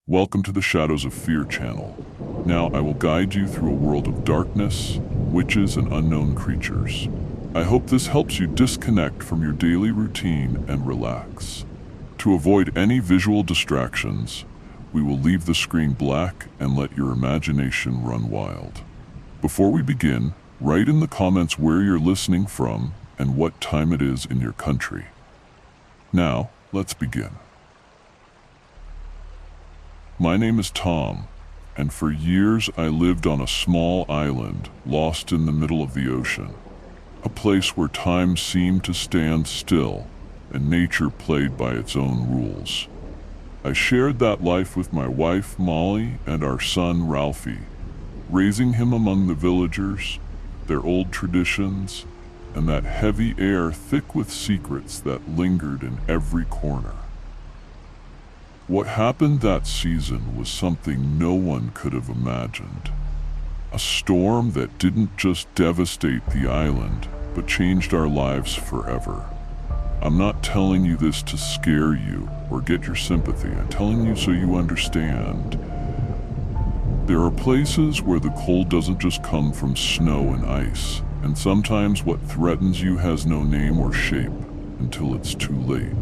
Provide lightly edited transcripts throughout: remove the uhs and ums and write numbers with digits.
Welcome to the Shadows of Fear channel. Now I will guide you through a world of darkness, witches, and unknown creatures. I hope this helps you disconnect from your daily routine and relax. To avoid any visual distractions, we will leave the screen black and let your imagination run wild. Before we begin, write in the comments where you're listening from and what time it is in your country. Now, let's begin. My name is Tom, and for years I lived on a small island lost in the middle of the ocean, a place where time seemed to stand still and nature played by its own rules. I shared that life with my wife Molly and our son Ralphie, raising him among the villagers, their old traditions, and that heavy air thick with secrets that lingered in every corner. What happened that season was something no one could have imagined. A storm that didn't just devastate the island, but changed our lives forever. I'm not telling you this to scare you or get your sympathy. I'm telling you so you understand. There are places where the cold doesn't just come from snow and ice, and sometimes what threatens you has no name or shape until it's too late.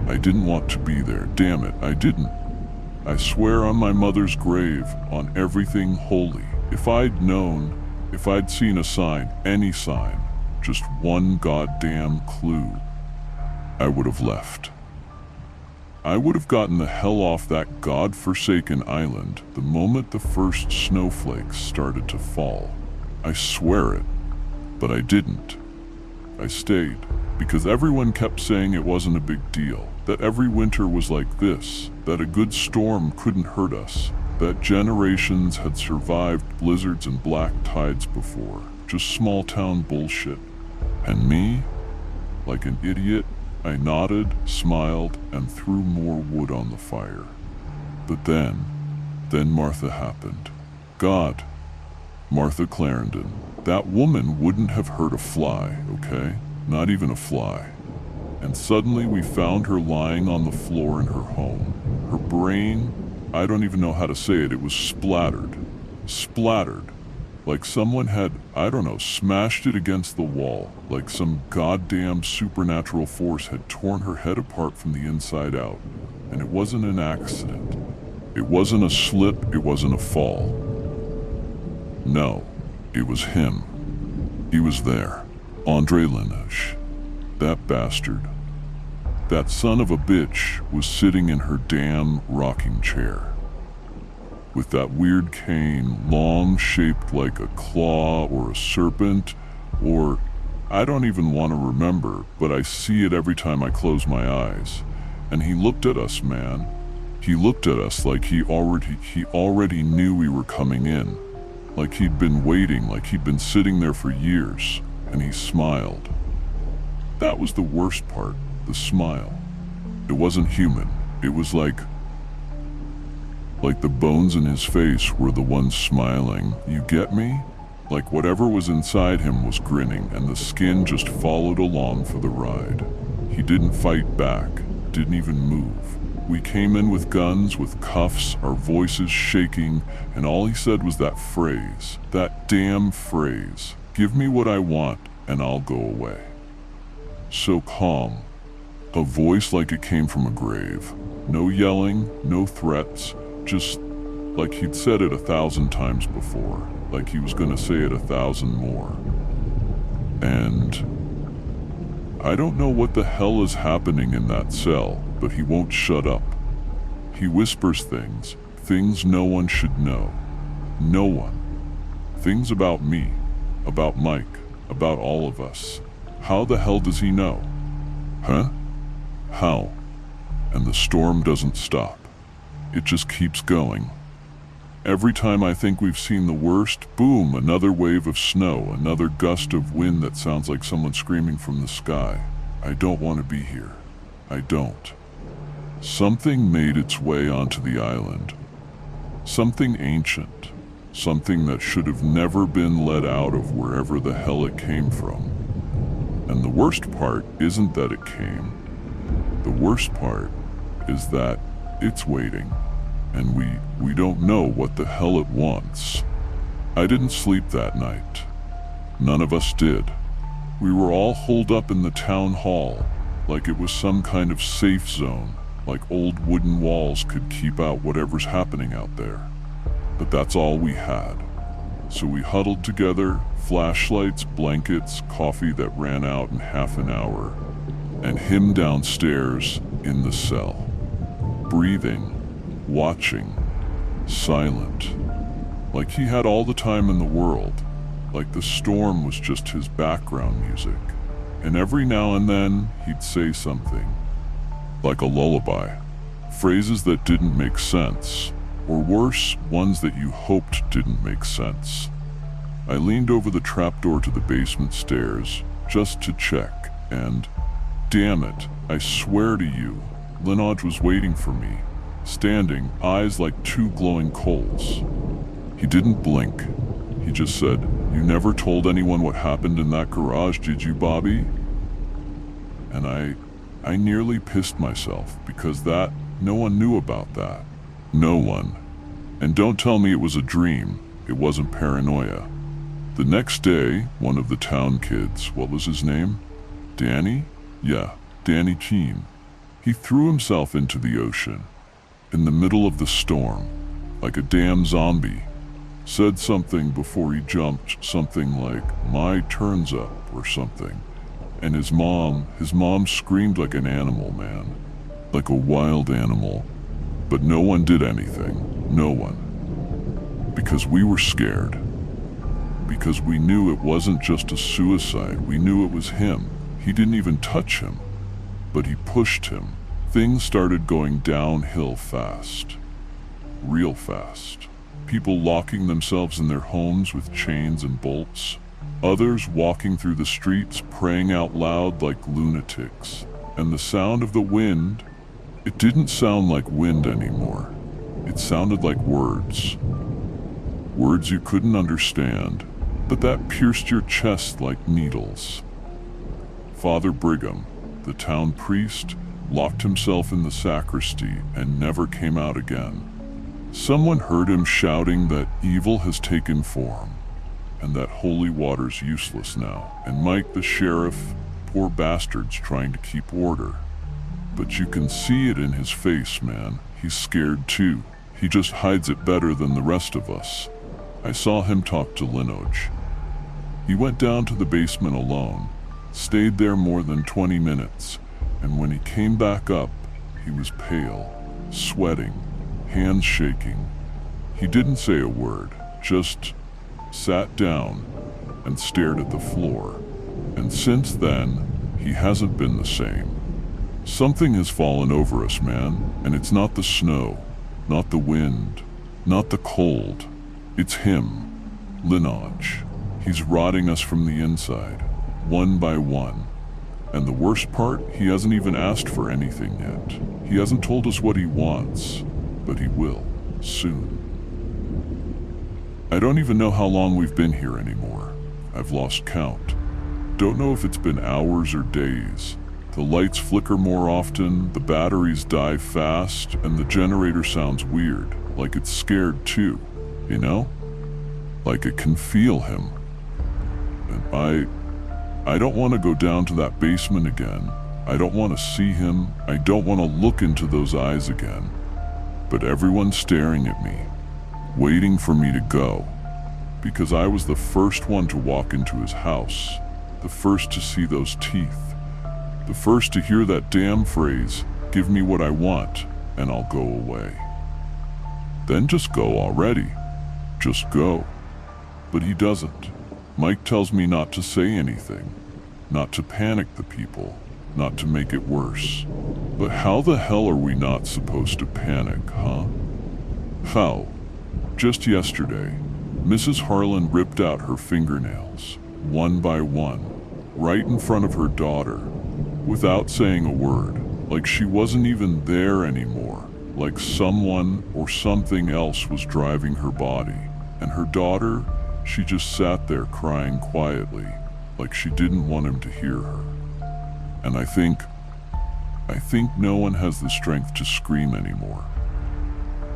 I didn't want to be there. Damn it, I didn't. I swear on my mother's grave, on everything holy. If I'd known, if I'd seen a sign, any sign, just one goddamn clue, I would have left. I would have gotten the hell off that god-forsaken island the moment the first snowflakes started to fall. I swear it, but I didn't. I stayed, because everyone kept saying it wasn't a big deal, that every winter was like this, that a good storm couldn't hurt us, that generations had survived blizzards and black tides before, just small-town bullshit. And me, like an idiot, I nodded, smiled, and threw more wood on the fire. But then Martha happened. God, Martha Clarendon. That woman wouldn't have hurt a fly, okay? Not even a fly. And suddenly we found her lying on the floor in her home. Her brain, I don't even know how to say it, it was splattered. Splattered. Like someone had, I don't know, smashed it against the wall. Like some goddamn supernatural force had torn her head apart from the inside out. And it wasn't an accident. It wasn't a slip, it wasn't a fall. No, it was him. He was there. Andre Lineage. That bastard. That son of a bitch was sitting in her damn rocking chair. With that weird cane, long shaped like a claw or a serpent, or I don't even want to remember, but I see it every time I close my eyes. And he looked at us, man. He looked at us like he already knew we were coming in. Like he'd been waiting, like he'd been sitting there for years, and he smiled. That was the worst part, the smile. It wasn't human. It was like the bones in his face were the ones smiling. You get me? Like whatever was inside him was grinning, and the skin just followed along for the ride. He didn't fight back, didn't even move. We came in with guns, with cuffs, our voices shaking, and all he said was that phrase, that damn phrase, "Give me what I want and I'll go away." So calm, a voice like it came from a grave. No yelling, no threats, just like he'd said it 1,000 times before, like he was gonna say it 1,000 more. And I don't know what the hell is happening in that cell, but he won't shut up. He whispers things no one should know. No one. Things about me, about Mike, about all of us. How the hell does he know? Huh? How? And the storm doesn't stop. It just keeps going. Every time I think we've seen the worst, boom, another wave of snow, another gust of wind that sounds like someone screaming from the sky. I don't want to be here. I don't. Something made its way onto the island. Something ancient. Something that should have never been let out of wherever the hell it came from. And the worst part isn't that it came. The worst part is that it's waiting. and we don't know what the hell it wants. I didn't sleep that night. None of us did. We were all holed up in the town hall, like it was some kind of safe zone, like old wooden walls could keep out whatever's happening out there. But that's all we had. So we huddled together, flashlights, blankets, coffee that ran out in half an hour, and him downstairs in the cell, breathing, watching, silent, like he had all the time in the world, like the storm was just his background music. And every now and then he'd say something, like a lullaby, phrases that didn't make sense, or worse, ones that you hoped didn't make sense. I leaned over the trapdoor to the basement stairs just to check, and damn it, I swear to you, Linodge was waiting for me, standing, eyes like two glowing coals. He didn't blink. He just said, "You never told anyone what happened in that garage, did you, Bobby?" And I nearly pissed myself because no one knew about that. No one. And don't tell me it was a dream. It wasn't paranoia. The next day, one of the town kids, what was his name? Danny? Yeah, Danny Keene. He threw himself into the ocean, in the middle of the storm, like a damn zombie. Said something before he jumped, something like, "My turn's up," or something. And his mom screamed like an animal, man. Like a wild animal. But no one did anything. No one. Because we were scared. Because we knew it wasn't just a suicide. We knew it was him. He didn't even touch him. But he pushed him. Things started going downhill fast. Real fast. People locking themselves in their homes with chains and bolts. Others walking through the streets praying out loud like lunatics. And the sound of the wind, it didn't sound like wind anymore. It sounded like words. Words you couldn't understand, but that pierced your chest like needles. Father Brigham, the town priest, locked himself in the sacristy and never came out again. Someone heard him shouting that evil has taken form, and that holy water's useless now, and Mike the sheriff, poor bastard's trying to keep order. But you can see it in his face, man. He's scared too. He just hides it better than the rest of us. I saw him talk to Linodge. He went down to the basement alone, stayed there more than 20 minutes, and when he came back up, he was pale, sweating, hands shaking. He didn't say a word, just sat down and stared at the floor. And since then, he hasn't been the same. Something has fallen over us, man, and it's not the snow, not the wind, not the cold. It's him, Linodge. He's rotting us from the inside, one by one. And the worst part, he hasn't even asked for anything yet. He hasn't told us what he wants, but he will, soon. I don't even know how long we've been here anymore. I've lost count. Don't know if it's been hours or days. The lights flicker more often, the batteries die fast, and the generator sounds weird, like it's scared too, you know? Like it can feel him. And I don't want to go down to that basement again. I don't want to see him. I don't want to look into those eyes again. But everyone's staring at me, waiting for me to go, because I was the first one to walk into his house, the first to see those teeth, the first to hear that damn phrase, "Give me what I want, and I'll go away." Then just go already. Just go. But he doesn't. Mike tells me not to say anything, not to panic the people, not to make it worse. But how the hell are we not supposed to panic, huh? How? Just yesterday, Mrs. Harlan ripped out her fingernails, one by one, right in front of her daughter, without saying a word, like she wasn't even there anymore, like someone or something else was driving her body. And her daughter, she just sat there crying quietly, like she didn't want him to hear her. And I think no one has the strength to scream anymore.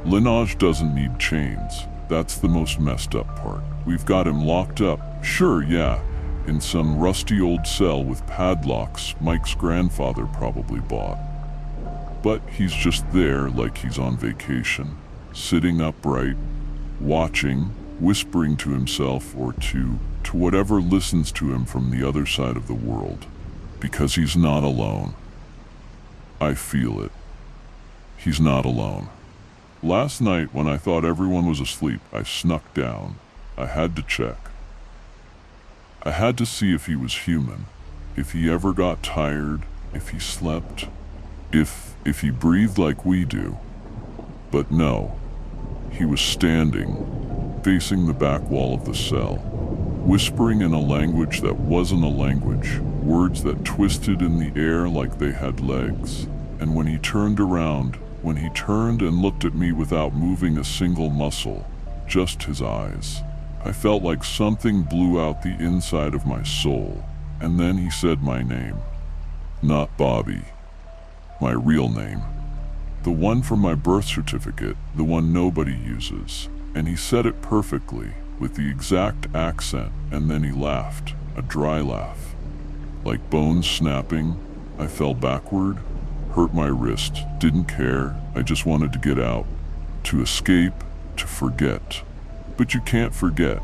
Linaj doesn't need chains. That's the most messed up part. We've got him locked up, sure, yeah, in some rusty old cell with padlocks Mike's grandfather probably bought. But he's just there like he's on vacation, sitting upright, watching, whispering to himself or to whatever listens to him from the other side of the world. Because he's not alone. I feel it. He's not alone. Last night, when I thought everyone was asleep, I snuck down. I had to check. I had to see if he was human, if he ever got tired, if he slept, if he breathed like we do. But no, he was standing, facing the back wall of the cell, whispering in a language that wasn't a language, words that twisted in the air like they had legs. And when he turned around, when he turned and looked at me without moving a single muscle, just his eyes, I felt like something blew out the inside of my soul. And then he said my name. Not Bobby. My real name. The one from my birth certificate, the one nobody uses. And he said it perfectly, with the exact accent, and then he laughed, a dry laugh. Like bones snapping, I fell backward, hurt my wrist, didn't care, I just wanted to get out, to escape, to forget. But you can't forget,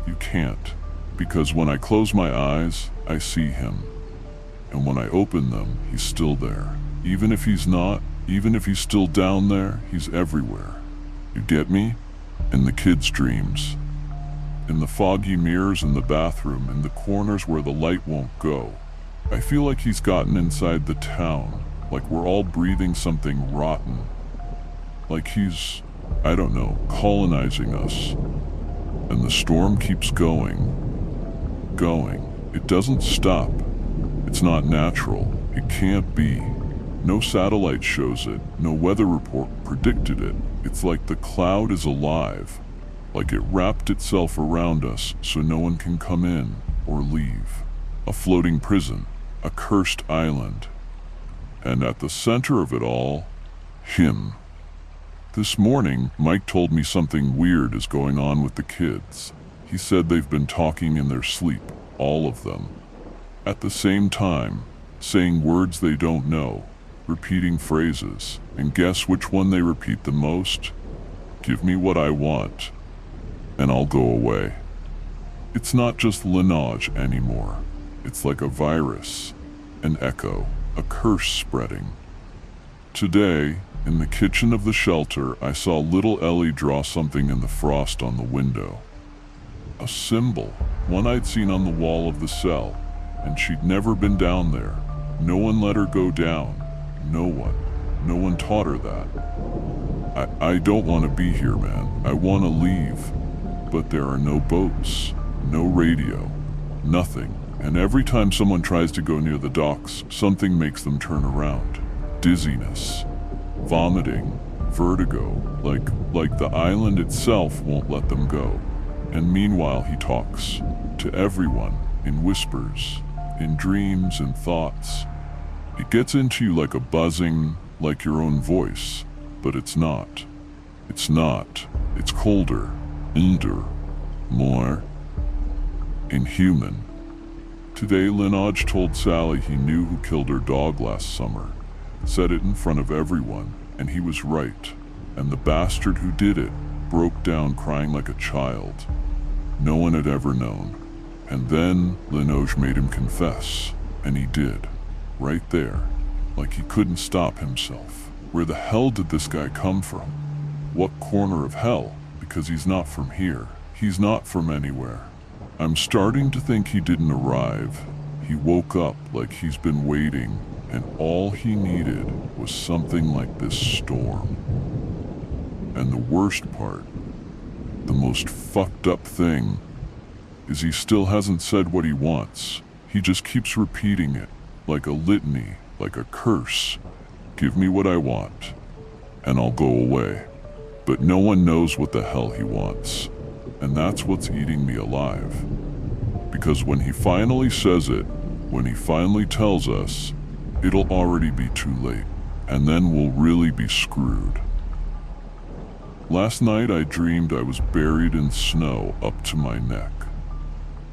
you can't, because when I close my eyes, I see him. And when I open them, he's still there. Even if he's not, even if he's still down there, he's everywhere. You get me? In the kids' dreams. In the foggy mirrors in the bathroom, in the corners where the light won't go. I feel like he's gotten inside the town, like we're all breathing something rotten. Like he's, I don't know, colonizing us. And the storm keeps going. It doesn't stop. It's not natural. It can't be. No satellite shows it. No weather report predicted it. It's like the cloud is alive. Like it wrapped itself around us so no one can come in or leave. A floating prison. A cursed island. And at the center of it all, him. This morning, Mike told me something weird is going on with the kids. He said they've been talking in their sleep, all of them. At the same time, saying words they don't know, repeating phrases, and guess which one they repeat the most? Give me what I want, and I'll go away. It's not just Linaj anymore. It's like a virus, an echo, a curse spreading. Today, in the kitchen of the shelter, I saw little Ellie draw something in the frost on the window. A symbol, one I'd seen on the wall of the cell, and she'd never been down there. No one let her go down. No one taught her that. I don't want to be here, man. I want to leave. But there are no boats, no radio, nothing. And every time someone tries to go near the docks, something makes them turn around. Dizziness, vomiting, vertigo, like the island itself won't let them go. And meanwhile he talks to everyone in whispers, in dreams and thoughts. It gets into you like a buzzing, like your own voice, but it's not. It's not. It's colder, older, more inhuman. Today, Linaj told Sally he knew who killed her dog last summer, said it in front of everyone, and he was right. And the bastard who did it broke down crying like a child. No one had ever known. And then Linaj made him confess, and he did. Right there, like he couldn't stop himself. Where the hell did this guy come from? What corner of hell? Because he's not from here. He's not from anywhere. I'm starting to think he didn't arrive. He woke up like he's been waiting, and all he needed was something like this storm. And the worst part, the most fucked up thing, is he still hasn't said what he wants. He just keeps repeating it, like a litany, like a curse. Give me what I want, and I'll go away. But no one knows what the hell he wants. And that's what's eating me alive. Because when he finally says it, when he finally tells us, it'll already be too late. And then we'll really be screwed. Last night I dreamed I was buried in snow up to my neck,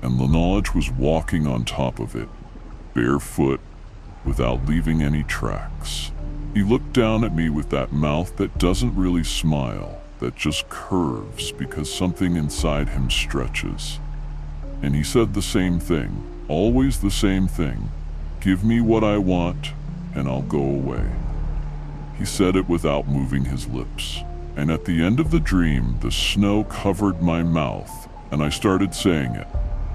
and the knowledge was walking on top of it, barefoot, without leaving any tracks. He looked down at me with that mouth that doesn't really smile, that just curves because something inside him stretches. And he said the same thing, always the same thing. Give me what I want, and I'll go away. He said it without moving his lips. And at the end of the dream, the snow covered my mouth, and I started saying it,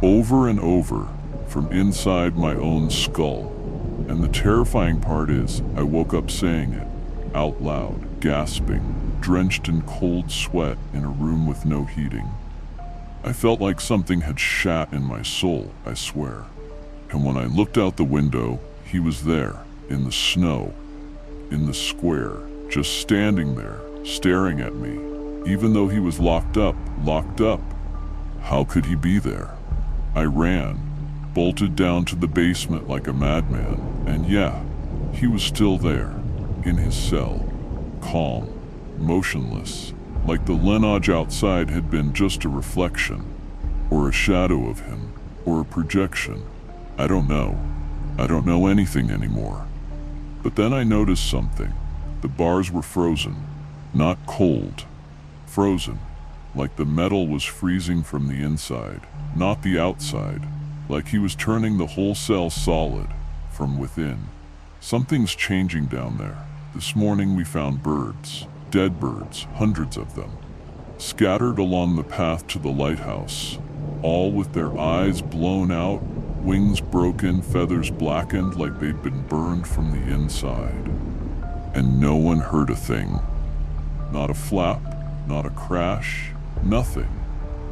over and over, from inside my own skull. And the terrifying part is, I woke up saying it, out loud, gasping, drenched in cold sweat in a room with no heating. I felt like something had shat in my soul, I swear. And when I looked out the window, he was there, in the snow, in the square, just standing there, staring at me, even though he was locked up. How could he be there? I ran, bolted down to the basement like a madman, and yeah, he was still there, in his cell, calm, motionless, like the Lenage outside had been just a reflection, or a shadow of him, or a projection. I don't know. I don't know anything anymore. But then I noticed something. The bars were frozen. Not cold, frozen, like the metal was freezing from the inside, not the outside, like he was turning the whole cell solid from within. Something's changing down there. This morning we found birds, dead birds, hundreds of them, scattered along the path to the lighthouse, all with their eyes blown out, wings broken, feathers blackened like they'd been burned from the inside. And no one heard a thing. Not a flap, not a crash, nothing.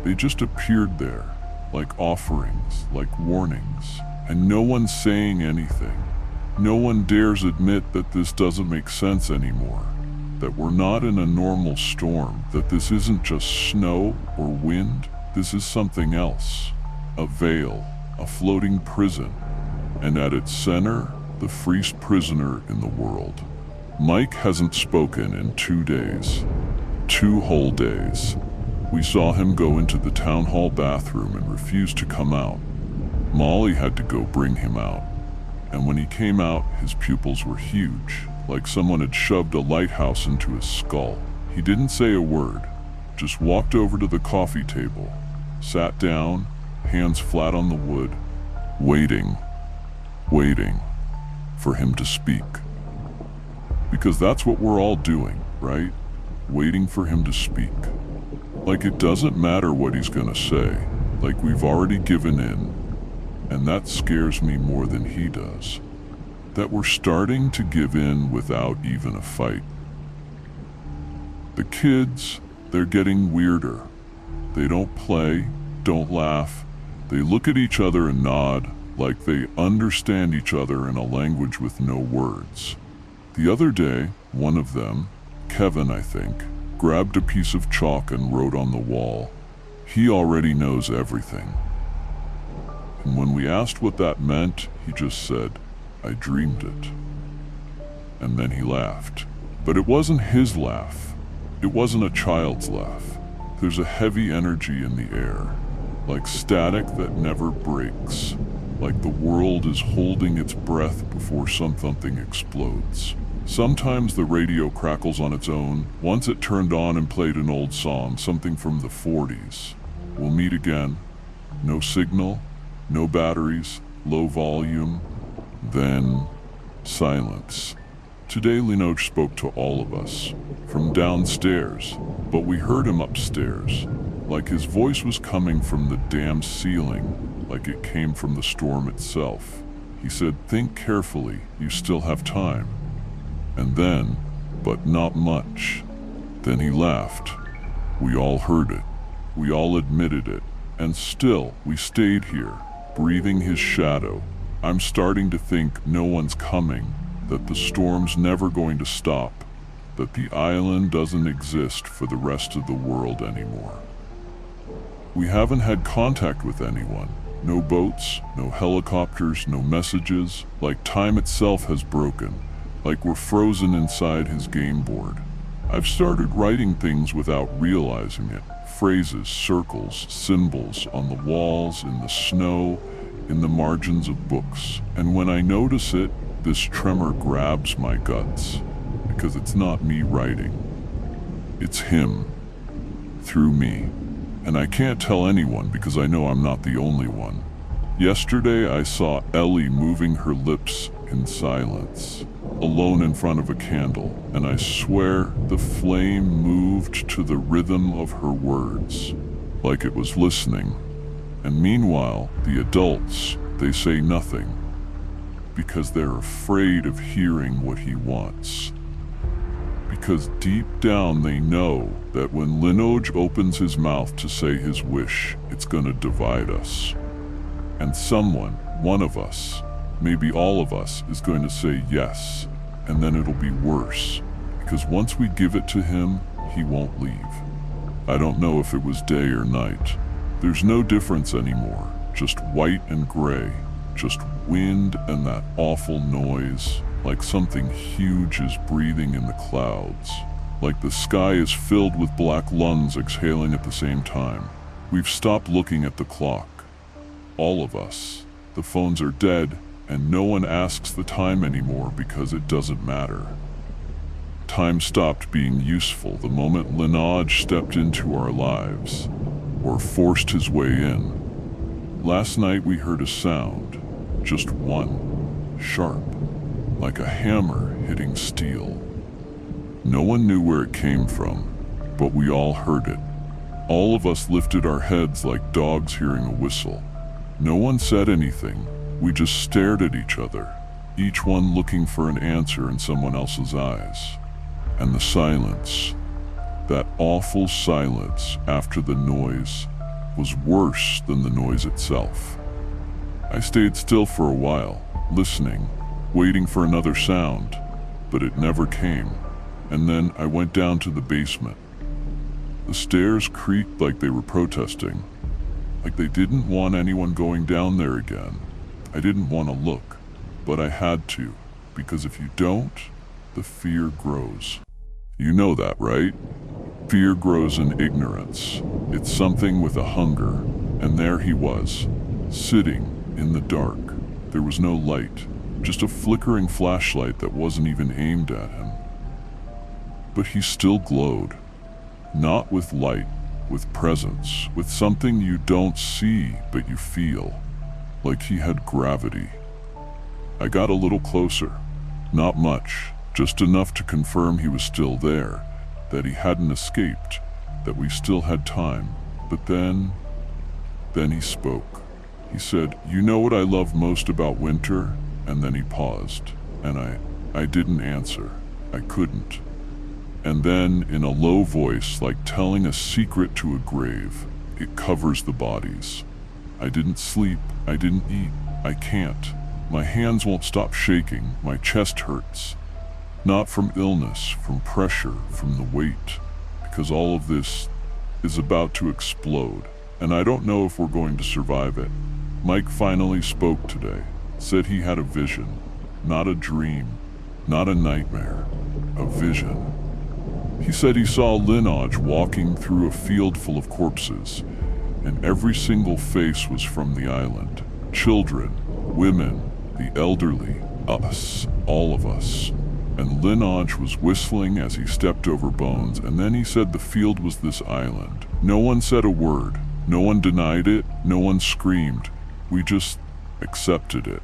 They just appeared there, like offerings, like warnings, and no one's saying anything. No one dares admit that this doesn't make sense anymore, that we're not in a normal storm, that this isn't just snow or wind, this is something else. A veil, a floating prison, and at its center, the freest prisoner in the world. Mike hasn't spoken in 2 days. 2 whole days. We saw him go into the town hall bathroom and refuse to come out. Molly had to go bring him out. And when he came out, his pupils were huge, like someone had shoved a lighthouse into his skull. He didn't say a word, just walked over to the coffee table, sat down, hands flat on the wood, waiting for him to speak. Because that's what we're all doing, right? Waiting for him to speak. Like it doesn't matter what he's gonna say, like we've already given in. And that scares me more than he does. That we're starting to give in without even a fight. The kids, they're getting weirder. They don't play, don't laugh. They look at each other and nod, like they understand each other in a language with no words. The other day, one of them, Kevin I think, grabbed a piece of chalk and wrote on the wall, "He already knows everything." And when we asked what that meant, he just said, "I dreamed it." And then he laughed. But it wasn't his laugh. It wasn't a child's laugh. There's a heavy energy in the air, like static that never breaks, like the world is holding its breath before something explodes. Sometimes the radio crackles on its own. Once it turned on and played an old song, something from the 40s. We'll meet again. No signal, no batteries, low volume. Then, silence. Today Linoge spoke to all of us, from downstairs, but we heard him upstairs, like his voice was coming from the damn ceiling, like it came from the storm itself. He said, "Think carefully, you still have time." And then, but not much, then he laughed. We all heard it. We all admitted it. And still, we stayed here, breathing his shadow. I'm starting to think no one's coming, that the storm's never going to stop, that the island doesn't exist for the rest of the world anymore. We haven't had contact with anyone. No boats, no helicopters, no messages, like time itself has broken. Like we're frozen inside his game board. I've started writing things without realizing it. Phrases, circles, symbols on the walls, in the snow, in the margins of books. And when I notice it, this tremor grabs my guts. Because it's not me writing. It's him. Through me. And I can't tell anyone because I know I'm not the only one. Yesterday I saw Ellie moving her lips in silence, alone in front of a candle, and I swear the flame moved to the rhythm of her words, like it was listening. And meanwhile, the adults, they say nothing, because they're afraid of hearing what he wants. Because deep down they know that when Linoj opens his mouth to say his wish, it's gonna divide us. And someone, one of us, maybe all of us, is going to say yes, and then it'll be worse, because once we give it to him, he won't leave. I don't know if it was day or night. There's no difference anymore, just white and gray, just wind and that awful noise, like something huge is breathing in the clouds, like the sky is filled with black lungs exhaling at the same time. We've stopped looking at the clock. All of us. The phones are dead, and no one asks the time anymore because it doesn't matter. Time stopped being useful the moment Linoj stepped into our lives, or forced his way in. Last night we heard a sound, just one, sharp, like a hammer hitting steel. No one knew where it came from, but we all heard it. All of us lifted our heads like dogs hearing a whistle. No one said anything. We just stared at each other, each one looking for an answer in someone else's eyes. And the silence, that awful silence after the noise, was worse than the noise itself. I stayed still for a while, listening, waiting for another sound, but it never came. And then I went down to the basement. The stairs creaked like they were protesting, like they didn't want anyone going down there again. I didn't want to look, but I had to, because if you don't, the fear grows. You know that, right? Fear grows in ignorance. It's something with a hunger, and there he was, sitting in the dark. There was no light, just a flickering flashlight that wasn't even aimed at him. But he still glowed, not with light, with presence, with something you don't see but you feel, like he had gravity. I got a little closer, not much, just enough to confirm he was still there, that he hadn't escaped, that we still had time. But then he spoke. He said, "You know what I love most about winter?" And then he paused, and I didn't answer. I couldn't. And then, in a low voice, like telling a secret to a grave, it covers the bodies. I didn't sleep, I didn't eat, I can't. My hands won't stop shaking, my chest hurts. Not from illness, from pressure, from the weight. Because all of this is about to explode, and I don't know if we're going to survive it. Mike finally spoke today, said he had a vision, not a dream, not a nightmare, a vision. He said he saw Linoj walking through a field full of corpses, and every single face was from the island. Children, women, the elderly, us, all of us. And Linoj was whistling as he stepped over bones, and then he said the field was this island. No one said a word, no one denied it, no one screamed. We just accepted it.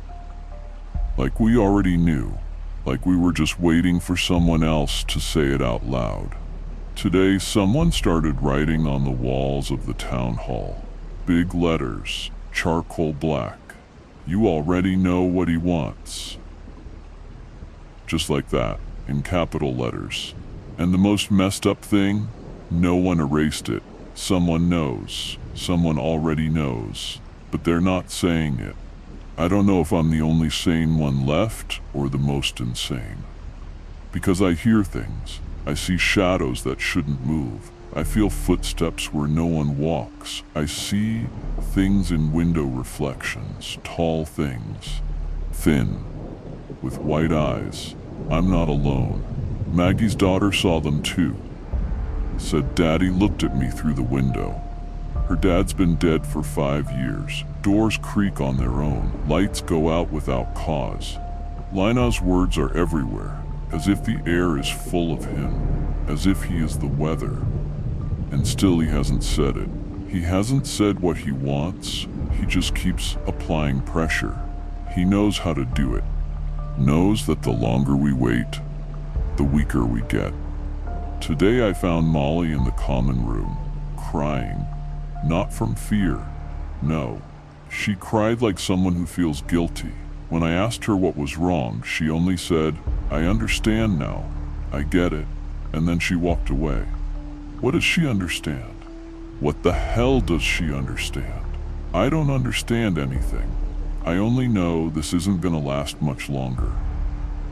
Like we already knew. Like we were just waiting for someone else to say it out loud. Today, someone started writing on the walls of the town hall. Big letters, charcoal black. You already know what he wants. Just like that, in capital letters. And the most messed up thing, no one erased it. Someone knows. Someone already knows. But they're not saying it. I don't know if I'm the only sane one left or the most insane. Because I hear things. I see shadows that shouldn't move. I feel footsteps where no one walks. I see things in window reflections, tall things, thin, with white eyes. I'm not alone. Maggie's daughter saw them too. Said Daddy looked at me through the window. Her dad's been dead for 5 years. Doors creak on their own. Lights go out without cause. Lina's words are everywhere, as if the air is full of him, as if he is the weather. And still he hasn't said it. He hasn't said what he wants. He just keeps applying pressure. He knows how to do it. Knows that the longer we wait, the weaker we get. Today I found Molly in the common room, crying. Not from fear. No. She cried like someone who feels guilty. When I asked her what was wrong, she only said, "I understand now. I get it." And then she walked away. What does she understand? What the hell does she understand? I don't understand anything. I only know this isn't gonna last much longer.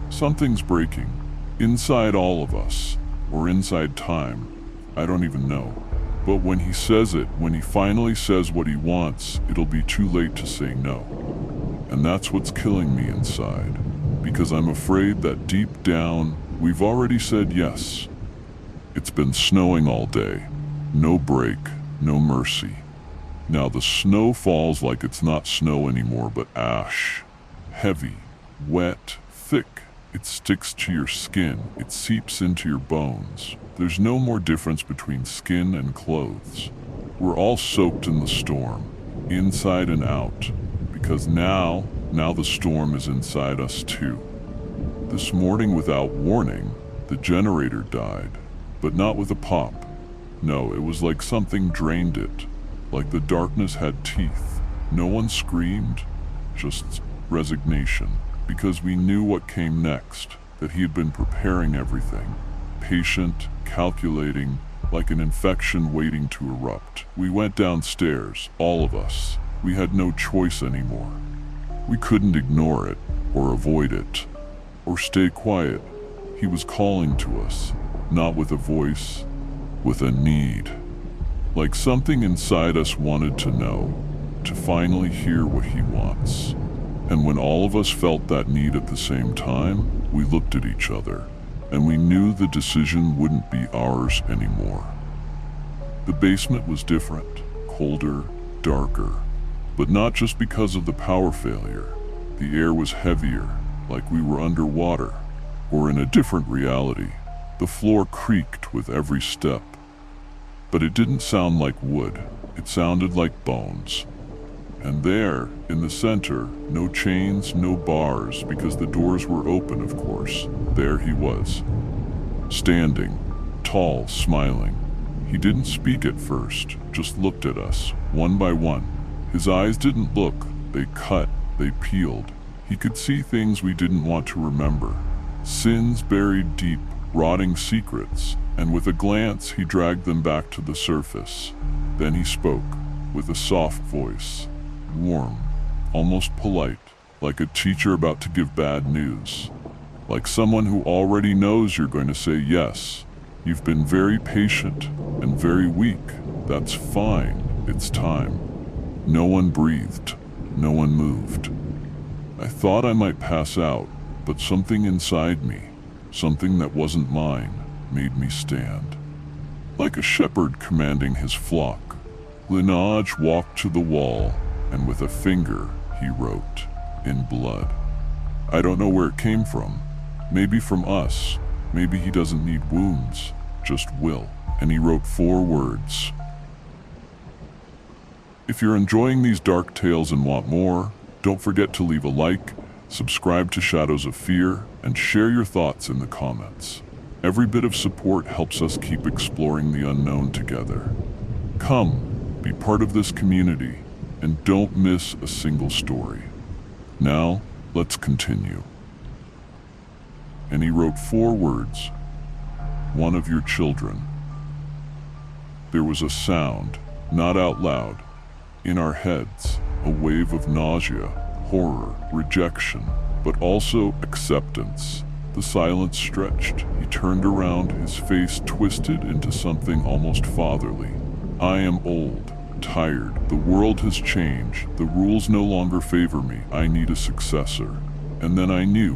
Something's breaking. Inside all of us. Or inside time. I don't even know. But when he says it, when he finally says what he wants, it'll be too late to say no. And that's what's killing me inside. Because I'm afraid that deep down, we've already said yes. It's been snowing all day. No break, no mercy. Now the snow falls like it's not snow anymore, but ash. Heavy, wet, thick. It sticks to your skin. It seeps into your bones. There's no more difference between skin and clothes. We're all soaked in the storm, inside and out, because now the storm is inside us too. This morning, without warning, the generator died, but not with a pop. No, it was like something drained it, like the darkness had teeth. No one screamed, just resignation, because we knew what came next, that he had been preparing everything. Patient, calculating, like an infection waiting to erupt. We went downstairs, all of us. We had no choice anymore. We couldn't ignore it, or avoid it, or stay quiet. He was calling to us, not with a voice, with a need. Like something inside us wanted to know, to finally hear what he wants. And when all of us felt that need at the same time, we looked at each other. And we knew the decision wouldn't be ours anymore. The basement was different, colder, darker, but not just because of the power failure. The air was heavier, like we were underwater, or in a different reality. The floor creaked with every step. But it didn't sound like wood, it sounded like bones. And there, in the center, no chains, no bars, because the doors were open, of course. There he was, standing, tall, smiling. He didn't speak at first, just looked at us, one by one. His eyes didn't look, they cut, they peeled. He could see things we didn't want to remember. Sins buried deep, rotting secrets, and with a glance he dragged them back to the surface. Then he spoke, with a soft voice. Warm, almost polite, like a teacher about to give bad news. Like someone who already knows you're going to say yes. You've been very patient and very weak. That's fine. It's time. No one breathed. No one moved. I thought I might pass out, but something inside me, something that wasn't mine, made me stand. Like a shepherd commanding his flock. Lineage walked to the wall, and with a finger, he wrote, in blood. I don't know where it came from. Maybe from us. Maybe he doesn't need wounds, just will. And he wrote 4 words. If you're enjoying these dark tales and want more, don't forget to leave a like, subscribe to Shadows of Fear, and share your thoughts in the comments. Every bit of support helps us keep exploring the unknown together. Come, be part of this community, and don't miss a single story. Now, let's continue. And he wrote 4 words. One of your children. There was a sound, not out loud, in our heads, a wave of nausea, horror, rejection, but also acceptance. The silence stretched. He turned around, his face twisted into something almost fatherly. I am old. Tired. The world has changed. The rules no longer favor me. I need a successor. And then I knew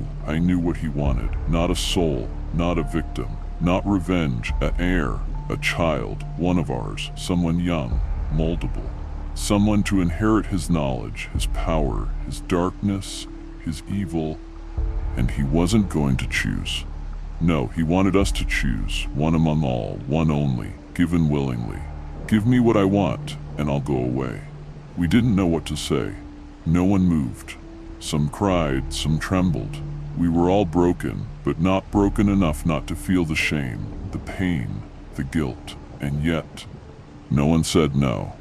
what he wanted. Not a soul, not a victim, not revenge, an heir, a child, one of ours, someone young, moldable, someone to inherit his knowledge, his power, his darkness, his evil, and he wasn't going to choose. No, he wanted us to choose, one among all, one only, given willingly. Give me what I want, and I'll go away. We didn't know what to say. No one moved. Some cried, some trembled. We were all broken, but not broken enough not to feel the shame, the pain, the guilt, and yet, no one said no.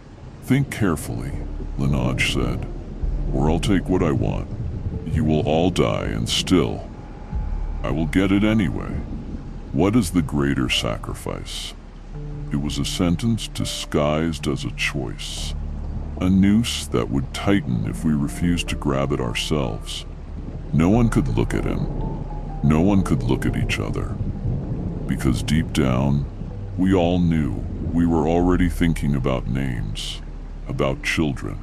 Think carefully, Linaj said, or I'll take what I want. You will all die, and still, I will get it anyway. What is the greater sacrifice? It was a sentence disguised as a choice. A noose that would tighten if we refused to grab it ourselves. No one could look at him. No one could look at each other. Because deep down, we all knew. We were already thinking about names, about children.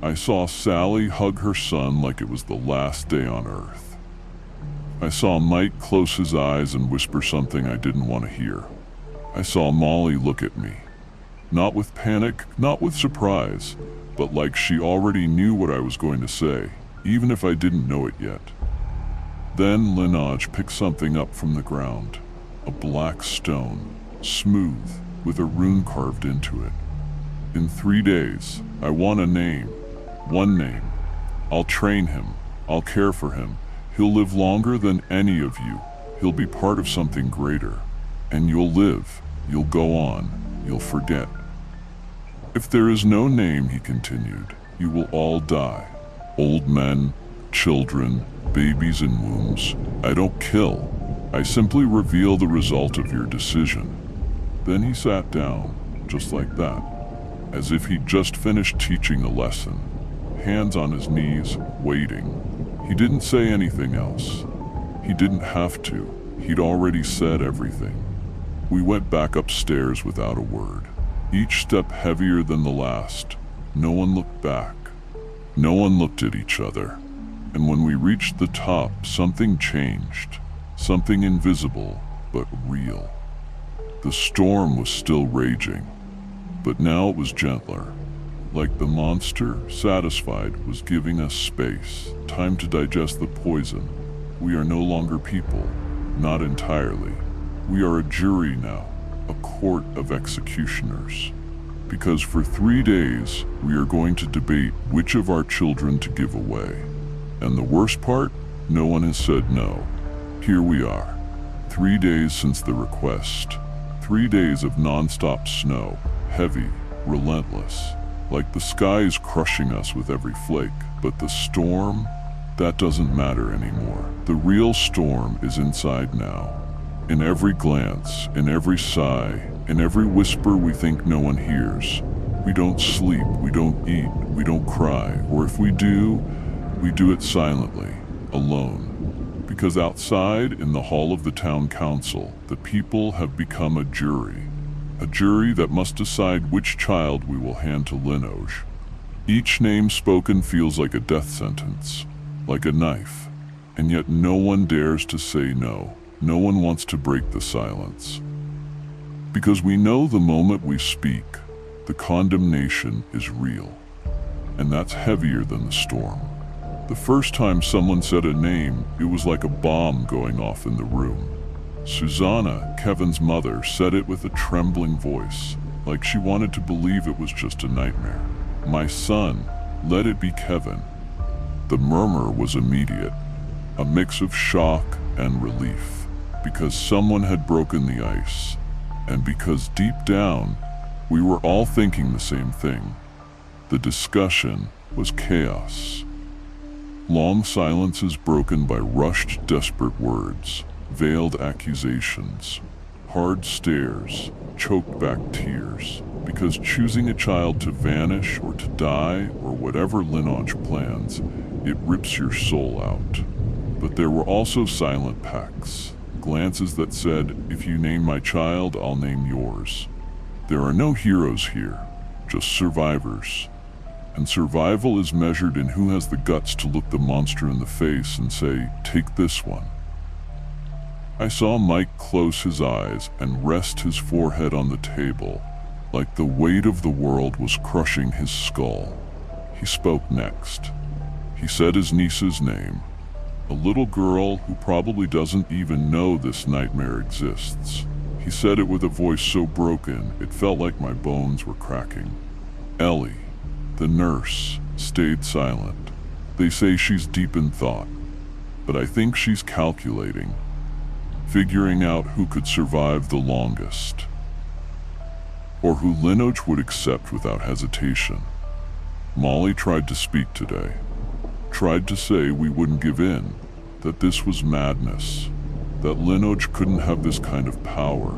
I saw Sally hug her son like it was the last day on earth. I saw Mike close his eyes and whisper something I didn't want to hear. I saw Molly look at me. Not with panic, not with surprise, but like she already knew what I was going to say, even if I didn't know it yet. Then Linaj picked something up from the ground, a black stone, smooth, with a rune carved into it. In 3 days, I want a name, one name. I'll train him, I'll care for him. He'll live longer than any of you. He'll be part of something greater. And you'll live, you'll go on, you'll forget. If there is no name, he continued, you will all die. Old men, children, babies in wombs. I don't kill. I simply reveal the result of your decision. Then he sat down, just like that, as if he'd just finished teaching a lesson. Hands on his knees, waiting. He didn't say anything else. He didn't have to. He'd already said everything. We went back upstairs without a word. Each step heavier than the last. No one looked back. No one looked at each other. And when we reached the top, something changed. Something invisible, but real. The storm was still raging, but now it was gentler. Like the monster, satisfied, was giving us space, time to digest the poison. We are no longer people, not entirely. We are a jury now. A court of executioners. Because for 3 days, we are going to debate which of our children to give away. And the worst part, no one has said no. Here we are. 3 days since the request. 3 days of non-stop snow, heavy, relentless. Like the sky is crushing us with every flake. But the storm, that doesn't matter anymore. The real storm is inside now. In every glance, in every sigh, in every whisper we think no one hears. We don't sleep, we don't eat, we don't cry, or if we do it silently, alone. Because outside, in the hall of the town council, the people have become a jury that must decide which child we will hand to Linoj. Each name spoken feels like a death sentence, like a knife, and yet no one dares to say no. No one wants to break the silence. Because we know the moment we speak, the condemnation is real. And that's heavier than the storm. The first time someone said a name, it was like a bomb going off in the room. Susanna, Kevin's mother, said it with a trembling voice, like she wanted to believe it was just a nightmare. My son, let it be Kevin. The murmur was immediate, a mix of shock and relief. Because someone had broken the ice, and because deep down, we were all thinking the same thing. The discussion was chaos. Long silences broken by rushed, desperate words, veiled accusations, hard stares, choked back tears. Because choosing a child to vanish or to die, or whatever Linoj plans, it rips your soul out. But there were also silent pacts. Glances that said, if you name my child, I'll name yours. There are no heroes here, just survivors. And survival is measured in who has the guts to look the monster in the face and say, "Take this one." I saw Mike close his eyes and rest his forehead on the table, like the weight of the world was crushing his skull. He spoke next. He said his niece's name, a little girl who probably doesn't even know this nightmare exists. He said it with a voice so broken it felt like my bones were cracking. Ellie, the nurse, stayed silent. They say she's deep in thought, but I think she's calculating, figuring out who could survive the longest, or who Linoch would accept without hesitation. Molly tried to speak today, tried to say we wouldn't give in, that this was madness, that Linoch couldn't have this kind of power.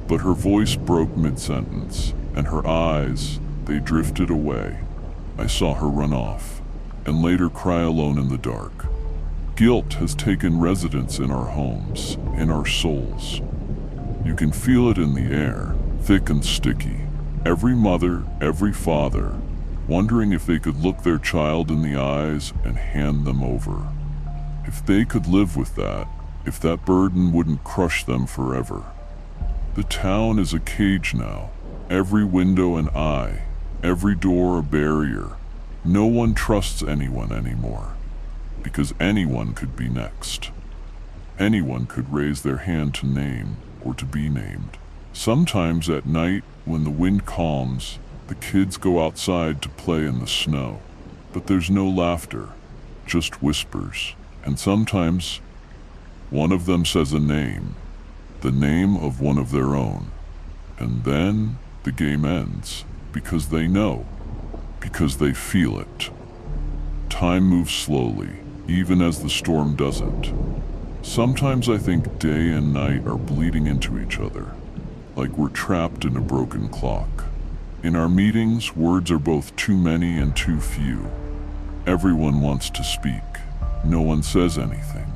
But her voice broke mid-sentence, and her eyes, they drifted away. I saw her run off, and later cry alone in the dark. Guilt has taken residence in our homes, in our souls. You can feel it in the air, thick and sticky. Every mother, every father, wondering if they could look their child in the eyes and hand them over. If they could live with that, if that burden wouldn't crush them forever. The town is a cage now, every window an eye, every door a barrier. No one trusts anyone anymore, because anyone could be next. Anyone could raise their hand to name or to be named. Sometimes at night, when the wind calms, the kids go outside to play in the snow, but there's no laughter, just whispers. And sometimes one of them says a name, the name of one of their own, and then the game ends, because they know, because they feel it. Time moves slowly, even as the storm doesn't. Sometimes I think day and night are bleeding into each other, like we're trapped in a broken clock. In our meetings, words are both too many and too few. Everyone wants to speak. No one says anything.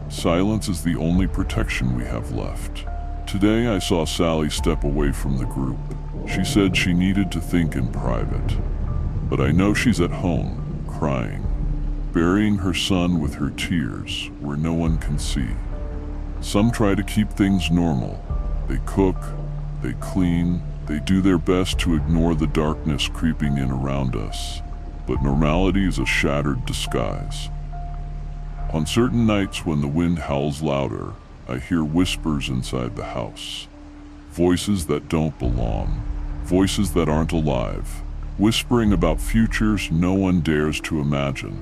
Silence is the only protection we have left. Today I saw Sally step away from the group. She said she needed to think in private. But I know she's at home, crying, burying her son with her tears where no one can see. Some try to keep things normal. They cook, they clean, they do their best to ignore the darkness creeping in around us. But normality is a shattered disguise. On certain nights when the wind howls louder, I hear whispers inside the house. Voices that don't belong, voices that aren't alive, whispering about futures no one dares to imagine.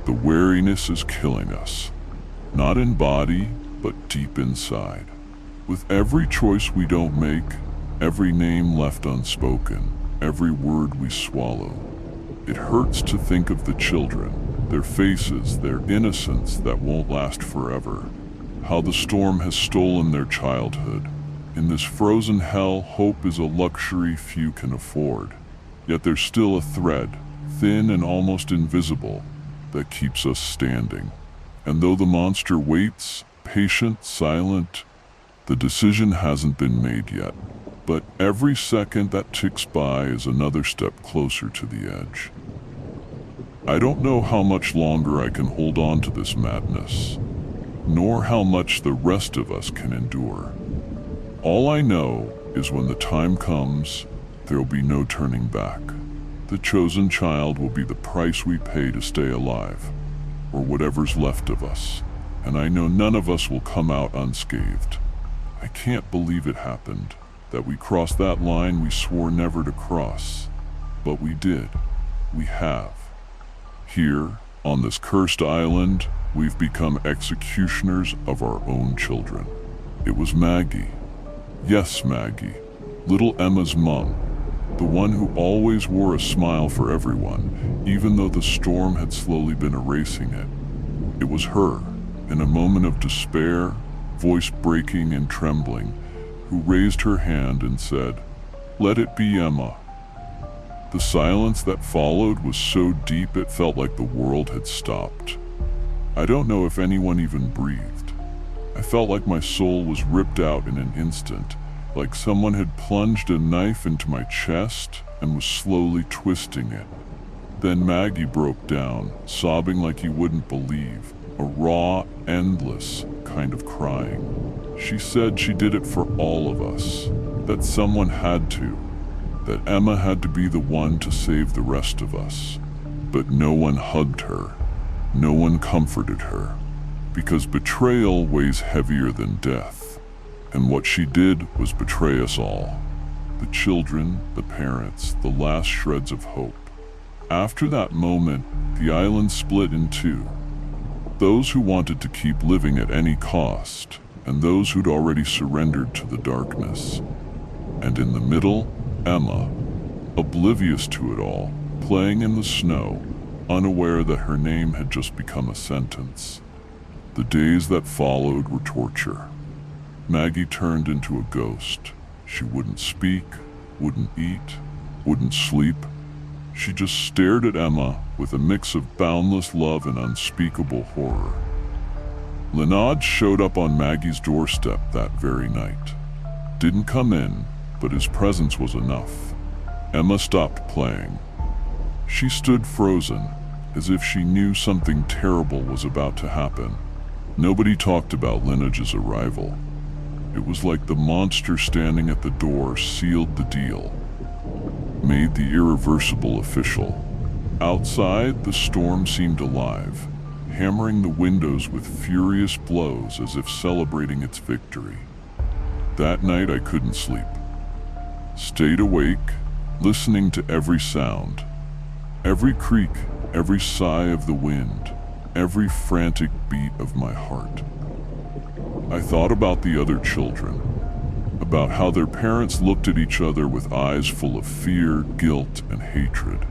The wariness is killing us, not in body, but deep inside. With every choice we don't make, every name left unspoken, every word we swallow, it hurts to think of the children, their faces, their innocence that won't last forever. How the storm has stolen their childhood. In this frozen hell, hope is a luxury few can afford. Yet there's still a thread, thin and almost invisible, that keeps us standing. And though the monster waits, patient, silent, the decision hasn't been made yet. But every second that ticks by is another step closer to the edge. I don't know how much longer I can hold on to this madness, nor how much the rest of us can endure. All I know is when the time comes, there'll be no turning back. The chosen child will be the price we pay to stay alive, or whatever's left of us, and I know none of us will come out unscathed. I can't believe it happened, that we crossed that line we swore never to cross, but we did. We have. Here, on this cursed island, we've become executioners of our own children. It was Maggie. Yes, Maggie. Little Emma's mom. The one who always wore a smile for everyone, even though the storm had slowly been erasing it. It was her, in a moment of despair, voice breaking and trembling, who raised her hand and said, "Let it be Emma." The silence that followed was so deep it felt like the world had stopped. I don't know if anyone even breathed. I felt like my soul was ripped out in an instant, like someone had plunged a knife into my chest, and was slowly twisting it. Then Maggie broke down, sobbing like you wouldn't believe, a raw, endless kind of crying. She said she did it for all of us, that someone had to, that Emma had to be the one to save the rest of us. But no one hugged her, no one comforted her, because betrayal weighs heavier than death. And what she did was betray us all. The children, the parents, the last shreds of hope. After that moment, the island split in two. Those who wanted to keep living at any cost, and those who'd already surrendered to the darkness. And in the middle, Emma, oblivious to it all, playing in the snow, unaware that her name had just become a sentence. The days that followed were torture. Maggie turned into a ghost. She wouldn't speak, wouldn't eat, wouldn't sleep. She just stared at Emma with a mix of boundless love and unspeakable horror. Leonard showed up on Maggie's doorstep that very night. Didn't come in, but his presence was enough. Emma stopped playing. She stood frozen, as if she knew something terrible was about to happen. Nobody talked about Lineage's arrival. It was like the monster standing at the door sealed the deal, made the irreversible official. Outside, the storm seemed alive, hammering the windows with furious blows as if celebrating its victory. That night I couldn't sleep. Stayed awake, listening to every sound, every creak, every sigh of the wind, every frantic beat of my heart. I thought about the other children, about how their parents looked at each other with eyes full of fear, guilt, and hatred,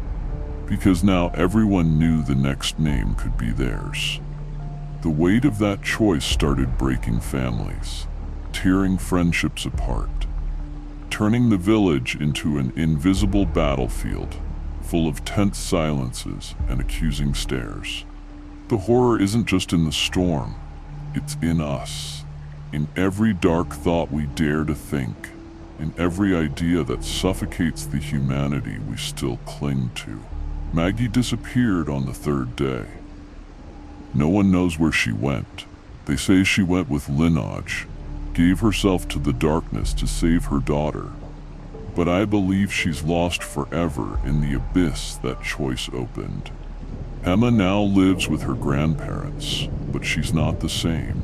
because now everyone knew the next name could be theirs. The weight of that choice started breaking families, tearing friendships apart, turning the village into an invisible battlefield, full of tense silences and accusing stares. The horror isn't just in the storm, it's in us, in every dark thought we dare to think, in every idea that suffocates the humanity we still cling to. Maggie disappeared on the third day. No one knows where she went. They say she went with Lineage, gave herself to the darkness to save her daughter. But I believe she's lost forever in the abyss that choice opened. Emma now lives with her grandparents, but she's not the same.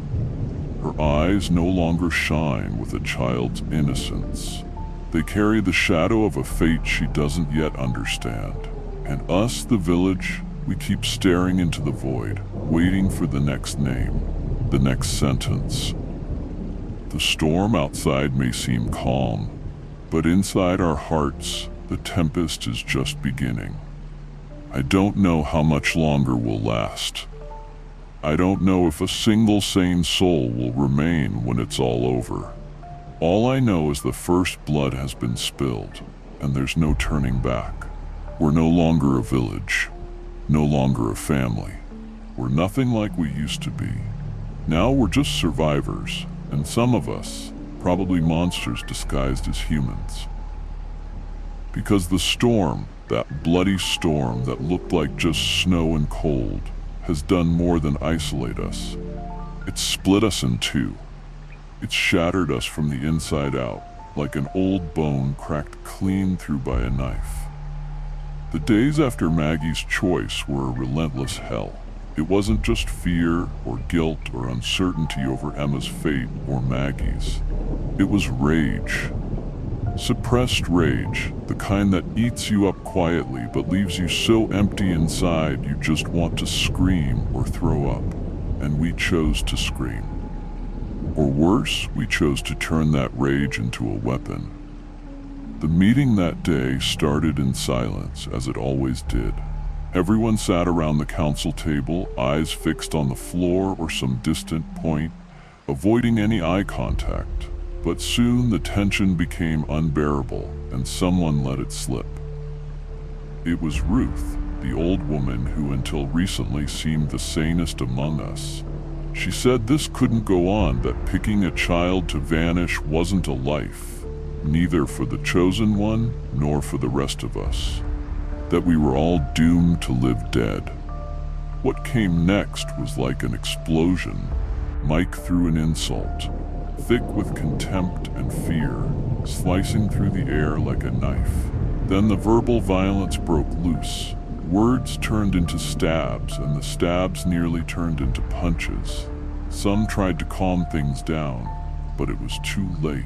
Her eyes no longer shine with a child's innocence. They carry the shadow of a fate she doesn't yet understand. And us, the village, we keep staring into the void, waiting for the next name, the next sentence. The storm outside may seem calm, but inside our hearts, the tempest is just beginning. I don't know how much longer we'll last. I don't know if a single sane soul will remain when it's all over. All I know is the first blood has been spilled, and there's no turning back. We're no longer a village, no longer a family. We're nothing like we used to be. Now we're just survivors, and some of us, probably monsters disguised as humans. Because the storm, that bloody storm that looked like just snow and cold, has done more than isolate us. It's split us in two. It's shattered us from the inside out, like an old bone cracked clean through by a knife. The days after Maggie's choice were a relentless hell. It wasn't just fear or guilt or uncertainty over Emma's fate or Maggie's. It was rage. Suppressed rage, the kind that eats you up quietly but leaves you so empty inside you just want to scream or throw up. And we chose to scream. Or worse, we chose to turn that rage into a weapon. The meeting that day started in silence, as it always did. Everyone sat around the council table, eyes fixed on the floor or some distant point, avoiding any eye contact. But soon the tension became unbearable, and someone let it slip. It was Ruth, the old woman who until recently seemed the sanest among us. She said this couldn't go on, that picking a child to vanish wasn't a life. neither for the chosen one nor for the rest of us, that we were all doomed to live dead. What came next was like an explosion. Mike threw an insult, thick with contempt and fear, slicing through the air like a knife. Then the verbal violence broke loose. Words turned into stabs, and the stabs nearly turned into punches. Some tried to calm things down, but it was too late.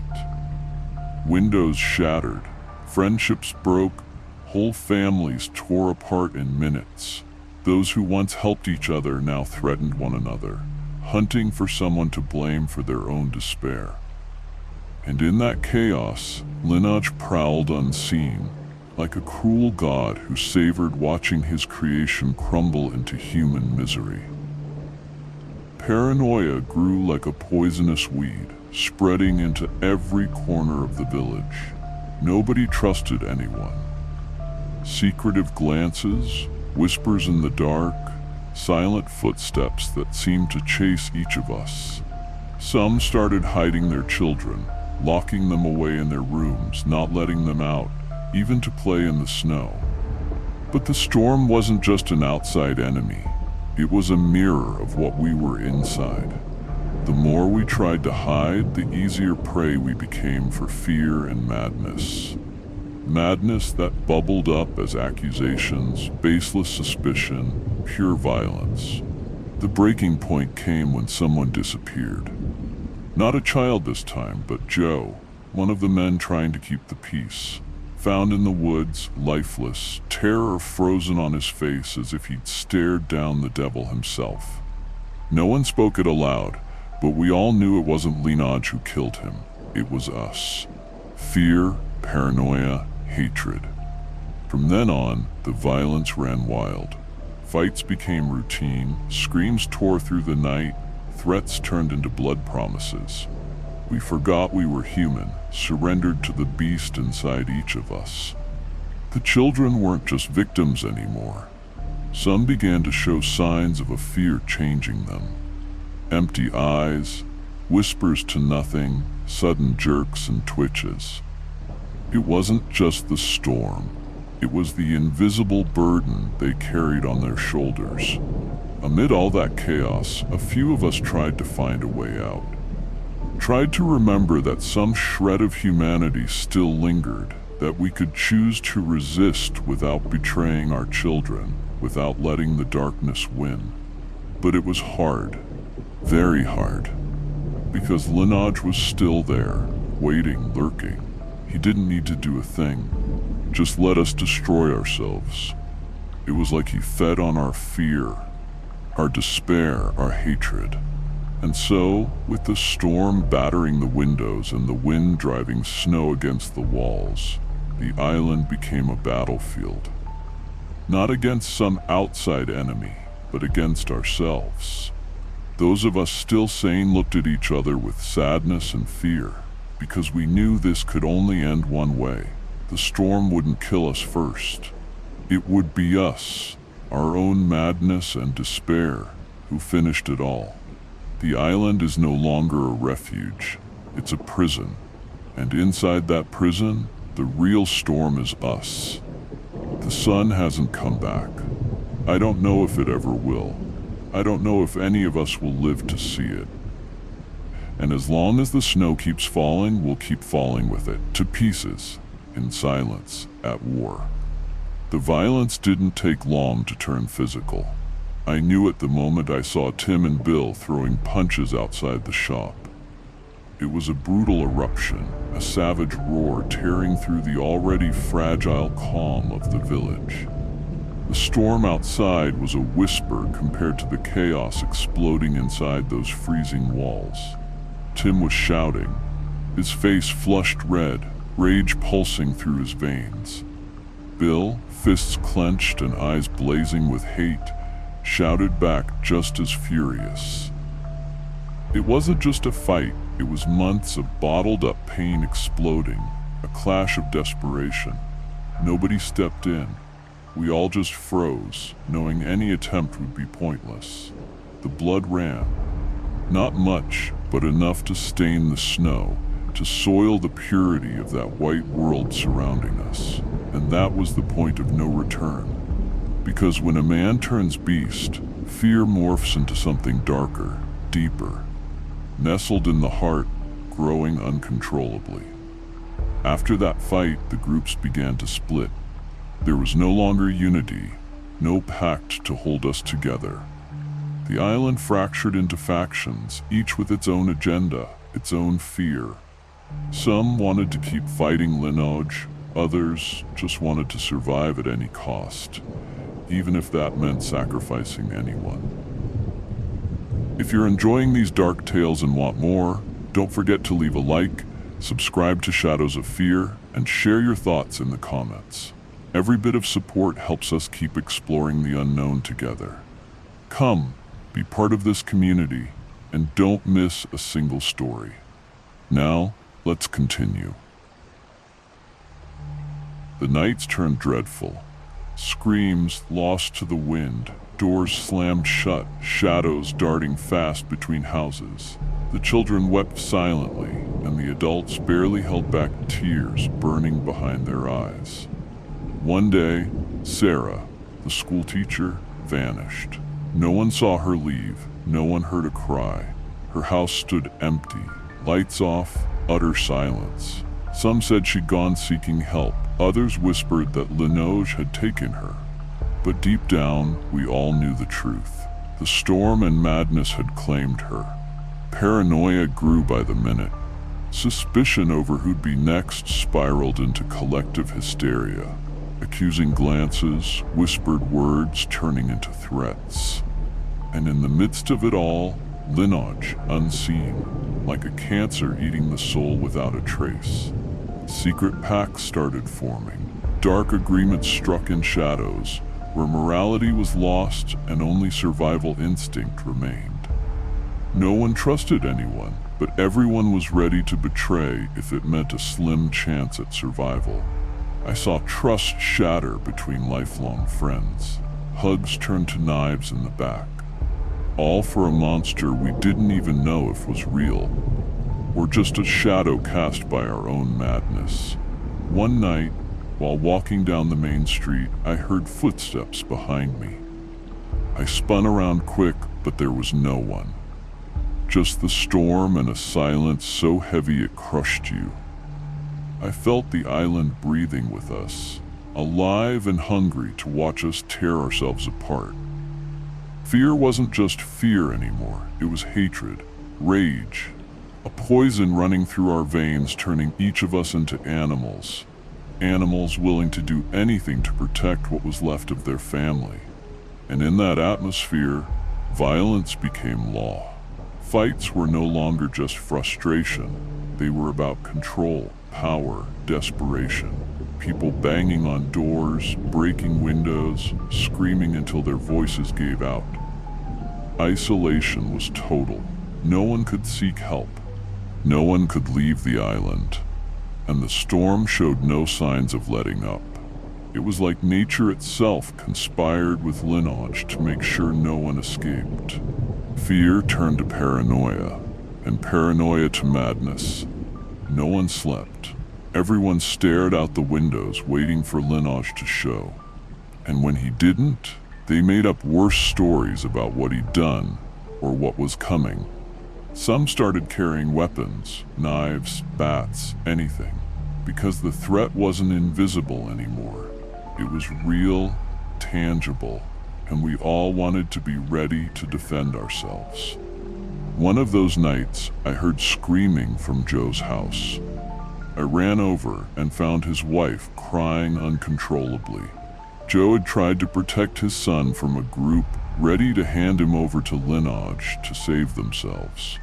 Windows shattered, friendships broke, whole families tore apart in minutes. Those who once helped each other now threatened one another, hunting for someone to blame for their own despair. And in that chaos, Lineage prowled unseen, like a cruel god who savored watching his creation crumble into human misery. Paranoia grew like a poisonous weed, spreading into every corner of the village. Nobody trusted anyone. Secretive glances, whispers in the dark, silent footsteps that seemed to chase each of us. Some started hiding their children, locking them away in their rooms, not letting them out, even to play in the snow. But the storm wasn't just an outside enemy. It was a mirror of what we were inside. The more we tried to hide, the easier prey we became for fear and madness. Madness that bubbled up as accusations, baseless suspicion, pure violence. The breaking point came when someone disappeared. Not a child this time, but Joe, one of the men trying to keep the peace. Found in the woods, lifeless, terror frozen on his face as if he'd stared down the devil himself. No one spoke it aloud, but we all knew it wasn't Lineage who killed him. It was us. Fear, paranoia, hatred. From then on, the violence ran wild. Fights became routine, screams tore through the night, threats turned into blood promises. We forgot we were human, surrendered to the beast inside each of us. The children weren't just victims anymore. Some began to show signs of a fear changing them. Empty eyes, whispers to nothing, sudden jerks and twitches. It wasn't just the storm. It was the invisible burden they carried on their shoulders. Amid all that chaos, a few of us tried to find a way out. Tried to remember that some shred of humanity still lingered, that we could choose to resist without betraying our children, without letting the darkness win. But it was hard, very hard, because Lineage was still there, waiting, lurking. He didn't need to do a thing, just let us destroy ourselves. It was like he fed on our fear, our despair, our hatred. And so, with the storm battering the windows and the wind driving snow against the walls, the island became a battlefield. Not against some outside enemy, but against ourselves. Those of us still sane looked at each other with sadness and fear, because we knew this could only end one way. The storm wouldn't kill us first. It would be us, our own madness and despair, who finished it all. The island is no longer a refuge, it's a prison. And inside that prison, the real storm is us. The sun hasn't come back. I don't know if it ever will. I don't know if any of us will live to see it. And as long as the snow keeps falling, we'll keep falling with it, to pieces, in silence, at war. The violence didn't take long to turn physical. I knew it the moment I saw Tim and Bill throwing punches outside the shop. It was a brutal eruption, a savage roar tearing through the already fragile calm of the village. The storm outside was a whisper compared to the chaos exploding inside those freezing walls. Tim was shouting, his face flushed red, rage pulsing through his veins. Bill, fists clenched and eyes blazing with hate, shouted back just as furious. It wasn't just a fight, it was months of bottled-up pain exploding, a clash of desperation. Nobody stepped in. We all just froze, knowing any attempt would be pointless. The blood ran. Not much, but enough to stain the snow, to soil the purity of that white world surrounding us. And that was the point of no return. Because when a man turns beast, fear morphs into something darker, deeper, nestled in the heart, growing uncontrollably. After that fight, the groups began to split. There was no longer unity, no pact to hold us together. The island fractured into factions, each with its own agenda, its own fear. Some wanted to keep fighting Linoge, others just wanted to survive at any cost, even if that meant sacrificing anyone. If you're enjoying these dark tales and want more, don't forget to leave a like, subscribe to Shadows of Fear, and share your thoughts in the comments. Every bit of support helps us keep exploring the unknown together. Come, be part of this community, and don't miss a single story. Now, let's continue. The nights turned dreadful. Screams lost to the wind, doors slammed shut, shadows darting fast between houses. The children wept silently, and the adults barely held back tears burning behind their eyes. One day, Sarah, the school teacher, vanished. No one saw her leave, no one heard a cry. Her house stood empty, lights off, utter silence. Some said she'd gone seeking help. Others whispered that Linoge had taken her. But deep down, we all knew the truth. The storm and madness had claimed her. Paranoia grew by the minute. Suspicion over who'd be next spiraled into collective hysteria. Accusing glances, whispered words turning into threats. And in the midst of it all, Linoge, unseen, like a cancer eating the soul without a trace. Secret pacts started forming. Dark agreements struck in shadows, where morality was lost and only survival instinct remained. No one trusted anyone, but everyone was ready to betray if it meant a slim chance at survival. I saw trust shatter between lifelong friends. Hugs turned to knives in the back. All for a monster we didn't even know if was real, or just a shadow cast by our own madness. One night, while walking down the main street, I heard footsteps behind me. I spun around quick, but there was no one. Just the storm and a silence so heavy it crushed you. I felt the island breathing with us, alive and hungry to watch us tear ourselves apart. Fear wasn't just fear anymore, it was hatred, rage, a poison running through our veins, turning each of us into animals. Animals willing to do anything to protect what was left of their family. And in that atmosphere, violence became law. Fights were no longer just frustration, they were about control, power, desperation. People banging on doors, breaking windows, screaming until their voices gave out. Isolation was total. No one could seek help. No one could leave the island. And the storm showed no signs of letting up. It was like nature itself conspired with Linoge to make sure no one escaped. Fear turned to paranoia, and paranoia to madness. No one slept. Everyone stared out the windows, waiting for Linoge to show. And when he didn't, they made up worse stories about what he'd done, or what was coming. Some started carrying weapons, knives, bats, anything, because the threat wasn't invisible anymore. It was real, tangible, and we all wanted to be ready to defend ourselves. One of those nights, I heard screaming from Joe's house. I ran over and found his wife crying uncontrollably. Joe had tried to protect his son from a group ready to hand him over to Linoge to save themselves.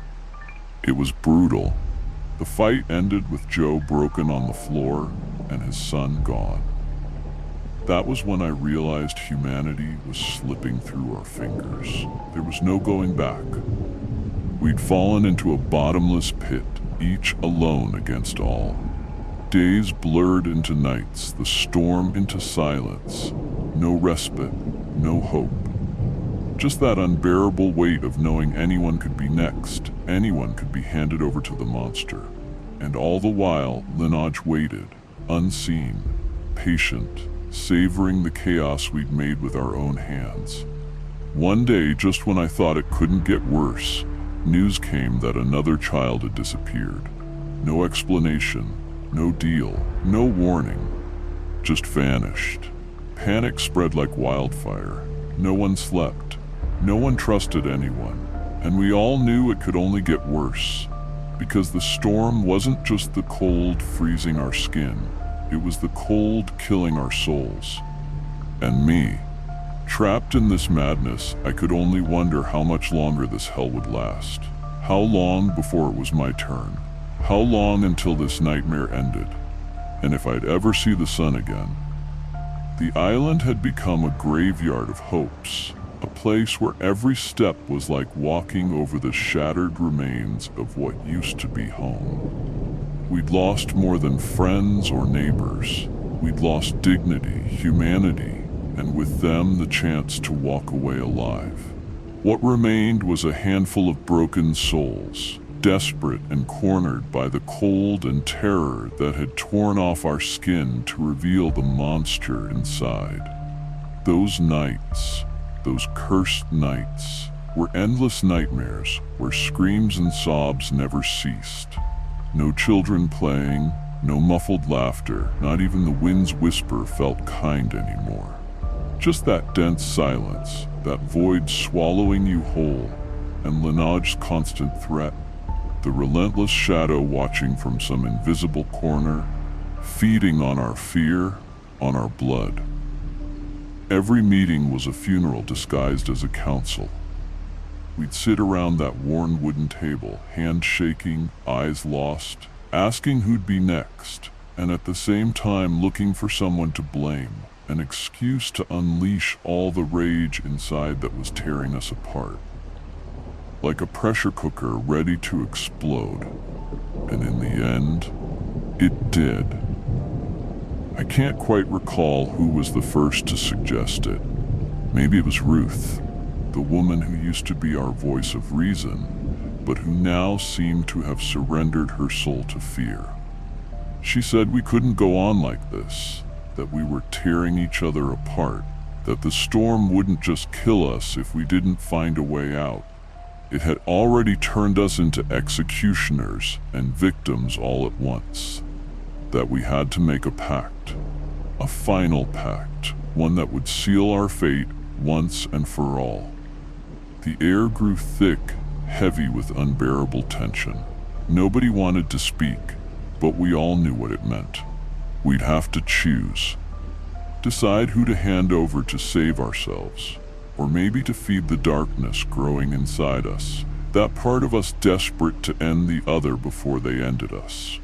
It was brutal. The fight ended with Joe broken on the floor and his son gone. That was when I realized humanity was slipping through our fingers. There was no going back. We'd fallen into a bottomless pit, each alone against all. Days blurred into nights, the storm into silence. No respite, no hope. Just that unbearable weight of knowing anyone could be next, anyone could be handed over to the monster. And all the while, Linaj waited, unseen, patient, savoring the chaos we'd made with our own hands. One day, just when I thought it couldn't get worse, news came that another child had disappeared. No explanation, no deal, no warning, just vanished. Panic spread like wildfire. No one slept. No one trusted anyone. And we all knew it could only get worse. Because the storm wasn't just the cold freezing our skin. It was the cold killing our souls. And me, trapped in this madness, I could only wonder how much longer this hell would last. How long before it was my turn? How long until this nightmare ended? And if I'd ever see the sun again? The island had become a graveyard of hopes, a place where every step was like walking over the shattered remains of what used to be home. We'd lost more than friends or neighbors. We'd lost dignity, humanity, and with them the chance to walk away alive. What remained was a handful of broken souls, desperate and cornered by the cold and terror that had torn off our skin to reveal the monster inside. Those nights, those cursed nights, were endless nightmares where screams and sobs never ceased. No children playing, no muffled laughter, not even the wind's whisper felt kind anymore. Just that dense silence, that void swallowing you whole, and Linaj's constant threat. The relentless shadow watching from some invisible corner, feeding on our fear, on our blood. Every meeting was a funeral disguised as a council. We'd sit around that worn wooden table, hands shaking, eyes lost, asking who'd be next, and at the same time looking for someone to blame, an excuse to unleash all the rage inside that was tearing us apart. Like a pressure cooker ready to explode. And in the end, it did. I can't quite recall who was the first to suggest it. Maybe it was Ruth, the woman who used to be our voice of reason, but who now seemed to have surrendered her soul to fear. She said we couldn't go on like this, that we were tearing each other apart, that the storm wouldn't just kill us if we didn't find a way out. It had already turned us into executioners and victims all at once. That we had to make a pact, a final pact, one that would seal our fate once and for all. The air grew thick, heavy with unbearable tension. Nobody wanted to speak, but we all knew what it meant. We'd have to choose. Decide who to hand over to save ourselves. Or maybe to feed the darkness growing inside us, that part of us desperate to end the other before they ended us.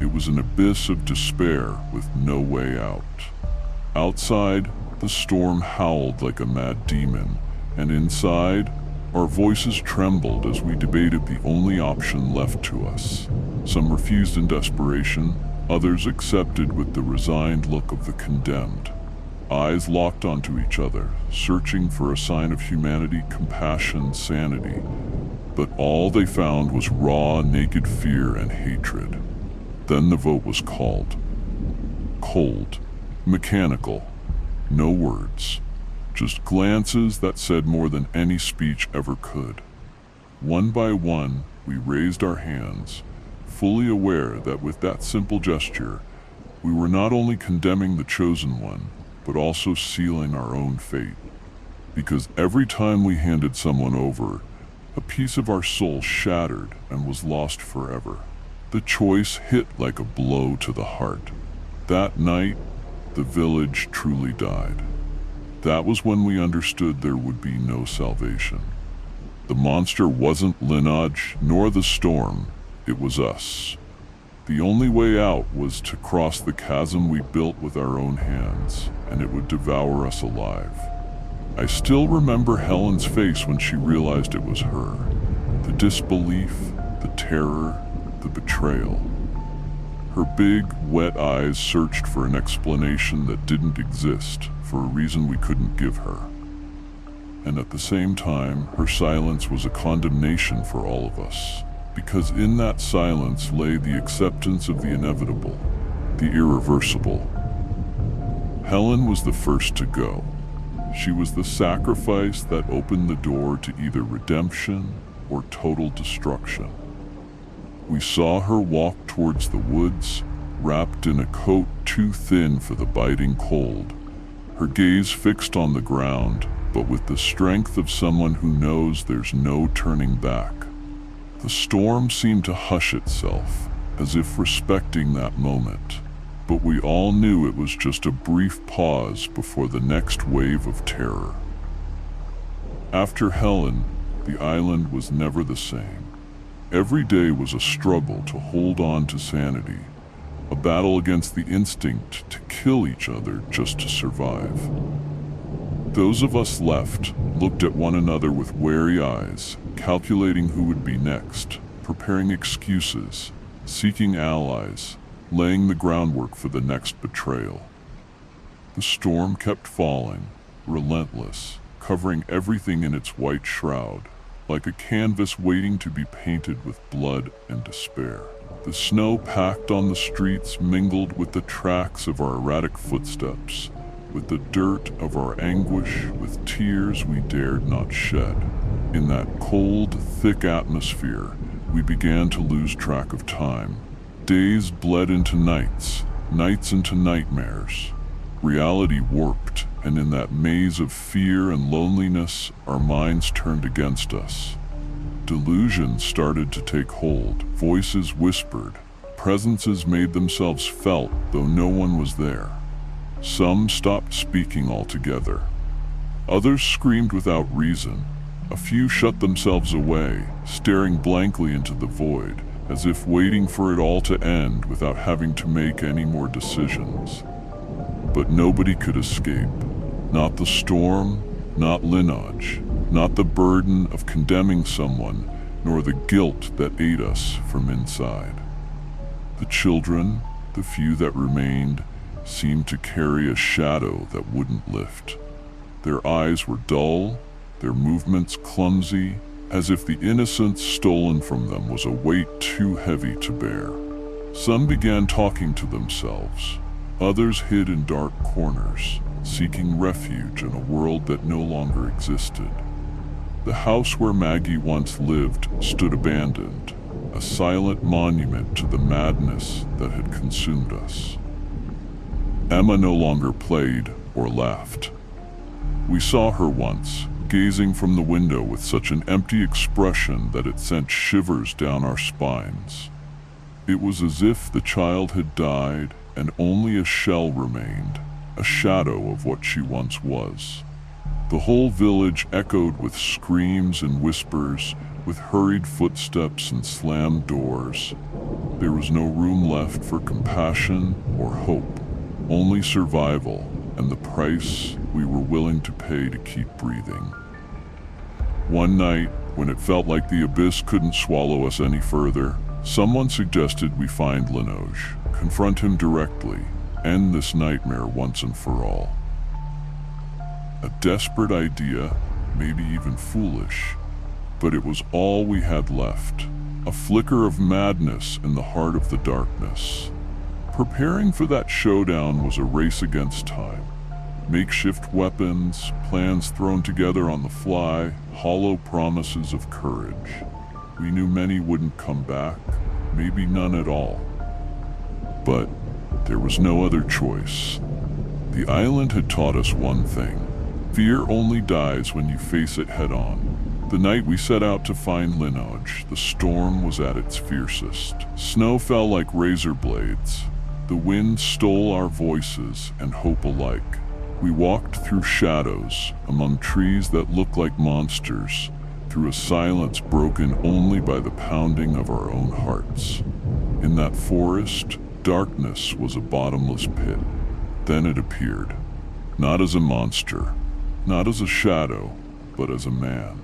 It was an abyss of despair with no way out. Outside, the storm howled like a mad demon, and inside, our voices trembled as we debated the only option left to us. Some refused in desperation, others accepted with the resigned look of the condemned. Eyes locked onto each other, searching for a sign of humanity, compassion, sanity. But all they found was raw, naked fear and hatred. Then the vote was called. Cold, mechanical, no words, just glances that said more than any speech ever could. One by one, we raised our hands, fully aware that with that simple gesture, we were not only condemning the chosen one, but also sealing our own fate. Because every time we handed someone over, a piece of our soul shattered and was lost forever. The choice hit like a blow to the heart. That night, the village truly died. That was when we understood there would be no salvation. The monster wasn't Linaj nor the storm, it was us. The only way out was to cross the chasm we built with our own hands, and it would devour us alive. I still remember Helen's face when she realized it was her. The disbelief, the terror, the betrayal. Her big, wet eyes searched for an explanation that didn't exist, for a reason we couldn't give her. And at the same time, her silence was a condemnation for all of us. because in that silence lay the acceptance of the inevitable, the irreversible. Helen was the first to go. She was the sacrifice that opened the door to either redemption or total destruction. We saw her walk towards the woods, wrapped in a coat too thin for the biting cold, her gaze fixed on the ground, but with the strength of someone who knows there's no turning back. The storm seemed to hush itself, as if respecting that moment, but we all knew it was just a brief pause before the next wave of terror. After Helen, the island was never the same. Every day was a struggle to hold on to sanity, a battle against the instinct to kill each other just to survive. Those of us left looked at one another with wary eyes, calculating who would be next, preparing excuses, seeking allies, laying the groundwork for the next betrayal. The storm kept falling, relentless, covering everything in its white shroud, like a canvas waiting to be painted with blood and despair. The snow packed on the streets mingled with the tracks of our erratic footsteps, with the dirt of our anguish, with tears we dared not shed. In that cold, thick atmosphere, we began to lose track of time. Days bled into nights, nights into nightmares. Reality warped, and in that maze of fear and loneliness, our minds turned against us. Delusions started to take hold, voices whispered, presences made themselves felt though no one was there. Some stopped speaking altogether. Others screamed without reason. A few shut themselves away, staring blankly into the void, as if waiting for it all to end without having to make any more decisions. But nobody could escape. Not the storm, not lineage, not the burden of condemning someone, nor the guilt that ate us from inside. The children, the few that remained, seemed to carry a shadow that wouldn't lift. Their eyes were dull, their movements clumsy, as if the innocence stolen from them was a weight too heavy to bear. Some began talking to themselves. Others hid in dark corners, seeking refuge in a world that no longer existed. The house where Maggie once lived stood abandoned, a silent monument to the madness that had consumed us. Emma no longer played or laughed. We saw her once, gazing from the window with such an empty expression that it sent shivers down our spines. It was as if the child had died and only a shell remained, a shadow of what she once was. The whole village echoed with screams and whispers, with hurried footsteps and slammed doors. There was no room left for compassion or hope, only survival and the price we were willing to pay to keep breathing. One night, when it felt like the abyss couldn't swallow us any further, someone suggested we find Linoge, confront him directly, end this nightmare once and for all. A desperate idea, maybe even foolish, but it was all we had left, a flicker of madness in the heart of the darkness. Preparing for that showdown was a race against time. Makeshift weapons, plans thrown together on the fly, hollow promises of courage. We knew many wouldn't come back, maybe none at all. But there was no other choice. The island had taught us one thing. Fear only dies when you face it head on. The night we set out to find Linoge, the storm was at its fiercest. Snow fell like razor blades. The wind stole our voices and hope alike. We walked through shadows, among trees that looked like monsters, through a silence broken only by the pounding of our own hearts. In that forest, darkness was a bottomless pit. Then it appeared, not as a monster, not as a shadow, but as a man.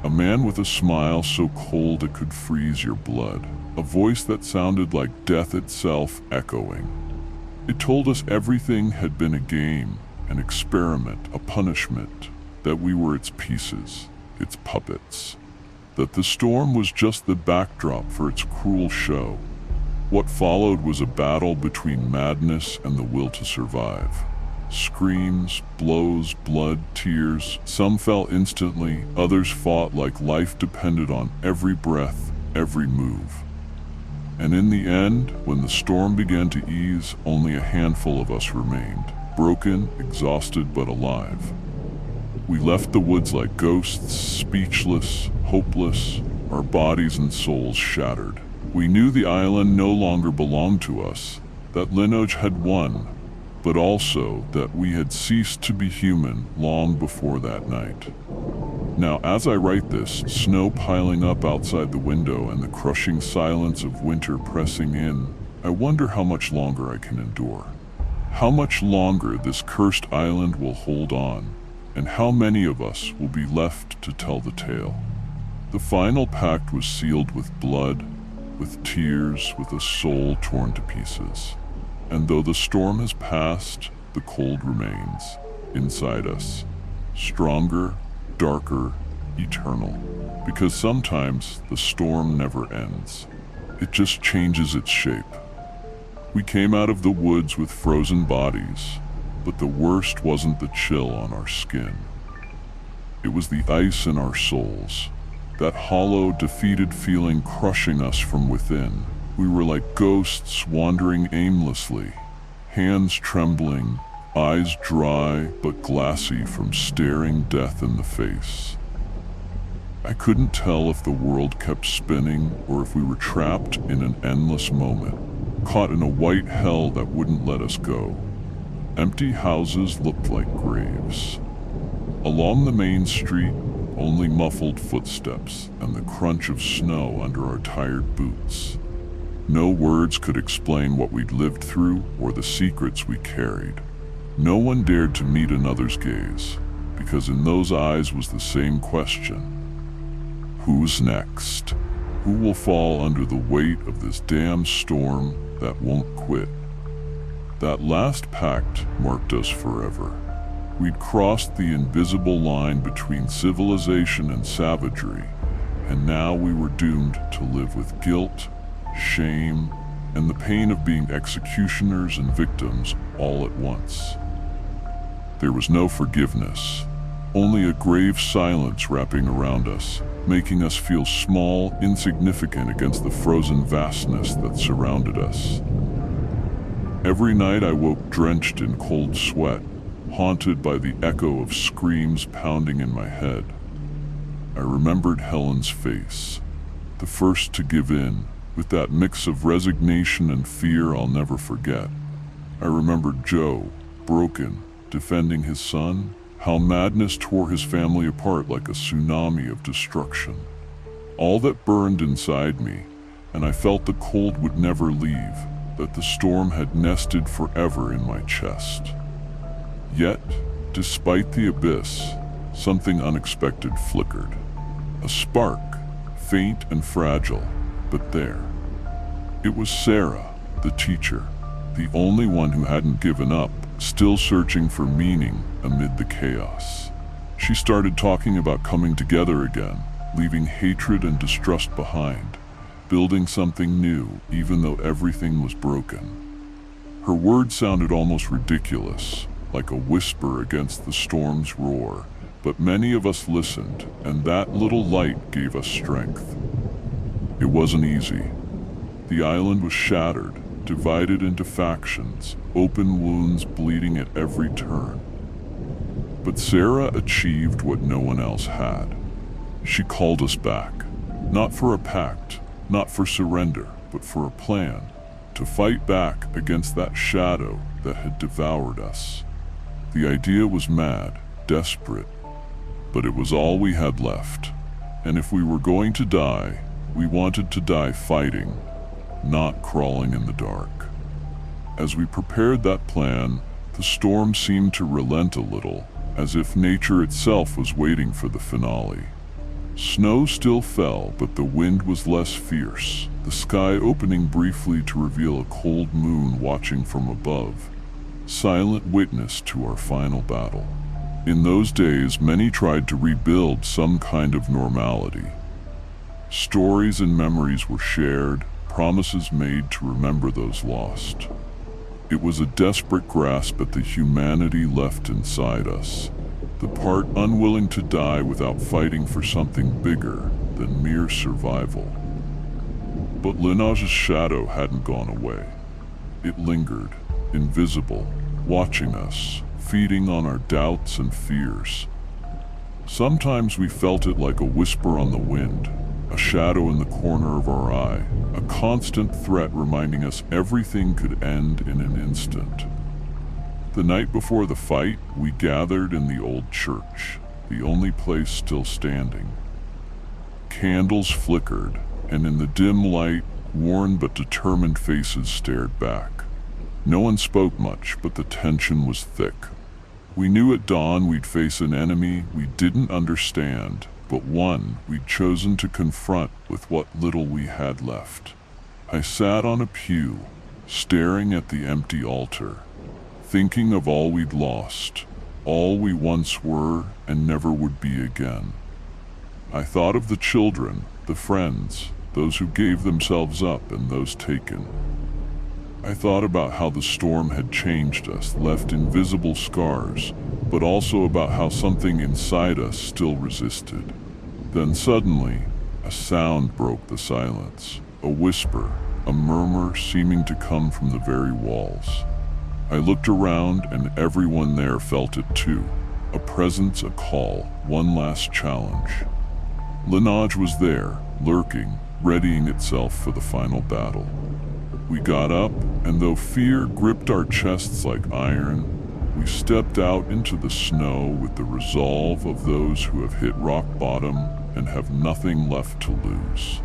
A man with a smile so cold it could freeze your blood. A voice that sounded like death itself echoing. It told us everything had been a game, an experiment, a punishment, that we were its pieces, its puppets. that the storm was just the backdrop for its cruel show. What followed was a battle between madness and the will to survive. Screams, blows, blood, tears. Some fell instantly, others fought like life depended on every breath, every move. And in the end, when the storm began to ease, only a handful of us remained, broken, exhausted, but alive. We left the woods like ghosts, speechless, hopeless, our bodies and souls shattered. We knew the island no longer belonged to us, that Lineage had won, but also that we had ceased to be human long before that night. Now, as I write this, snow piling up outside the window and the crushing silence of winter pressing in, I wonder how much longer I can endure. How much longer this cursed island will hold on, and how many of us will be left to tell the tale. The final pact was sealed with blood, with tears, with a soul torn to pieces. And though the storm has passed, the cold remains inside us, stronger, darker, eternal. Because sometimes the storm never ends. It just changes its shape. We came out of the woods with frozen bodies, but the worst wasn't the chill on our skin. It was the ice in our souls, that hollow, defeated feeling crushing us from within. We were like ghosts wandering aimlessly, hands trembling, eyes dry but glassy from staring death in the face. I couldn't tell if the world kept spinning or if we were trapped in an endless moment, caught in a white hell that wouldn't let us go. Empty houses looked like graves. Along the main street, only muffled footsteps and the crunch of snow under our tired boots. No words could explain what we'd lived through or the secrets we carried. No one dared to meet another's gaze, because in those eyes was the same question. Who's next? Who will fall under the weight of this damn storm that won't quit? That last pact marked us forever. We'd crossed the invisible line between civilization and savagery, and now we were doomed to live with guilt, shame, and the pain of being executioners and victims all at once. There was no forgiveness, only a grave silence wrapping around us, making us feel small, insignificant against the frozen vastness that surrounded us. Every night I woke drenched in cold sweat, haunted by the echo of screams pounding in my head. I remembered Helen's face, the first to give in, with that mix of resignation and fear I'll never forget. I remembered Joe, broken, defending his son, how madness tore his family apart like a tsunami of destruction. All that burned inside me, and I felt the cold would never leave, that the storm had nested forever in my chest. Yet, despite the abyss, something unexpected flickered. A spark, faint and fragile, but there. It was Sarah, the teacher, the only one who hadn't given up, still searching for meaning amid the chaos. She started talking about coming together again, leaving hatred and distrust behind, building something new even though everything was broken. Her words sounded almost ridiculous, like a whisper against the storm's roar, but many of us listened, and that little light gave us strength. It wasn't easy. The island was shattered, divided into factions, open wounds bleeding at every turn. But Sarah achieved what no one else had. She called us back, not for a pact, not for surrender, but for a plan, to fight back against that shadow that had devoured us. The idea was mad, desperate, but it was all we had left. And if we were going to die, we wanted to die fighting, not crawling in the dark. As we prepared that plan, the storm seemed to relent a little, as if nature itself was waiting for the finale. Snow still fell, but the wind was less fierce, the sky opening briefly to reveal a cold moon watching from above, silent witness to our final battle. In those days, many tried to rebuild some kind of normality. Stories and memories were shared, promises made to remember those lost. It was a desperate grasp at the humanity left inside us, the part unwilling to die without fighting for something bigger than mere survival. But Linage's shadow hadn't gone away. It lingered, invisible, watching us, feeding on our doubts and fears. Sometimes we felt it like a whisper on the wind, a shadow in the corner of our eye, a constant threat reminding us everything could end in an instant. The night before the fight, we gathered in the old church, the only place still standing. Candles flickered, and in the dim light, worn but determined faces stared back. No one spoke much, but the tension was thick. We knew at dawn we'd face an enemy we didn't understand, but one we'd chosen to confront with what little we had left. I sat on a pew, staring at the empty altar, thinking of all we'd lost, all we once were and never would be again. I thought of the children, the friends, those who gave themselves up and those taken. I thought about how the storm had changed us, left invisible scars, but also about how something inside us still resisted. Then suddenly, a sound broke the silence, a whisper, a murmur seeming to come from the very walls. I looked around and everyone there felt it too, a presence, a call, one last challenge. Linage was there, lurking, readying itself for the final battle. We got up, and though fear gripped our chests like iron, we stepped out into the snow with the resolve of those who have hit rock bottom and have nothing left to lose.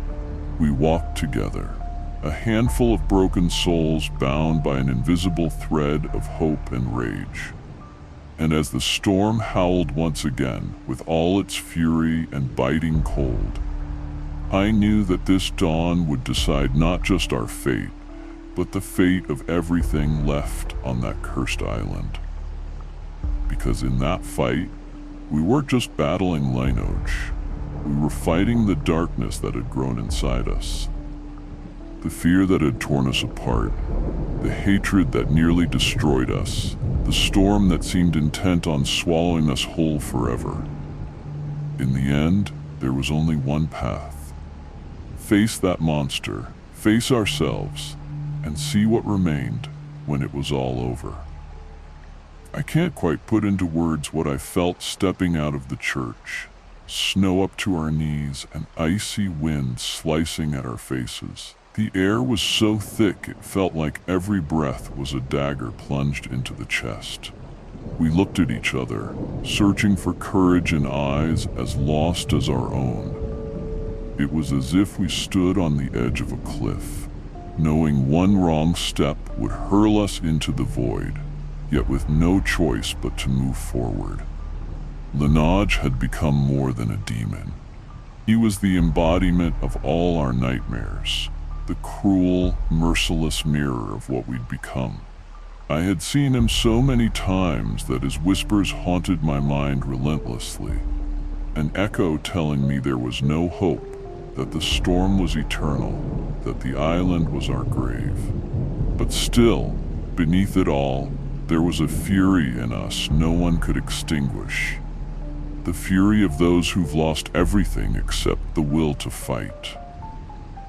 We walked together, a handful of broken souls bound by an invisible thread of hope and rage. And as the storm howled once again, with all its fury and biting cold, I knew that this dawn would decide not just our fate, but the fate of everything left on that cursed island. Because in that fight, we weren't just battling Linage. We were fighting the darkness that had grown inside us. The fear that had torn us apart, the hatred that nearly destroyed us, the storm that seemed intent on swallowing us whole forever. In the end, there was only one path. Face that monster, face ourselves, and see what remained when it was all over. I can't quite put into words what I felt stepping out of the church. Snow up to our knees, an icy wind slicing at our faces. The air was so thick it felt like every breath was a dagger plunged into the chest. We looked at each other, searching for courage in eyes as lost as our own. It was as if we stood on the edge of a cliff, knowing one wrong step would hurl us into the void, yet with no choice but to move forward. Linage had become more than a demon. He was the embodiment of all our nightmares, the cruel, merciless mirror of what we'd become. I had seen him so many times that his whispers haunted my mind relentlessly, an echo telling me there was no hope, that the storm was eternal, that the island was our grave. But still, beneath it all, there was a fury in us no one could extinguish. The fury of those who've lost everything except the will to fight.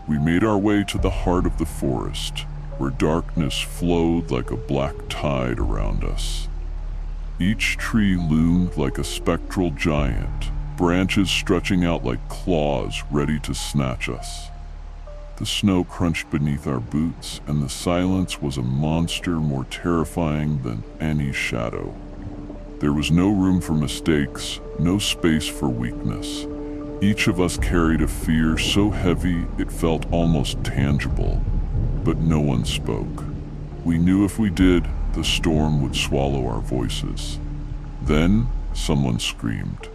We made our way to the heart of the forest, where darkness flowed like a black tide around us. Each tree loomed like a spectral giant, branches stretching out like claws ready to snatch us. The snow crunched beneath our boots, and the silence was a monster more terrifying than any shadow. There was no room for mistakes, no space for weakness. Each of us carried a fear so heavy it felt almost tangible, but no one spoke. We knew if we did, the storm would swallow our voices. Then, someone screamed.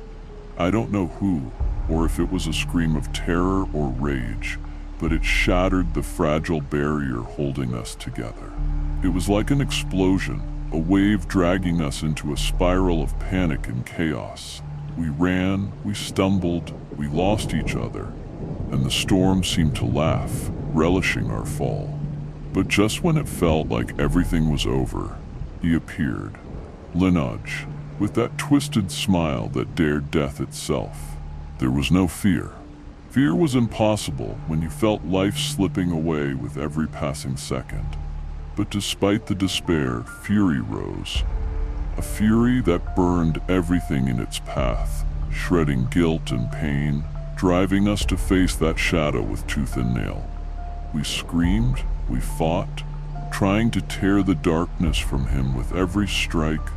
I don't know who, or if it was a scream of terror or rage, but it shattered the fragile barrier holding us together. It was like an explosion, a wave dragging us into a spiral of panic and chaos. We ran, we stumbled, we lost each other, and the storm seemed to laugh, relishing our fall. But just when it felt like everything was over, he appeared, Lineage, with that twisted smile that dared death itself. There was no fear. Fear was impossible when you felt life slipping away with every passing second. But despite the despair, fury rose. A fury that burned everything in its path, shredding guilt and pain, driving us to face that shadow with tooth and nail. We screamed, we fought, trying to tear the darkness from him with every strike,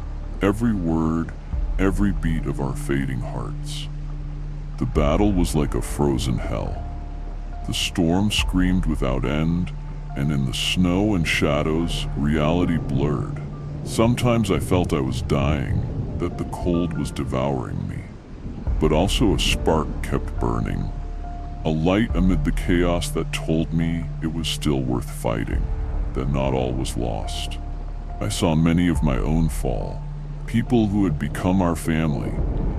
every word, every beat of our fading hearts. The battle was like a frozen hell. The storm screamed without end, and in the snow and shadows, reality blurred. Sometimes I felt I was dying, that the cold was devouring me. But also a spark kept burning, a light amid the chaos that told me it was still worth fighting, that not all was lost. I saw many of my own fall, people who had become our family,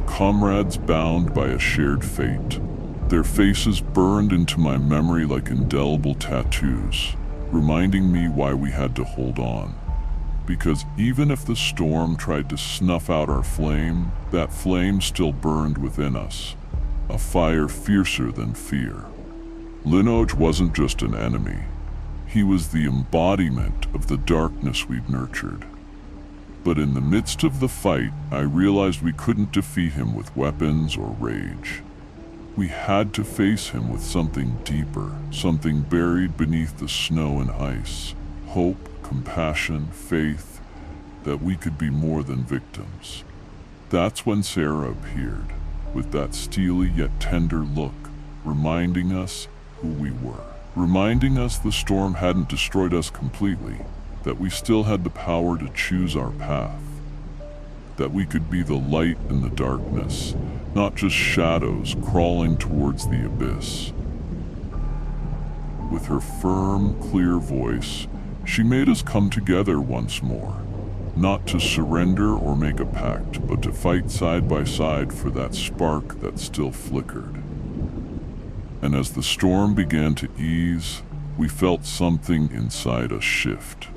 comrades bound by a shared fate. Their faces burned into my memory like indelible tattoos, reminding me why we had to hold on. Because even if the storm tried to snuff out our flame, that flame still burned within us, a fire fiercer than fear. Lineage wasn't just an enemy. He was the embodiment of the darkness we'd nurtured. But in the midst of the fight, I realized we couldn't defeat him with weapons or rage. We had to face him with something deeper, something buried beneath the snow and ice. Hope, compassion, faith, that we could be more than victims. That's when Sarah appeared, with that steely yet tender look, reminding us who we were. Reminding us the storm hadn't destroyed us completely, that we still had the power to choose our path. That we could be the light in the darkness, not just shadows crawling towards the abyss. With her firm, clear voice, she made us come together once more, not to surrender or make a pact, but to fight side by side for that spark that still flickered. And as the storm began to ease, we felt something inside us shift.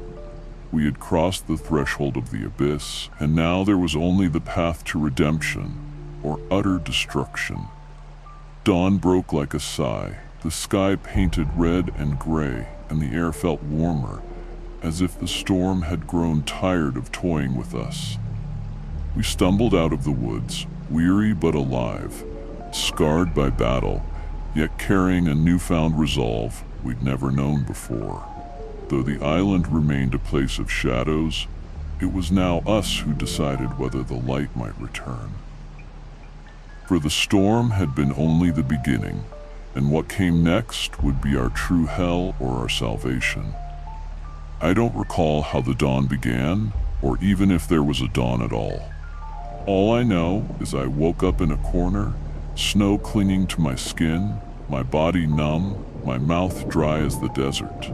We had crossed the threshold of the abyss, and now there was only the path to redemption, or utter destruction. Dawn broke like a sigh, the sky painted red and gray, and the air felt warmer, as if the storm had grown tired of toying with us. We stumbled out of the woods, weary but alive, scarred by battle, yet carrying a newfound resolve we'd never known before. Though the island remained a place of shadows, it was now us who decided whether the light might return. For the storm had been only the beginning, and what came next would be our true hell or our salvation. I don't recall how the dawn began, or even if there was a dawn at all. All I know is I woke up in a corner, snow clinging to my skin, my body numb, my mouth dry as the desert.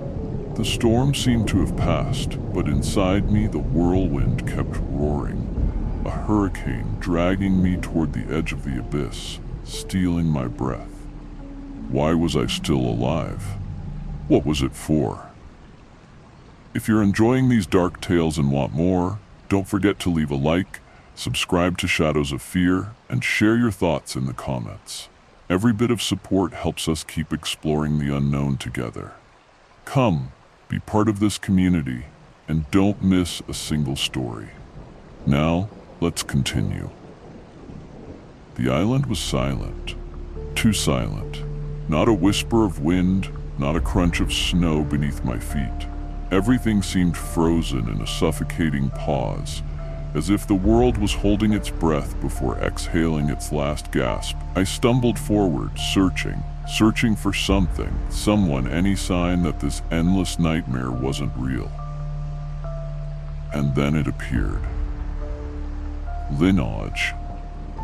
The storm seemed to have passed, but inside me the whirlwind kept roaring, a hurricane dragging me toward the edge of the abyss, stealing my breath. Why was I still alive? What was it for? If you're enjoying these dark tales and want more, don't forget to leave a like, subscribe to Shadows of Fear, and share your thoughts in the comments. Every bit of support helps us keep exploring the unknown together. Come, be part of this community, and don't miss a single story. Now, let's continue. The island was silent, too silent. Not a whisper of wind, not a crunch of snow beneath my feet. Everything seemed frozen in a suffocating pause, as if the world was holding its breath before exhaling its last gasp. I stumbled forward, searching for something, someone, any sign that this endless nightmare wasn't real. And then it appeared. Lineage.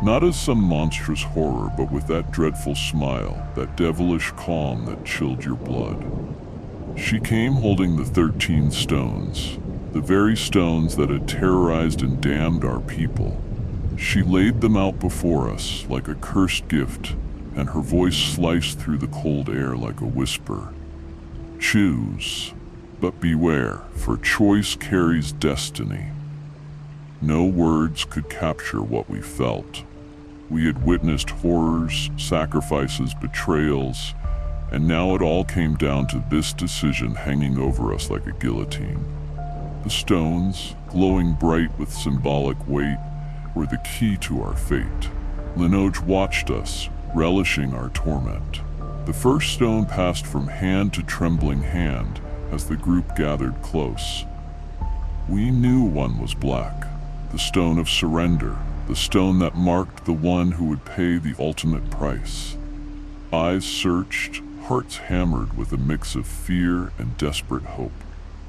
Not as some monstrous horror, but with that dreadful smile, that devilish calm that chilled your blood. She came holding the 13 stones, the very stones that had terrorized and damned our people. She laid them out before us like a cursed gift, and her voice sliced through the cold air like a whisper. Choose, but beware, for choice carries destiny. No words could capture what we felt. We had witnessed horrors, sacrifices, betrayals, and now it all came down to this decision hanging over us like a guillotine. The stones, glowing bright with symbolic weight, were the key to our fate. Linoge watched us, relishing our torment. The first stone passed from hand to trembling hand as the group gathered close. We knew one was black, the stone of surrender, the stone that marked the one who would pay the ultimate price. Eyes searched, hearts hammered with a mix of fear and desperate hope.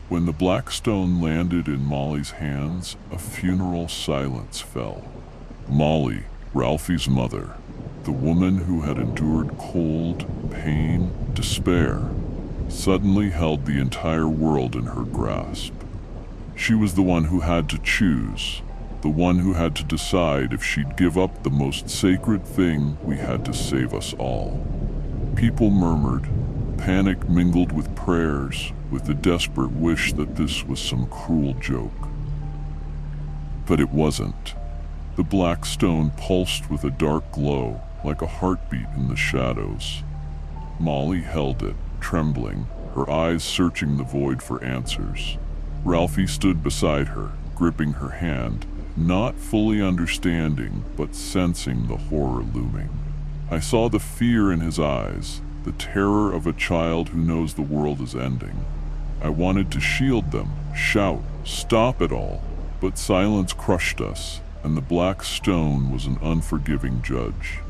When the black stone landed in Molly's hands, a funeral silence fell. Molly, Ralphie's mother, the woman who had endured cold, pain, despair, suddenly held the entire world in her grasp. She was the one who had to choose, the one who had to decide if she'd give up the most sacred thing we had to save us all. People murmured, panic mingled with prayers, with the desperate wish that this was some cruel joke. But it wasn't. The black stone pulsed with a dark glow, like a heartbeat in the shadows. Molly held it, trembling, her eyes searching the void for answers. Ralphie stood beside her, gripping her hand, not fully understanding, but sensing the horror looming. I saw the fear in his eyes, the terror of a child who knows the world is ending. I wanted to shield them, shout, stop it all, but silence crushed us, and the black stone was an unforgiving judge.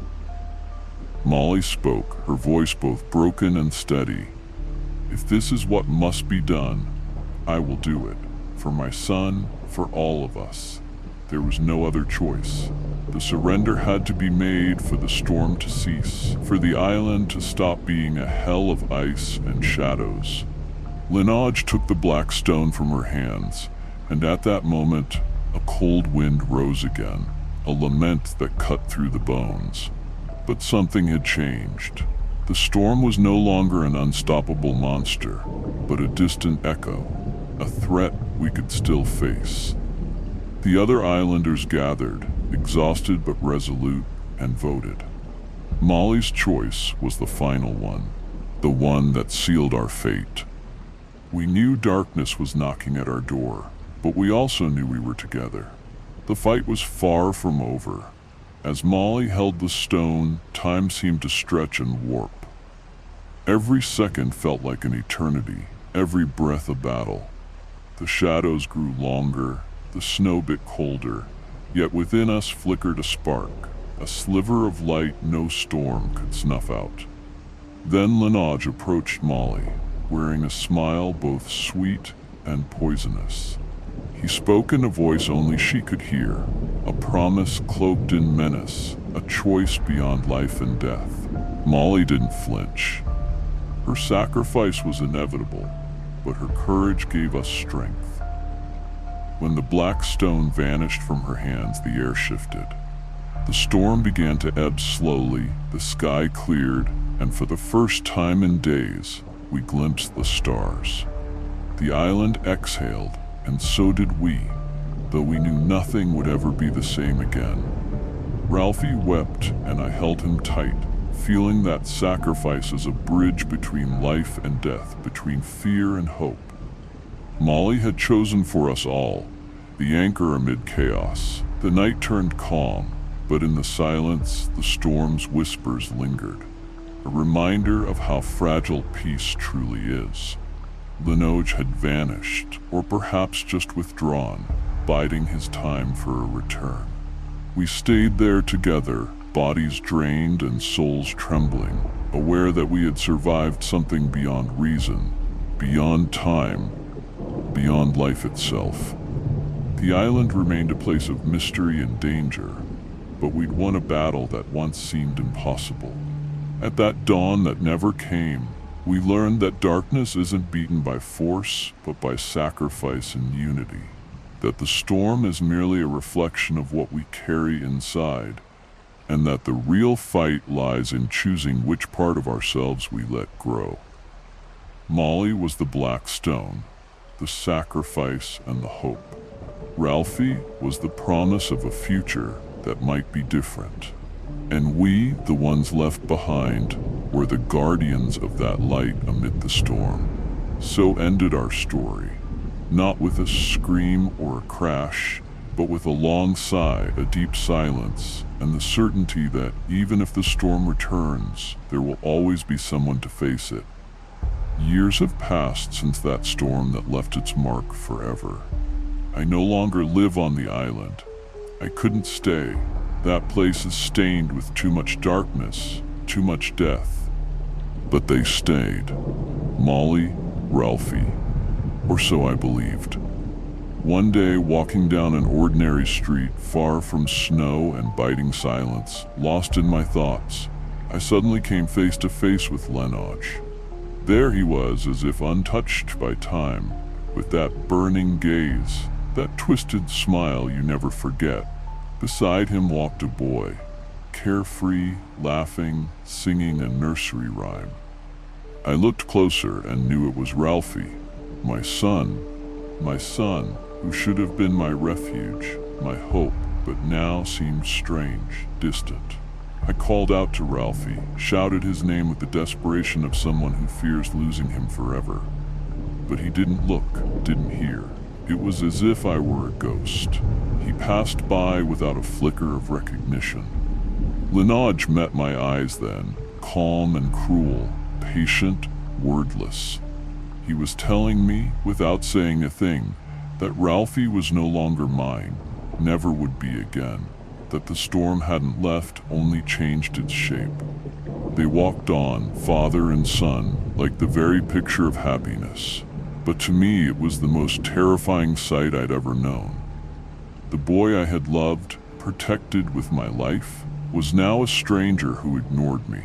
Molly spoke, her voice both broken and steady. If this is what must be done, I will do it. For my son, for all of us. There was no other choice. The surrender had to be made for the storm to cease, for the island to stop being a hell of ice and shadows. Linoge took the black stone from her hands, and at that moment, a cold wind rose again, a lament that cut through the bones. But something had changed. The storm was no longer an unstoppable monster, but a distant echo, a threat we could still face. The other islanders gathered, exhausted but resolute, and voted. Molly's choice was the final one, the one that sealed our fate. We knew darkness was knocking at our door, but we also knew we were together. The fight was far from over. As Molly held the stone, time seemed to stretch and warp. Every second felt like an eternity, every breath a battle. The shadows grew longer, the snow bit colder, yet within us flickered a spark, a sliver of light no storm could snuff out. Then Linoge approached Molly, wearing a smile both sweet and poisonous. He spoke in a voice only she could hear, a promise cloaked in menace, a choice beyond life and death. Molly didn't flinch. Her sacrifice was inevitable, but her courage gave us strength. When the black stone vanished from her hands, the air shifted. The storm began to ebb slowly, the sky cleared, and for the first time in days, we glimpsed the stars. The island exhaled, and so did we, though we knew nothing would ever be the same again. Ralphie wept, and I held him tight, feeling that sacrifice as a bridge between life and death, between fear and hope. Molly had chosen for us all, the anchor amid chaos. The night turned calm, but in the silence, the storm's whispers lingered, a reminder of how fragile peace truly is. Linoge had vanished, or perhaps just withdrawn, biding his time for a return. We stayed there together, bodies drained and souls trembling, aware that we had survived something beyond reason, beyond time, beyond life itself. The island remained a place of mystery and danger, but we'd won a battle that once seemed impossible. At that dawn that never came, we learned that darkness isn't beaten by force, but by sacrifice and unity. That the storm is merely a reflection of what we carry inside, and that the real fight lies in choosing which part of ourselves we let grow. Molly was the black stone, the sacrifice and the hope. Ralphie was the promise of a future that might be different. And we, the ones left behind, were the guardians of that light amid the storm. So ended our story, not with a scream or a crash, but with a long sigh, a deep silence, and the certainty that even if the storm returns, there will always be someone to face it. Years have passed since that storm that left its mark forever. I no longer live on the island. I couldn't stay. That place is stained with too much darkness, too much death. But they stayed. Molly, Ralphie, or so I believed. One day, walking down an ordinary street, far from snow and biting silence, lost in my thoughts, I suddenly came face to face with Lenoj. There he was, as if untouched by time, with that burning gaze, that twisted smile you never forget. Beside him walked a boy, carefree, laughing, singing a nursery rhyme. I looked closer and knew it was Ralphie, my son, who should have been my refuge, my hope, but now seemed strange, distant. I called out to Ralphie, shouted his name with the desperation of someone who fears losing him forever. But he didn't look, didn't hear. It was as if I were a ghost. He passed by without a flicker of recognition. Lenoj met my eyes then, calm and cruel, patient, wordless. He was telling me, without saying a thing, that Ralphie was no longer mine, never would be again, that the storm hadn't left, only changed its shape. They walked on, father and son, like the very picture of happiness. But to me it was the most terrifying sight I'd ever known. The boy I had loved, protected with my life, was now a stranger who ignored me.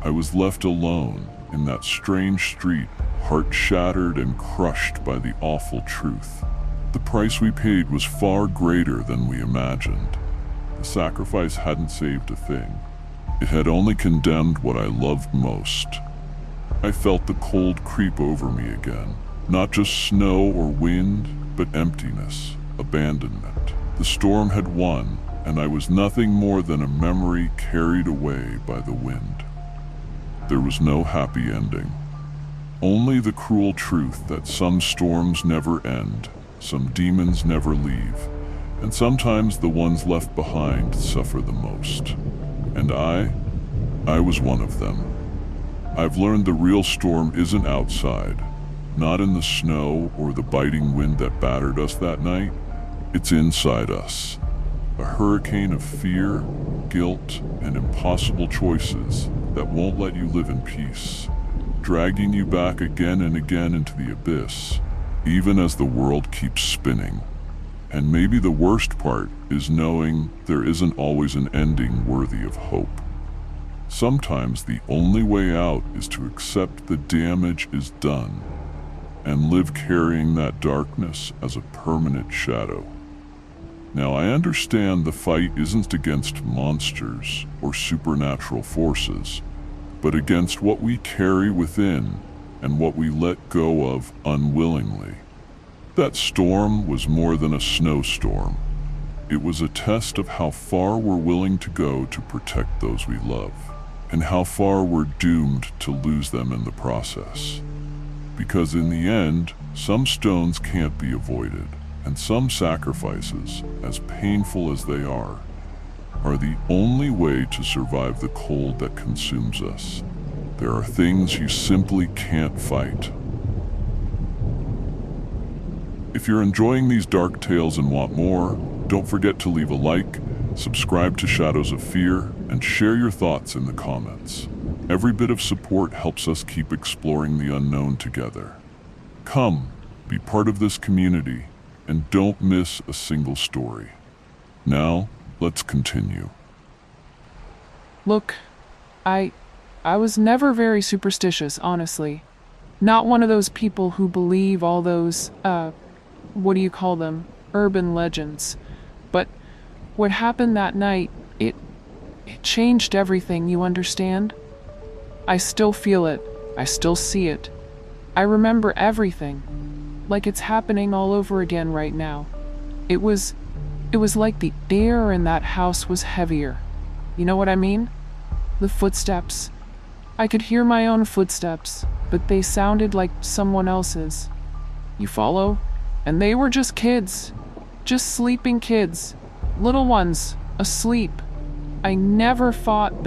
I was left alone in that strange street, heart shattered and crushed by the awful truth. The price we paid was far greater than we imagined. The sacrifice hadn't saved a thing. It had only condemned what I loved most. I felt the cold creep over me again. Not just snow or wind, but emptiness, abandonment. The storm had won, and I was nothing more than a memory carried away by the wind. There was no happy ending. Only the cruel truth that some storms never end, some demons never leave, and sometimes the ones left behind suffer the most. And I was one of them. I've learned the real storm isn't outside, not in the snow or the biting wind that battered us that night. It's inside us. A hurricane of fear, guilt, and impossible choices that won't let you live in peace, dragging you back again and again into the abyss, even as the world keeps spinning. And maybe the worst part is knowing there isn't always an ending worthy of hope. Sometimes the only way out is to accept the damage is done and live carrying that darkness as a permanent shadow. Now, I understand the fight isn't against monsters or supernatural forces, but against what we carry within and what we let go of unwillingly. That storm was more than a snowstorm. It was a test of how far we're willing to go to protect those we love, and how far we're doomed to lose them in the process. Because in the end, some stones can't be avoided, and some sacrifices, as painful as they are the only way to survive the cold that consumes us. There are things you simply can't fight. If you're enjoying these dark tales and want more, don't forget to leave a like, subscribe to Shadows of Fear, and share your thoughts in the comments. Every bit of support helps us keep exploring the unknown together. Come, be part of this community, and don't miss a single story. Now, let's continue. Look, I was never very superstitious, honestly. Not one of those people who believe all those, what do you call them, urban legends. But what happened that night, it It changed everything, you understand? I still feel it. I still see it. I remember everything. Like it's happening all over again right now. It was like the air in that house was heavier. You know what I mean? The footsteps. I could hear my own footsteps, but they sounded like someone else's. You follow? And they were just kids. Just sleeping kids. Little ones, asleep. I never thought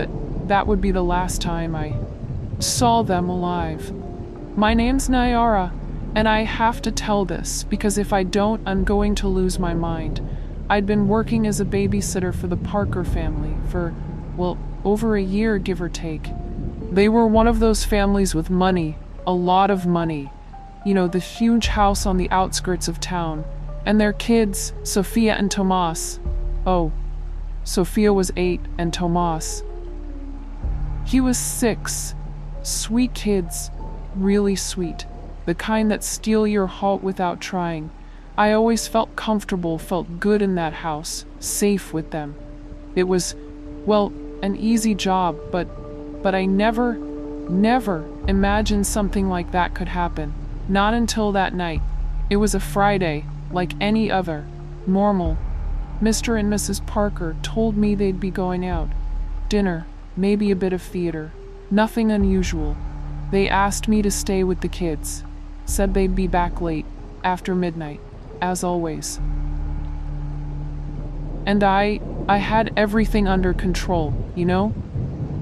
that would be the last time I saw them alive. My name's Nyara, and I have to tell this because if I don't, I'm going to lose my mind. I'd been working as a babysitter for the Parker family for, well, over a year, give or take. They were one of those families with money, a lot of money. You know, the huge house on the outskirts of town. And their kids, Sophia and Tomas. Oh, Sophia was 8 and Tomas. He was 6. Sweet kids, really sweet. The kind that steal your heart without trying. I always felt comfortable, felt good in that house, safe with them. It was, well, an easy job, but I never imagined something like that could happen. Not until that night. It was a Friday, like any other, normal. Mr. and Mrs. Parker told me they'd be going out. Dinner, maybe a bit of theater. Nothing unusual. They asked me to stay with the kids. Said they'd be back late, after midnight, as always. And I had everything under control, you know?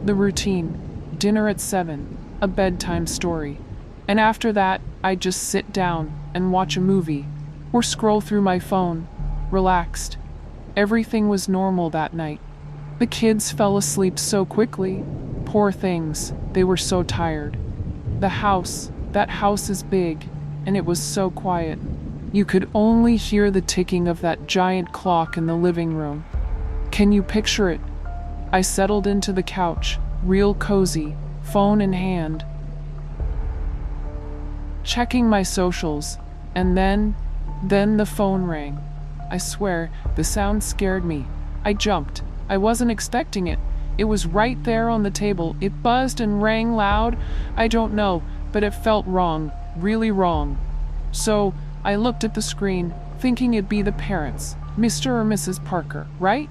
The routine. Dinner at 7, a bedtime story. And after that, I'd just sit down and watch a movie, or scroll through my phone, relaxed. Everything was normal that night. The kids fell asleep so quickly. Poor things, they were so tired. That house is big, and it was so quiet. You could only hear the ticking of that giant clock in the living room. Can you picture it? I settled into the couch, real cozy, phone in hand, checking my socials, and then the phone rang. I swear, the sound scared me. I jumped. I wasn't expecting it. It was right there on the table. It buzzed and rang loud. I don't know, but it felt wrong, really wrong. So I looked at the screen, thinking it'd be the parents, Mr. or Mrs. Parker, right?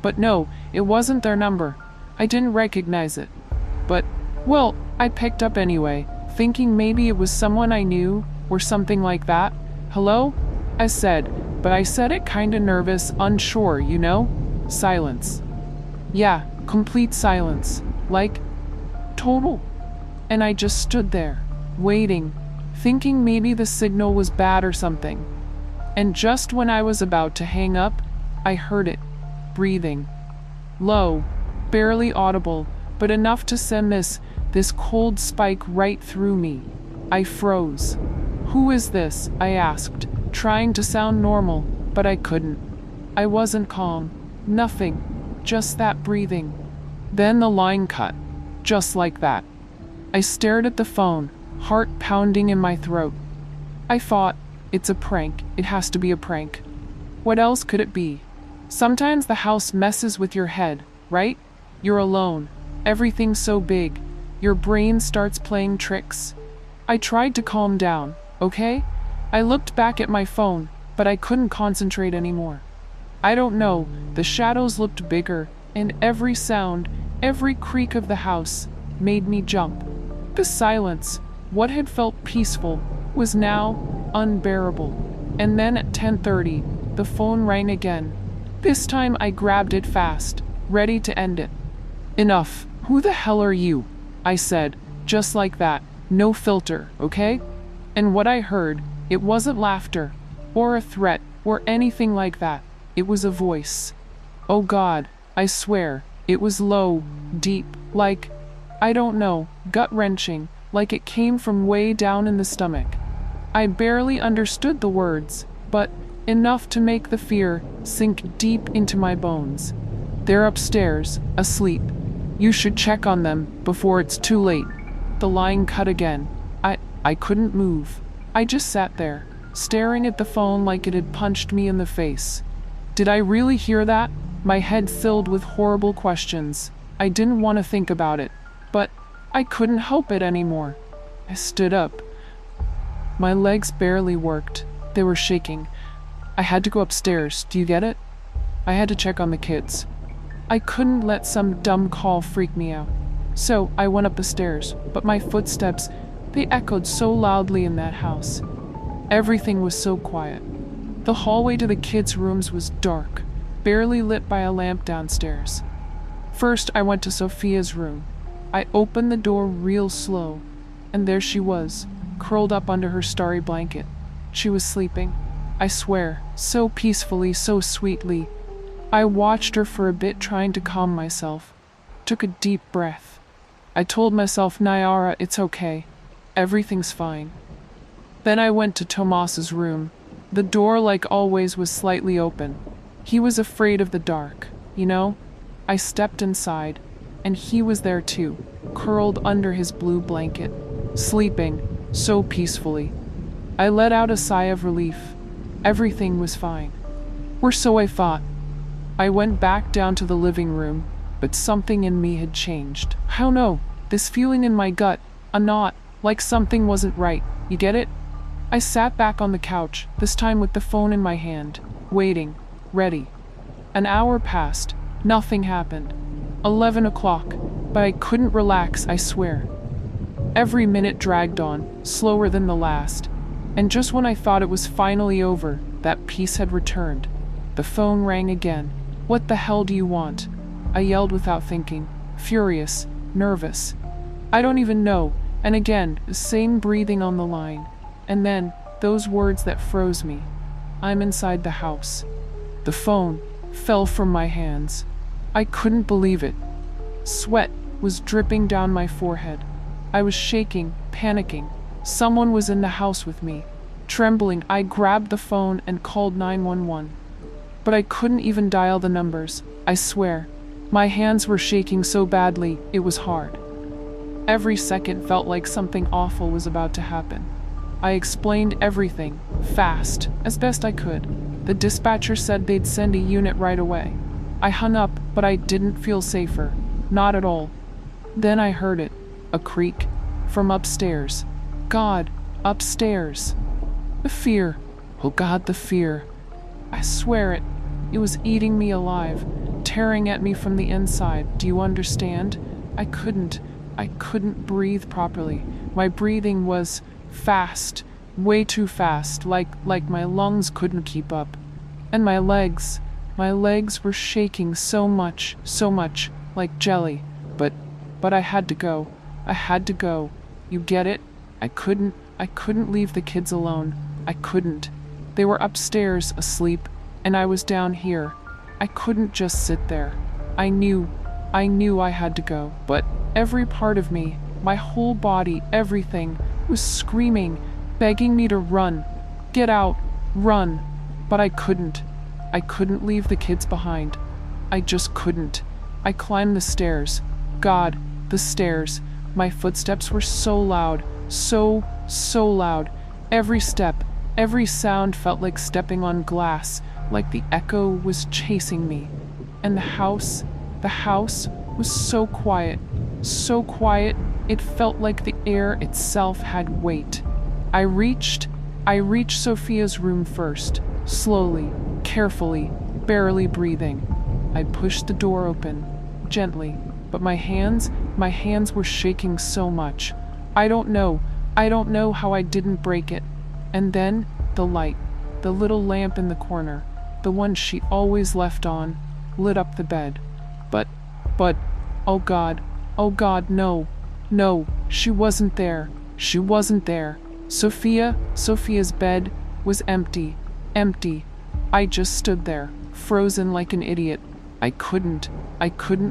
But no, it wasn't their number. I didn't recognize it. But, well, I picked up anyway, thinking maybe it was someone I knew, or something like that. Hello? I said, but I said it kinda nervous, unsure, you know? Silence. Yeah, complete silence. Like, total. And I just stood there, waiting, thinking maybe the signal was bad or something. And just when I was about to hang up, I heard it, breathing. Low, barely audible, but enough to send this cold spike right through me. I froze. Who is this? I asked, trying to sound normal, but I couldn't. I wasn't calm. Nothing. Just that breathing. Then the line cut. Just like that. I stared at the phone, heart pounding in my throat. I thought, it's a prank. It has to be a prank. What else could it be? Sometimes the house messes with your head, right? You're alone. Everything's so big. Your brain starts playing tricks. I tried to calm down, okay? I looked back at my phone, but I couldn't concentrate anymore. I don't know, the shadows looked bigger, and every sound, every creak of the house, made me jump. The silence, what had felt peaceful, was now unbearable. And then at 10:30, the phone rang again. This time I grabbed it fast, ready to end it. Enough. Who the hell are you? I said, just like that, no filter, okay? And what I heard, it wasn't laughter, or a threat, or anything like that. It was a voice. Oh God, I swear, it was low, deep, like, I don't know, gut-wrenching, like it came from way down in the stomach. I barely understood the words, but enough to make the fear sink deep into my bones. They're upstairs, asleep. You should check on them before it's too late. The line cut again. I couldn't move. I just sat there, staring at the phone like it had punched me in the face. Did I really hear that? my head filled with horrible questions. I didn't want to think about it, but I couldn't help it anymore. I stood up. My legs barely worked. They were shaking. I had to go upstairs. Do you get it? I had to check on the kids. I couldn't let some dumb call freak me out. So I went up the stairs, but my footsteps, they echoed so loudly in that house. Everything was so quiet. The hallway to the kids' rooms was dark, barely lit by a lamp downstairs. First, I went to Sophia's room. I opened the door real slow, and there she was, curled up under her starry blanket. She was sleeping, I swear, so peacefully, so sweetly. I watched her for a bit, trying to calm myself. Took a deep breath. I told myself, Nyara, it's okay. Everything's fine. Then I went to Tomas's room. The door, like always, was slightly open. He was afraid of the dark, you know? I stepped inside, and he was there too, curled under his blue blanket, sleeping so peacefully. I let out a sigh of relief. Everything was fine. Or so I thought. I went back down to the living room, but something in me had changed. I don't know, this feeling in my gut, a knot, like something wasn't right. You get it? I sat back on the couch, this time with the phone in my hand, waiting, ready. An hour passed. Nothing happened. 11 o'clock, but I couldn't relax, I swear. Every minute dragged on, slower than the last. And just when I thought it was finally over, that peace had returned. The phone rang again. What the hell do you want? I yelled without thinking, furious, nervous. I don't even know. And again, the same breathing on the line. And then, those words that froze me. I'm inside the house. The phone fell from my hands. I couldn't believe it. Sweat was dripping down my forehead. I was shaking, panicking. Someone was in the house with me. Trembling, I grabbed the phone and called 911. But I couldn't even dial the numbers, I swear. My hands were shaking so badly, it was hard. Every second felt like something awful was about to happen. I explained everything, fast, as best I could. The dispatcher said they'd send a unit right away. I hung up, but I didn't feel safer. Not at all. Then I heard it, a creak, from upstairs. God, upstairs. The fear. Oh God, the fear. I swear it. It was eating me alive, tearing at me from the inside. Do you understand? I couldn't breathe properly. My breathing was fast, way too fast, like my lungs couldn't keep up. And my legs were shaking so much, like jelly. But I had to go. I had to go. You get it? I couldn't leave the kids alone. I couldn't. They were upstairs, asleep, and I was down here. I couldn't just sit there. I knew I had to go, but every part of me, my whole body, everything, was screaming, begging me to run. Get out, run. But I couldn't. I couldn't leave the kids behind. I just couldn't. I climbed the stairs. God, the stairs. My footsteps were so loud, so loud. Every step, every sound felt like stepping on glass, like the echo was chasing me. And the house was so quiet, it felt like the air itself had weight. I reached Sophia's room first, slowly, carefully, barely breathing. I pushed the door open, gently, but my hands were shaking so much. I don't know how I didn't break it. And then, the light, the little lamp in the corner, the one she always left on, lit up the bed. But, oh God, no, she wasn't there. Sophia's bed was empty. I just stood there, frozen like an idiot. I couldn't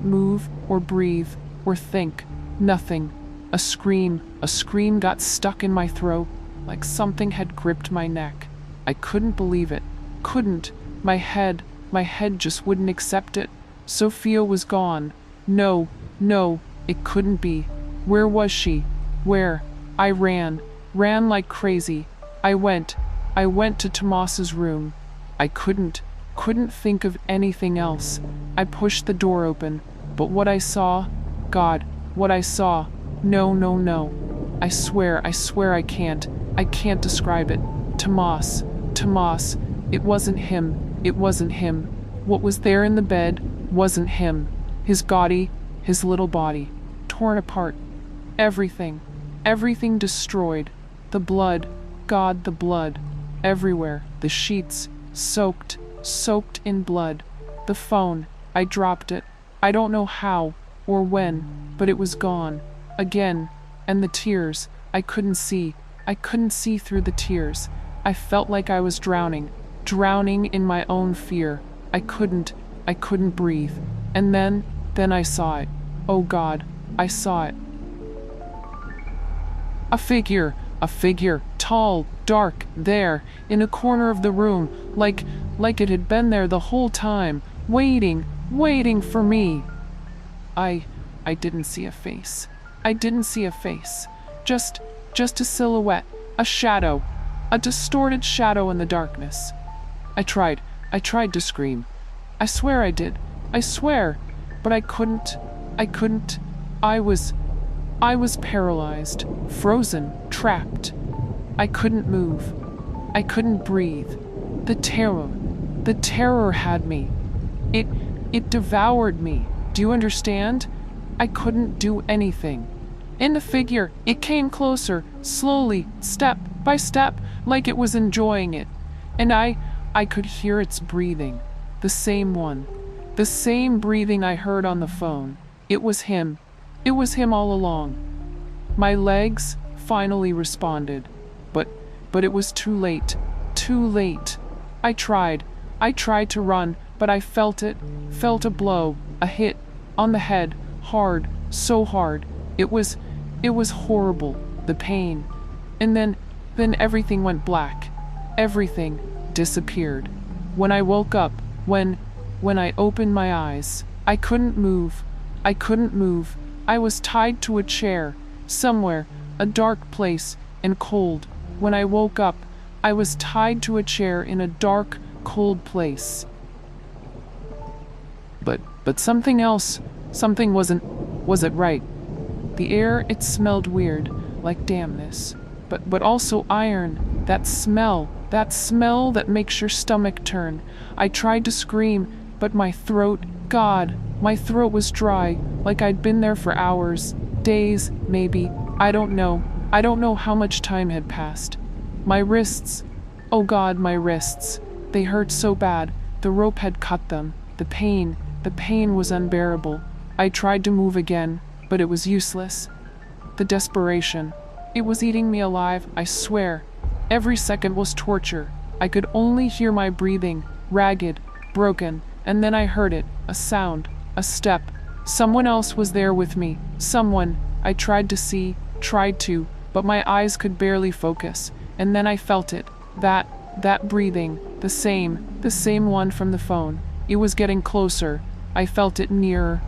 move or breathe or think, nothing. A scream got stuck in my throat, like something had gripped my neck. I couldn't believe it. Couldn't. My head just wouldn't accept it. Sophia was gone. No, it couldn't be. Where was she? Where? I ran like crazy. I went to Tomas's room. I couldn't couldn't think of anything else. I pushed the door open, but what I saw, God, what I saw, no, no, no. I swear I can't describe it. Tomas, it wasn't him. What was there in the bed wasn't him. His little body, torn apart. Everything destroyed. The blood, God, the blood, everywhere. The sheets, soaked in blood. The phone, I dropped it. I don't know how or when, but it was gone. Again. And the tears, I couldn't see through the tears. I felt like I was drowning in my own fear. I couldn't breathe. And then I saw it. Oh God, I saw it. A figure, tall, dark, there, in a corner of the room, like it had been there the whole time, waiting for me. I didn't see a face. Just a silhouette, a shadow, a distorted shadow in the darkness. I tried to scream. I swear I did. But I couldn't. I was paralyzed, frozen, trapped. I couldn't move. I couldn't breathe. The terror had me. It devoured me. Do you understand? I couldn't do anything. In the figure, it came closer, slowly, step by step, like it was enjoying it. And I could hear its breathing. The same one. The same breathing I heard on the phone. It was him. It was him all along. My legs finally responded. But it was too late. Too late. I tried to run, but I felt a blow, a hit, on the head, hard, so hard. It was horrible, the pain. And then everything went black. Everything disappeared. When I woke up, when I opened my eyes, I couldn't move. I was tied to a chair, somewhere, a dark place, and cold. When I woke up, I was tied to a chair in a dark, cold place. But something wasn't right. The air, it smelled weird, like dampness, but also iron, that smell that makes your stomach turn. I tried to scream, but my throat was dry, like I'd been there for hours, days, maybe, I don't know how much time had passed. My wrists, oh God, my wrists, they hurt so bad, the rope had cut them, the pain was unbearable. I tried to move again, but it was useless. The desperation, it was eating me alive, I swear. Every second was torture. I could only hear my breathing, ragged, broken, and then I heard it, a sound, a step. Someone else was there with me, someone. I tried to, but my eyes could barely focus, and then I felt it, that breathing, the same one from the phone. It was getting closer. I felt it nearer,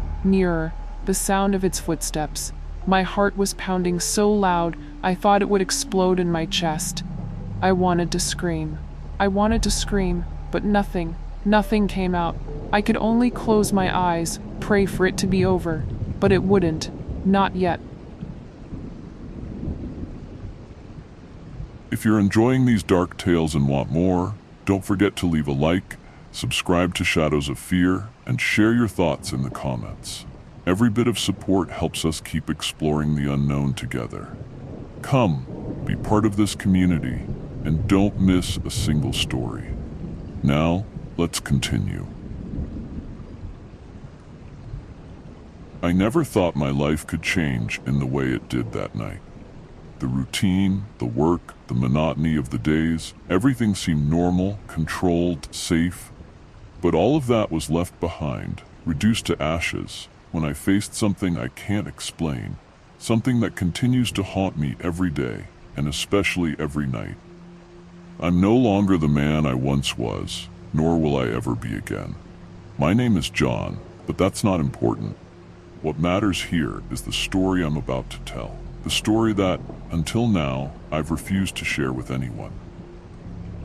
the sound of its footsteps. My heart was pounding so loud, I thought it would explode in my chest. I wanted to scream, but nothing came out. I could only close my eyes, pray for it to be over, but it wouldn't, not yet. If you're enjoying these dark tales and want more, don't forget to leave a like, subscribe to Shadows of Fear, and share your thoughts in the comments. Every bit of support helps us keep exploring the unknown together. Come, be part of this community, and don't miss a single story. Now, let's continue. I never thought my life could change in the way it did that night. The routine, the work, the monotony of the days, everything seemed normal, controlled, safe. But all of that was left behind, reduced to ashes, when I faced something I can't explain, something that continues to haunt me every day, and especially every night. I'm no longer the man I once was, nor will I ever be again. My name is John, but that's not important. What matters here is the story I'm about to tell. The story that, until now, I've refused to share with anyone.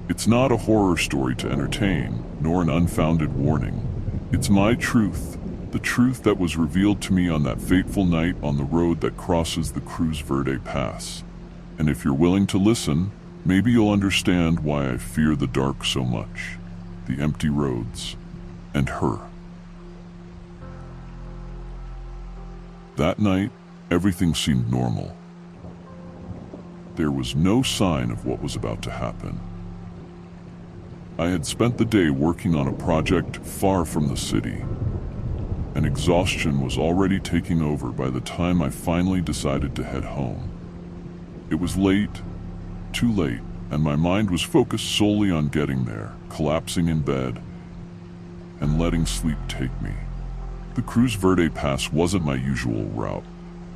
It's not a horror story to entertain, nor an unfounded warning. It's my truth, the truth that was revealed to me on that fateful night on the road that crosses the Cruz Verde Pass. And if you're willing to listen, maybe you'll understand why I fear the dark so much, the empty roads, and her. That night, everything seemed normal. There was no sign of what was about to happen. I had spent the day working on a project far from the city, and exhaustion was already taking over by the time I finally decided to head home. It was late, too late, and my mind was focused solely on getting there, collapsing in bed, and letting sleep take me. The Cruz Verde Pass wasn't my usual route,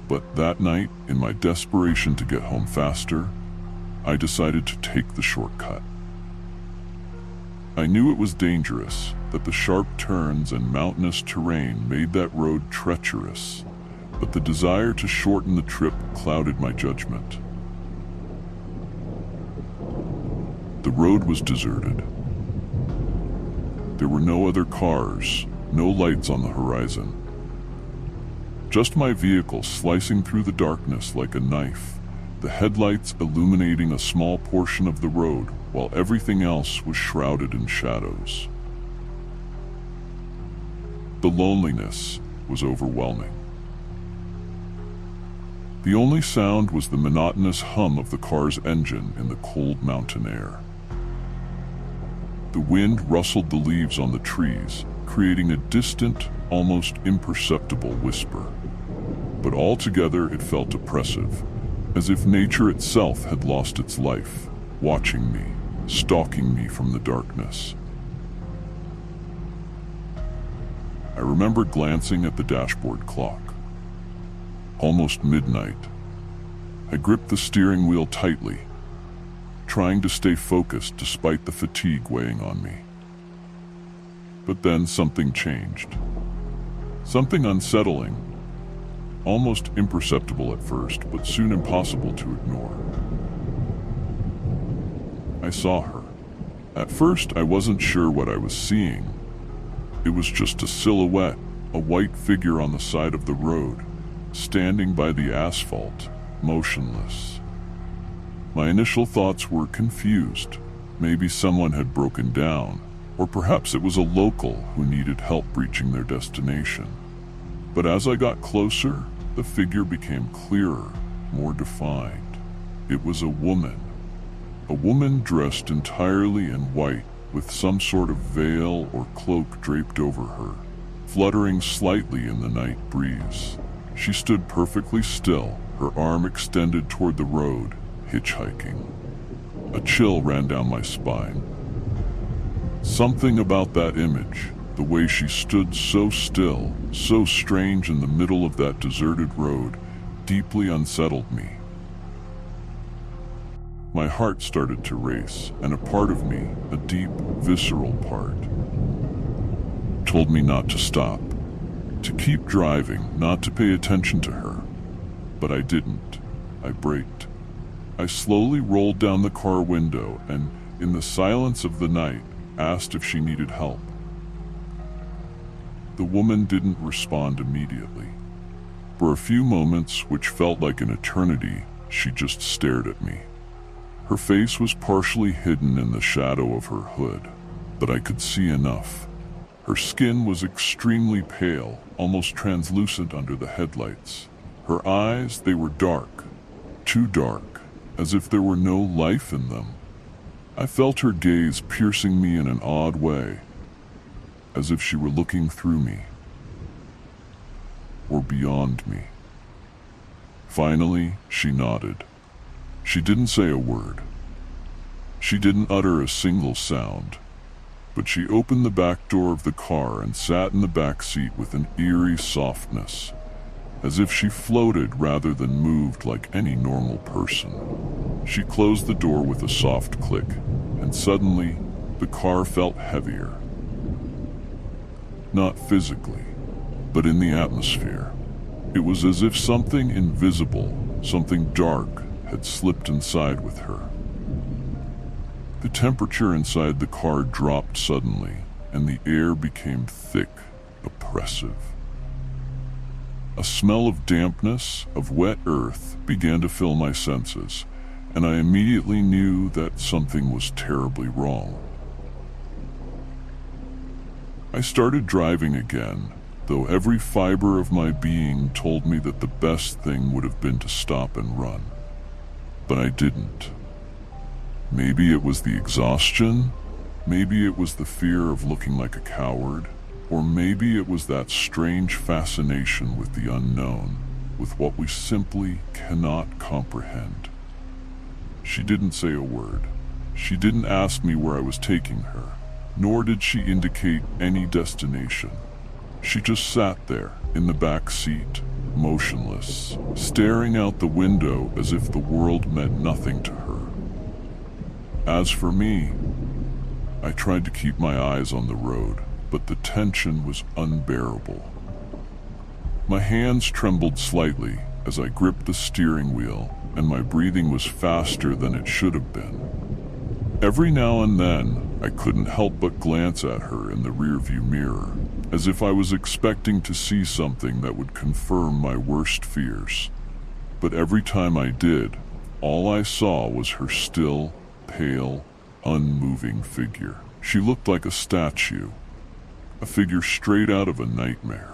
but that night, in my desperation to get home faster, I decided to take the shortcut. I knew it was dangerous, that the sharp turns and mountainous terrain made that road treacherous, but the desire to shorten the trip clouded my judgment. The road was deserted. There were no other cars, no lights on the horizon. Just my vehicle slicing through the darkness like a knife, the headlights illuminating a small portion of the road while everything else was shrouded in shadows. The loneliness was overwhelming. The only sound was the monotonous hum of the car's engine in the cold mountain air. The wind rustled the leaves on the trees, creating a distant, almost imperceptible whisper. But altogether it felt oppressive, as if nature itself had lost its life, watching me, stalking me from the darkness. I remember glancing at the dashboard clock. Almost midnight. I gripped the steering wheel tightly, trying to stay focused despite the fatigue weighing on me. But then something changed. Something unsettling, almost imperceptible at first, but soon impossible to ignore. I saw her. At first, I wasn't sure what I was seeing. It was just a silhouette, a white figure on the side of the road, standing by the asphalt, motionless. My initial thoughts were confused. Maybe someone had broken down, or perhaps it was a local who needed help reaching their destination. But as I got closer, the figure became clearer, more defined. It was a woman dressed entirely in white, with some sort of veil or cloak draped over her, fluttering slightly in the night breeze. She stood perfectly still, her arm extended toward the road, hitchhiking. A chill ran down my spine. Something about that image, the way she stood so still, so strange in the middle of that deserted road, deeply unsettled me. My heart started to race, and a part of me, a deep, visceral part, told me not to stop, to keep driving, not to pay attention to her. But I didn't. I braked. I slowly rolled down the car window and, in the silence of the night, asked if she needed help. The woman didn't respond immediately. For a few moments, which felt like an eternity, she just stared at me. Her face was partially hidden in the shadow of her hood, but I could see enough. Her skin was extremely pale, almost translucent under the headlights. Her eyes, they were dark, too dark, as if there were no life in them. I felt her gaze piercing me in an odd way, as if she were looking through me, or beyond me. Finally, she nodded. She didn't say a word. She didn't utter a single sound, but she opened the back door of the car and sat in the back seat with an eerie softness, as if she floated rather than moved like any normal person. She closed the door with a soft click, and suddenly, the car felt heavier. Not physically, but in the atmosphere. It was as if something invisible, something dark, had slipped inside with her. The temperature inside the car dropped suddenly, and the air became thick, oppressive. A smell of dampness, of wet earth, began to fill my senses, and I immediately knew that something was terribly wrong. I started driving again, though every fiber of my being told me that the best thing would have been to stop and run. But I didn't. Maybe it was the exhaustion, maybe it was the fear of looking like a coward, or maybe it was that strange fascination with the unknown, with what we simply cannot comprehend. She didn't say a word. She didn't ask me where I was taking her, nor did she indicate any destination. She just sat there in the back seat, motionless, staring out the window as if the world meant nothing to her. As for me, I tried to keep my eyes on the road, but the tension was unbearable. My hands trembled slightly as I gripped the steering wheel, and my breathing was faster than it should have been. Every now and then, I couldn't help but glance at her in the rearview mirror, as if I was expecting to see something that would confirm my worst fears. But every time I did, all I saw was her still, pale, unmoving figure. She looked like a statue, a figure straight out of a nightmare.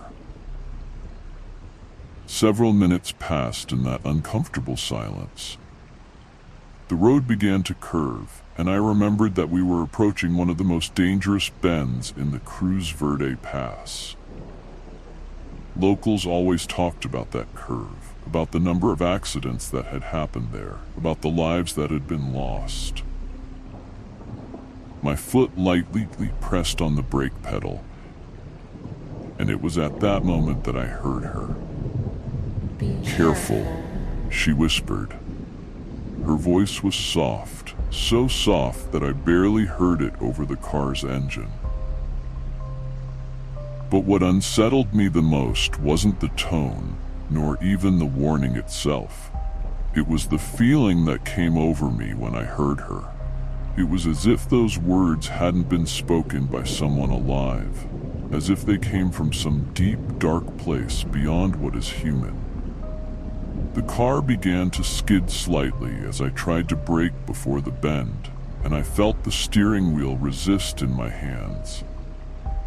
Several minutes passed in that uncomfortable silence. The road began to curve, and I remembered that we were approaching one of the most dangerous bends in the Cruz Verde Pass. Locals always talked about that curve, about the number of accidents that had happened there, about the lives that had been lost. My foot lightly pressed on the brake pedal, and it was at that moment that I heard her. "Careful," she whispered. Her voice was soft, so soft that I barely heard it over the car's engine. But what unsettled me the most wasn't the tone, nor even the warning itself. It was the feeling that came over me when I heard her. It was as if those words hadn't been spoken by someone alive, as if they came from some deep, dark place beyond what is human. The car began to skid slightly as I tried to brake before the bend, and I felt the steering wheel resist in my hands.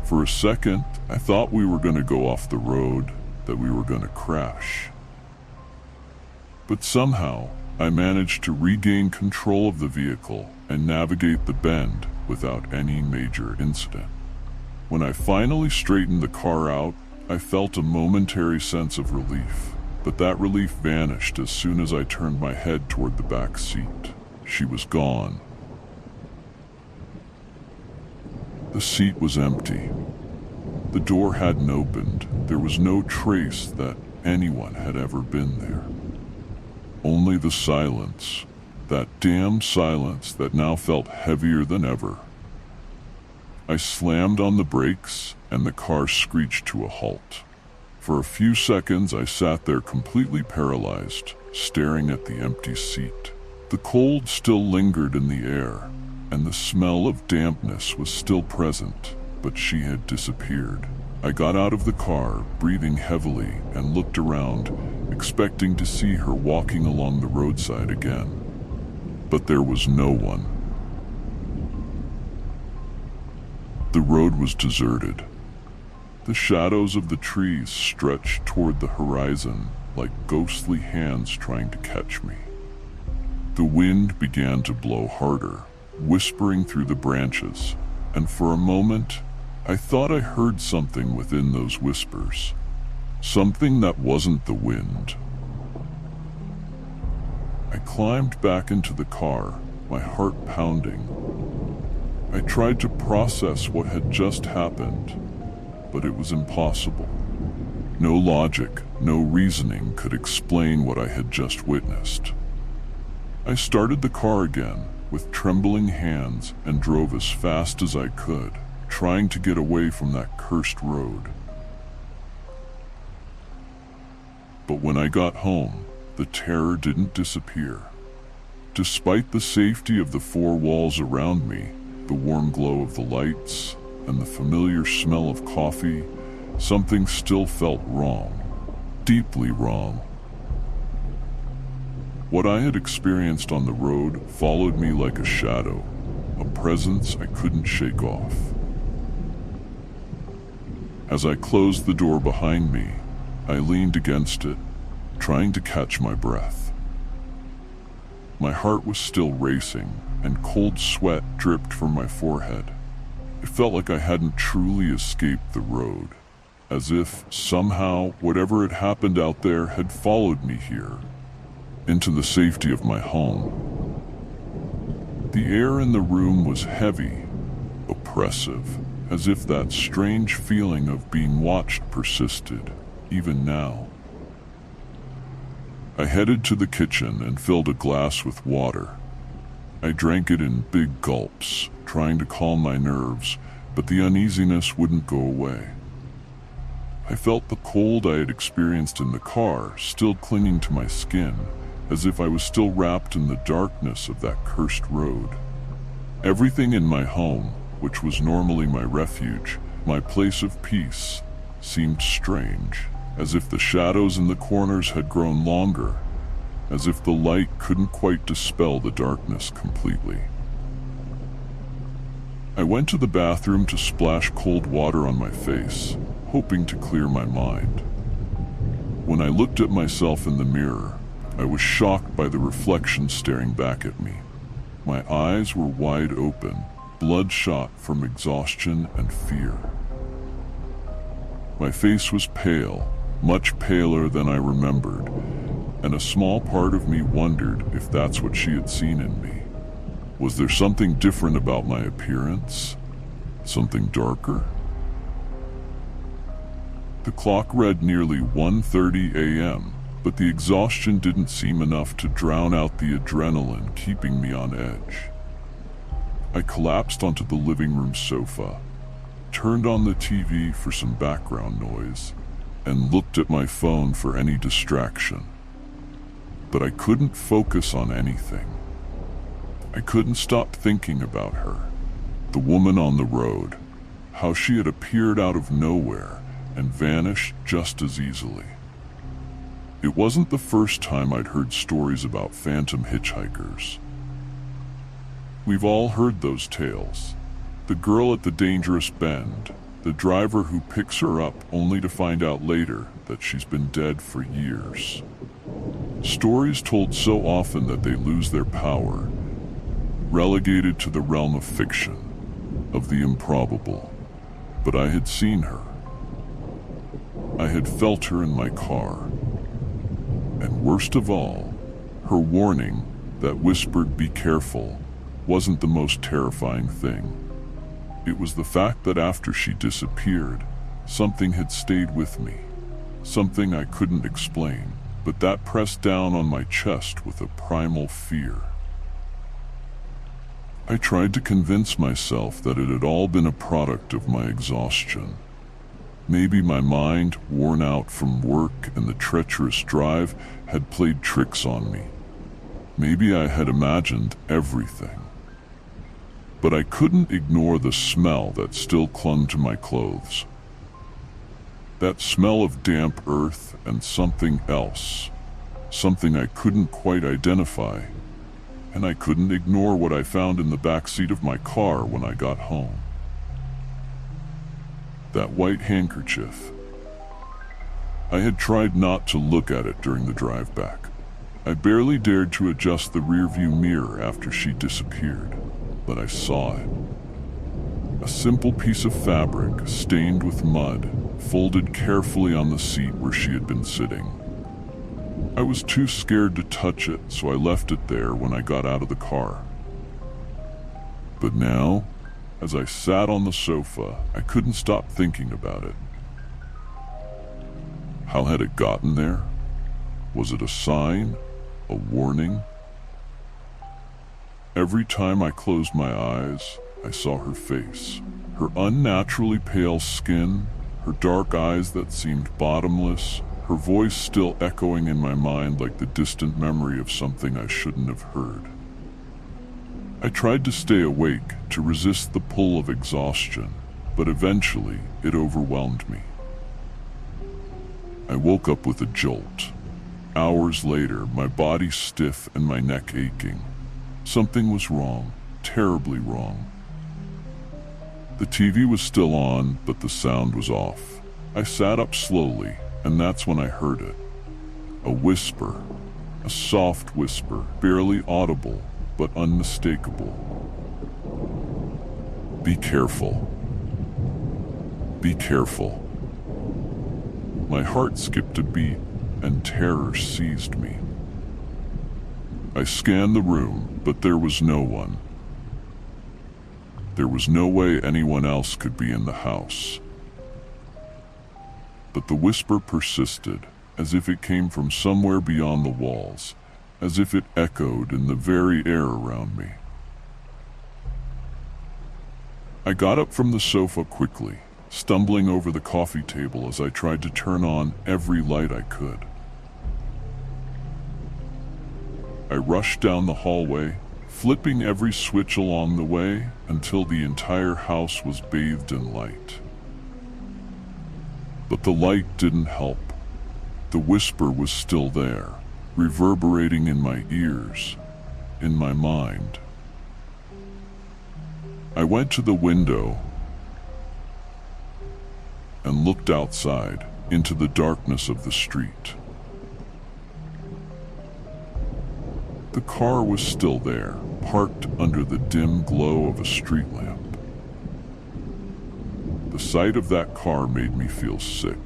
For a second, I thought we were going to go off the road, that we were going to crash. But somehow, I managed to regain control of the vehicle and navigate the bend without any major incident. When I finally straightened the car out, I felt a momentary sense of relief, but that relief vanished as soon as I turned my head toward the back seat. She was gone. The seat was empty. The door hadn't opened. There was no trace that anyone had ever been there. Only the silence, that damn silence that now felt heavier than ever. I slammed on the brakes, and the car screeched to a halt. For a few seconds, I sat there completely paralyzed, staring at the empty seat. The cold still lingered in the air, and the smell of dampness was still present, but she had disappeared. I got out of the car, breathing heavily, and looked around, expecting to see her walking along the roadside again. But there was no one. The road was deserted. The shadows of the trees stretched toward the horizon like ghostly hands trying to catch me. The wind began to blow harder, whispering through the branches, and for a moment, I thought I heard something within those whispers. Something that wasn't the wind. I climbed back into the car, my heart pounding. I tried to process what had just happened, but it was impossible. No logic, no reasoning could explain what I had just witnessed. I started the car again with trembling hands and drove as fast as I could, trying to get away from that cursed road. But when I got home, the terror didn't disappear. Despite the safety of the four walls around me, the warm glow of the lights, and the familiar smell of coffee, something still felt wrong, deeply wrong. What I had experienced on the road followed me like a shadow, a presence I couldn't shake off. As I closed the door behind me, I leaned against it, trying to catch my breath. My heart was still racing, and cold sweat dripped from my forehead. It felt like I hadn't truly escaped the road, as if, somehow, whatever had happened out there had followed me here, into the safety of my home. The air in the room was heavy, oppressive, as if that strange feeling of being watched persisted, even now. I headed to the kitchen and filled a glass with water. I drank it in big gulps, trying to calm my nerves, but the uneasiness wouldn't go away. I felt the cold I had experienced in the car still clinging to my skin, as if I was still wrapped in the darkness of that cursed road. Everything in my home, which was normally my refuge, my place of peace, seemed strange, as if the shadows in the corners had grown longer, as if the light couldn't quite dispel the darkness completely. I went to the bathroom to splash cold water on my face, hoping to clear my mind. When I looked at myself in the mirror, I was shocked by the reflection staring back at me. My eyes were wide open, bloodshot from exhaustion and fear. My face was pale, much paler than I remembered, and a small part of me wondered if that's what she had seen in me. Was there something different about my appearance? Something darker? The clock read nearly 1:30 a.m., but the exhaustion didn't seem enough to drown out the adrenaline keeping me on edge. I collapsed onto the living room sofa, turned on the TV for some background noise, and looked at my phone for any distraction. But I couldn't focus on anything. I couldn't stop thinking about her, the woman on the road, how she had appeared out of nowhere and vanished just as easily. It wasn't the first time I'd heard stories about phantom hitchhikers. We've all heard those tales. The girl at the dangerous bend, the driver who picks her up only to find out later that she's been dead for years. Stories told so often that they lose their power, relegated to the realm of fiction, of the improbable. But I had seen her. I had felt her in my car. And worst of all, her warning that whispered "be careful" wasn't the most terrifying thing. It was the fact that after she disappeared, something had stayed with me. Something I couldn't explain, but that pressed down on my chest with a primal fear. I tried to convince myself that it had all been a product of my exhaustion. Maybe my mind, worn out from work and the treacherous drive, had played tricks on me. Maybe I had imagined everything. But I couldn't ignore the smell that still clung to my clothes. That smell of damp earth and something else, something I couldn't quite identify, and I couldn't ignore what I found in the back seat of my car when I got home. That white handkerchief. I had tried not to look at it during the drive back. I barely dared to adjust the rearview mirror after she disappeared, but I saw it. A simple piece of fabric, stained with mud, folded carefully on the seat where she had been sitting. I was too scared to touch it, so I left it there when I got out of the car. But now, as I sat on the sofa, I couldn't stop thinking about it. How had it gotten there? Was it a sign? A warning? Every time I closed my eyes, I saw her face. Her unnaturally pale skin, her dark eyes that seemed bottomless, her voice still echoing in my mind like the distant memory of something I shouldn't have heard. I tried to stay awake, to resist the pull of exhaustion, but eventually it overwhelmed me. I woke up with a jolt. Hours later, my body stiff and my neck aching. Something was wrong, terribly wrong. The TV was still on, but the sound was off. I sat up slowly, and that's when I heard it. A whisper, a soft whisper, barely audible, but unmistakable. Be careful. Be careful. My heart skipped a beat, and terror seized me. I scanned the room, but there was no one. There was no way anyone else could be in the house. But the whisper persisted, as if it came from somewhere beyond the walls, as if it echoed in the very air around me. I got up from the sofa quickly, stumbling over the coffee table as I tried to turn on every light I could. I rushed down the hallway, flipping every switch along the way until the entire house was bathed in light. But the light didn't help. The whisper was still there, reverberating in my ears, in my mind. I went to the window and looked outside into the darkness of the street. The car was still there, parked under the dim glow of a street lamp. The sight of that car made me feel sick.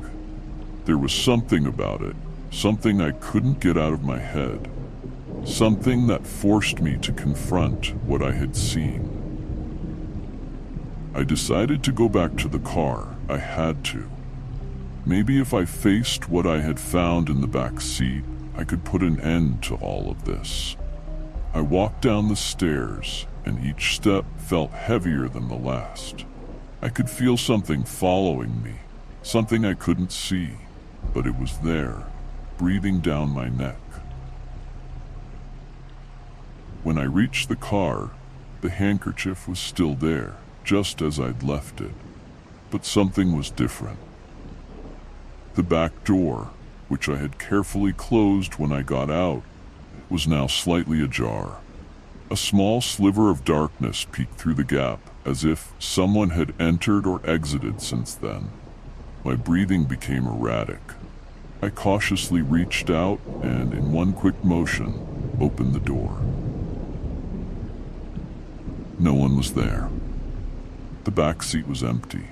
There was something about it, something I couldn't get out of my head, something that forced me to confront what I had seen. I decided to go back to the car. I had to. Maybe if I faced what I had found in the back seat, I could put an end to all of this. I walked down the stairs, and each step felt heavier than the last. I could feel something following me, something I couldn't see, but it was there, breathing down my neck. When I reached the car, the handkerchief was still there, just as I'd left it. But something was different. The back door, which I had carefully closed when I got out, was now slightly ajar. A small sliver of darkness peeked through the gap, as if someone had entered or exited since then. My breathing became erratic. I cautiously reached out and, in one quick motion, opened the door. No one was there. The back seat was empty.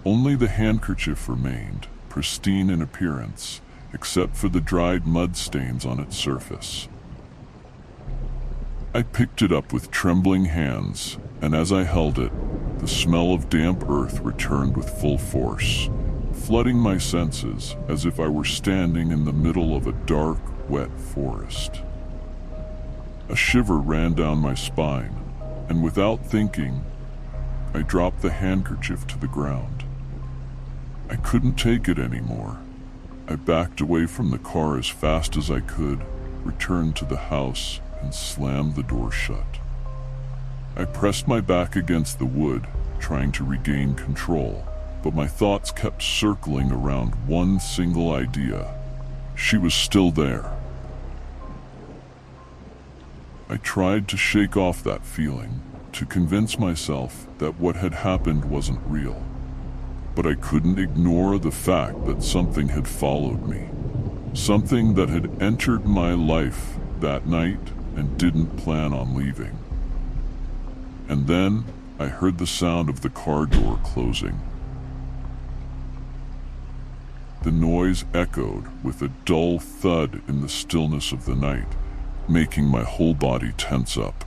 Only the handkerchief remained, pristine in appearance, except for the dried mud stains on its surface. I picked it up with trembling hands, and as I held it, the smell of damp earth returned with full force, flooding my senses as if I were standing in the middle of a dark, wet forest. A shiver ran down my spine, and without thinking, I dropped the handkerchief to the ground. I couldn't take it anymore. I backed away from the car as fast as I could, returned to the house, and slammed the door shut. I pressed my back against the wood, trying to regain control, but my thoughts kept circling around one single idea. She was still there. I tried to shake off that feeling, to convince myself that what had happened wasn't real. But I couldn't ignore the fact that something had followed me. Something that had entered my life that night and didn't plan on leaving. And then I heard the sound of the car door closing. The noise echoed with a dull thud in the stillness of the night, making my whole body tense up.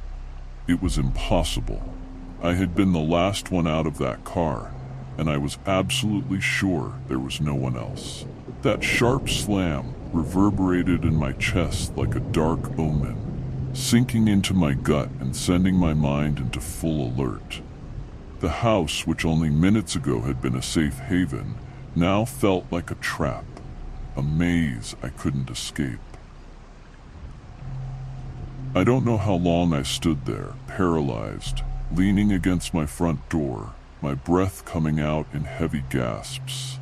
It was impossible. I had been the last one out of that car, and I was absolutely sure there was no one else. That sharp slam reverberated in my chest like a dark omen, sinking into my gut and sending my mind into full alert. The house, which only minutes ago had been a safe haven, now felt like a trap, a maze I couldn't escape. I don't know how long I stood there, paralyzed, leaning against my front door, my breath coming out in heavy gasps.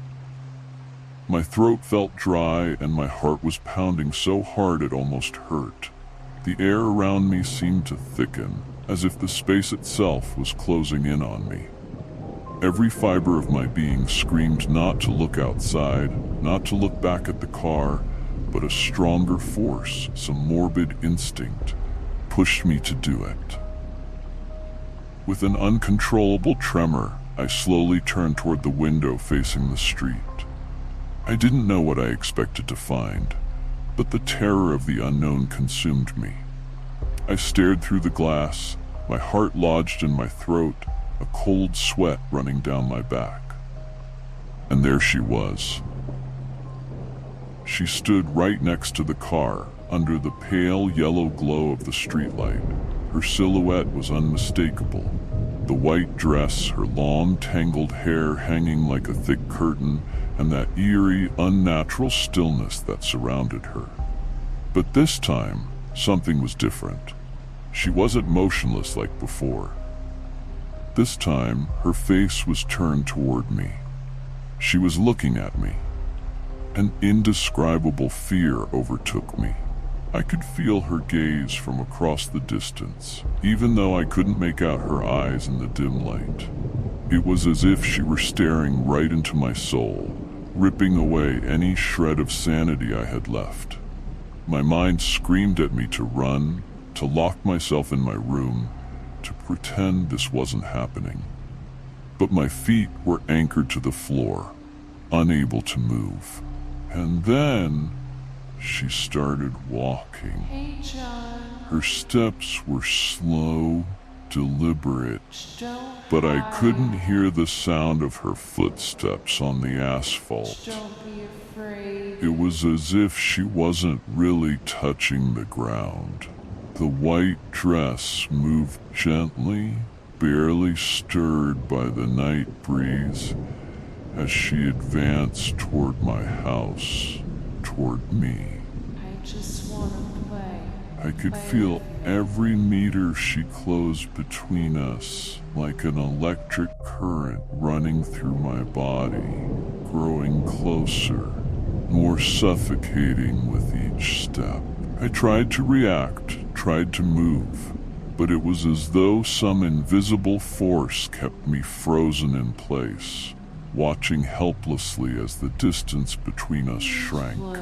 My throat felt dry and my heart was pounding so hard it almost hurt. The air around me seemed to thicken, as if the space itself was closing in on me. Every fiber of my being screamed not to look outside, not to look back at the car, but a stronger force, some morbid instinct, pushed me to do it. With an uncontrollable tremor, I slowly turned toward the window facing the street. I didn't know what I expected to find, but the terror of the unknown consumed me. I stared through the glass, my heart lodged in my throat, a cold sweat running down my back. And there she was. She stood right next to the car, under the pale yellow glow of the streetlight. Her silhouette was unmistakable. The white dress, her long tangled hair hanging like a thick curtain, and that eerie, unnatural stillness that surrounded her. But this time, something was different. She wasn't motionless like before. This time, her face was turned toward me. She was looking at me. An indescribable fear overtook me. I could feel her gaze from across the distance, even though I couldn't make out her eyes in the dim light. It was as if she were staring right into my soul, ripping away any shred of sanity I had left. My mind screamed at me to run, to lock myself in my room, to pretend this wasn't happening. But my feet were anchored to the floor, unable to move. And then she started walking. Hey, John. Her steps were slow, deliberate, Don't but I hide. couldn't hear the sound of her footsteps on the asphalt. Don't be afraid. It was as if she wasn't really touching the ground. The white dress moved gently, barely stirred by the night breeze, as she advanced toward my house, toward me. I just want to play. I could Play feel with me. every meter she closed between us, like an electric current running through my body, growing closer, more suffocating with each step. I tried to react, tried to move, but it was as though some invisible force kept me frozen in place, watching helplessly as the distance between us shrank.